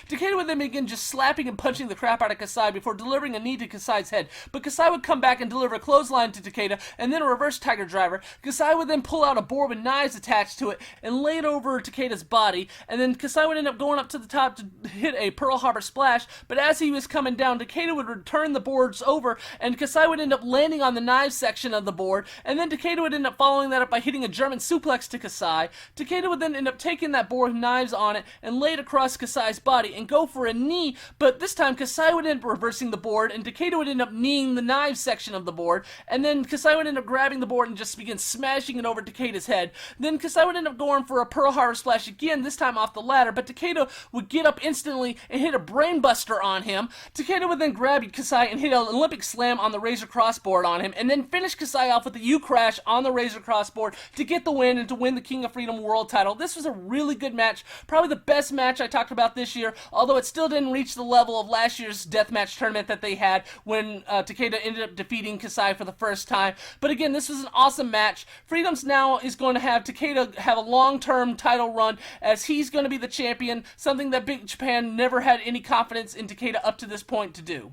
Takeda would then begin just slapping and punching the crap out of Kasai before delivering a knee to Kasai's head, but Kasai would come back and deliver a clothesline to Takeda and then a reverse Tiger Driver. Kasai would then pull out a board with knives attached to it and lay it over Takeda's body, and then Kasai would end up going up to the top to hit a Pearl Harbor Splash, but as he was coming down, Takeda would return the boards over, and Kasai would end up landing on the knives section of the board, and then Takeda would end up following that up by hitting a German suplex to Kasai. Takeda would then end up taking that board with knives on it and lay it across Kasai's body and go for a knee, but this time Kasai would end up reversing the board, and Takeda would end up kneeing the knives section of the board, and then Kasai would end up grabbing the board and just begin smashing it over Takeda's head. Then Kasai would end up going for a Pearl Harbor Splash again, this time off the ladder, but Takeda would get up instantly and hit a brainbuster on him. Takeda would then grab Kasai and hit an Olympic Slam on the Razor Cross board on him, and then finish Kasai off with the U-Crash on the Razor Cross board to get the win and to win the King of Freedom World title. This was a really good match, probably the best match I talked about this year, although it still didn't reach the level of last year's deathmatch tournament that they had when Takeda ended up defeating Kasai for the first time. But again, this was an awesome match. Freedoms now is going to have Takeda have a long-term title run, as he's going to be the champion, something that Big Japan never had any confidence in Takeda up to this point to do.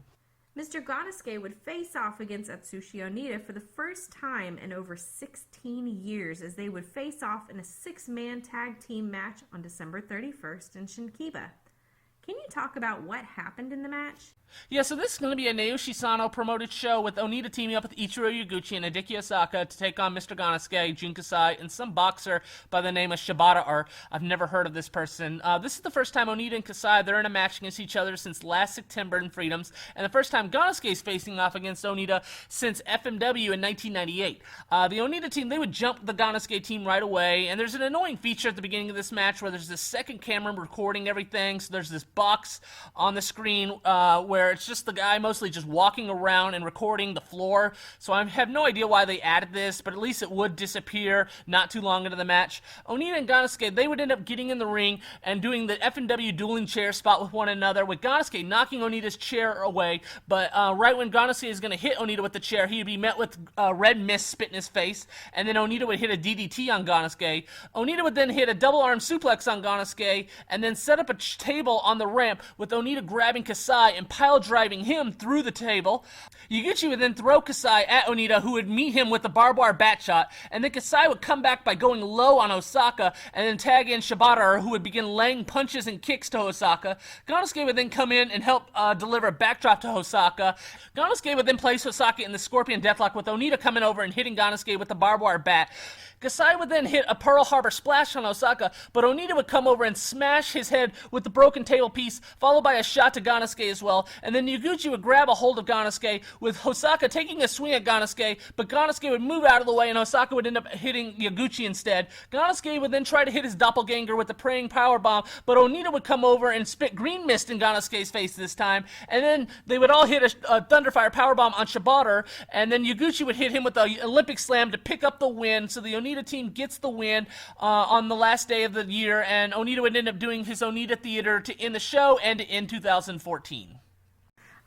Mr. Gannosuke would face off against Atsushi Onita for the first time in over 16 years, as they would face off in a 6-man tag team match on December 31st in Shinkiba. Can you talk about what happened in the match? Yeah, so this is going to be a Naoshi Sano promoted show with Onita teaming up with Ichiro Yaguchi and Hideki Osaka to take on Mr. Gannosuke, Jun Kasai, and some boxer by the name of Shibata, or I've never heard of this person. This is the first time Onita and Kasai, they're in a match against each other since last September in Freedoms, and the first time Gannosuke is facing off against Onita since FMW in 1998. The Onita team, they would jump the Gannosuke team right away, and there's an annoying feature at the beginning of this match where there's this second camera recording everything, so there's this box on the screen where it's just the guy mostly just walking around and recording the floor. So I have no idea why they added this, but at least it would disappear not too long into the match. Onita and Gannosuke, they would end up getting in the ring and doing the FMW dueling chair spot with one another, with Gannosuke knocking Onita's chair away, but right when Gannosuke is going to hit Onita with the chair, he would be met with red mist spit in his face, and then Onita would hit a DDT on Gannosuke. Onita would then hit a double arm suplex on Gannosuke, and then set up a table on the ramp with Onita grabbing Kasai and pile driving him through the table. Yaguchi would then throw Kasai at Onita, who would meet him with the barbed wire bat shot, and then Kasai would come back by going low on Osaka and then tag in Shibata, who would begin laying punches and kicks to Osaka. Gannosuke would then come in and help deliver a backdrop to Osaka. Gannosuke would then place Osaka in the Scorpion Deathlock, with Onita coming over and hitting Gannosuke with the barbed wire bat. Kasai would then hit a Pearl Harbor Splash on Osaka, but Onita would come over and smash his head with the broken table piece, followed by a shot to Gannosuke as well, and then Yaguchi would grab a hold of Gannosuke, with Osaka taking a swing at Gannosuke, but Gannosuke would move out of the way and Osaka would end up hitting Yaguchi instead. Gannosuke would then try to hit his doppelganger with the praying powerbomb, but Onita would come over and spit green mist in Gannosuke's face this time, and then they would all hit a Thunderfire powerbomb on Shibata, and then Yaguchi would hit him with the Olympic Slam to pick up the win, so the Onita team gets the win on the last day of the year, and Onita would end up doing his Onita Theater to end the show and to end 2014.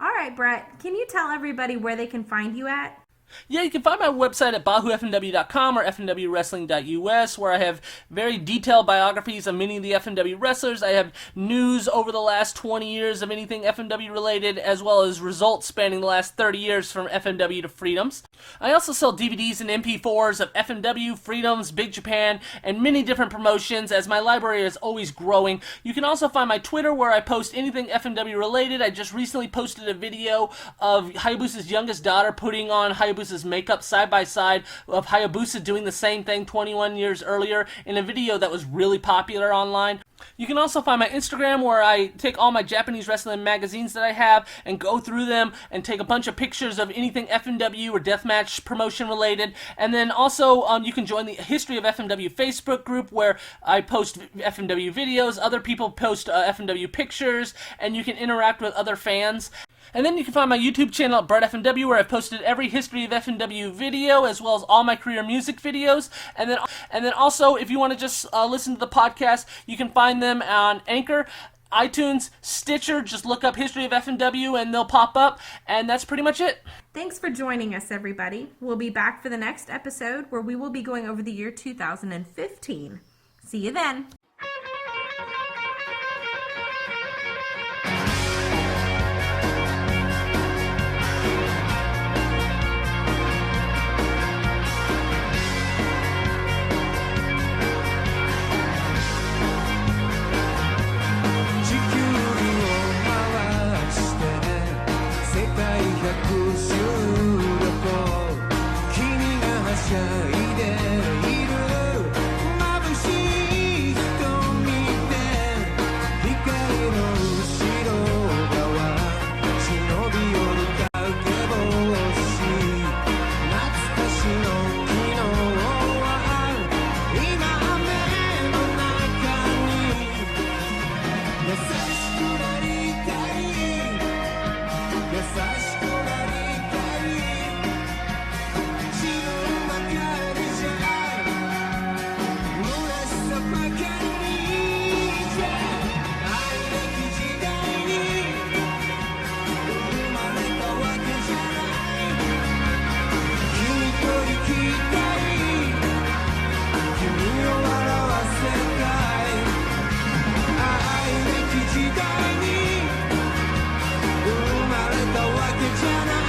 All right, Brett, can you tell everybody where they can find you at? Yeah, you can find my website at bahufmw.com or fmwwrestling.us, where I have very detailed biographies of many of the FMW wrestlers. I have news over the last 20 years of anything FMW related, as well as results spanning the last 30 years from FMW to Freedoms. I also sell DVDs and MP4s of FMW, Freedoms, Big Japan, and many different promotions, as my library is always growing. You can also find my Twitter, where I post anything FMW related. I just recently posted a video of Hayabusa's youngest daughter putting on Hayabusa's makeup side by side of Hayabusa doing the same thing 21 years earlier in a video that was really popular online. You can also find my Instagram where I take all my Japanese wrestling magazines that I have and go through them and take a bunch of pictures of anything FMW or deathmatch promotion related. And then also you can join the History of FMW Facebook group where I post FMW videos, other people post FMW pictures, and you can interact with other fans. And then you can find my YouTube channel at Brett FMW where I've posted every History of FMW video as well as all my career music videos. And then also if you want to just listen to the podcast, you can find them on Anchor, iTunes, Stitcher. Just look up History of FMW and they'll pop up. And that's pretty much it. Thanks for joining us, everybody. We'll be back for the next episode where we will be going over the year 2015. See you then.時代に生まれたわけじゃない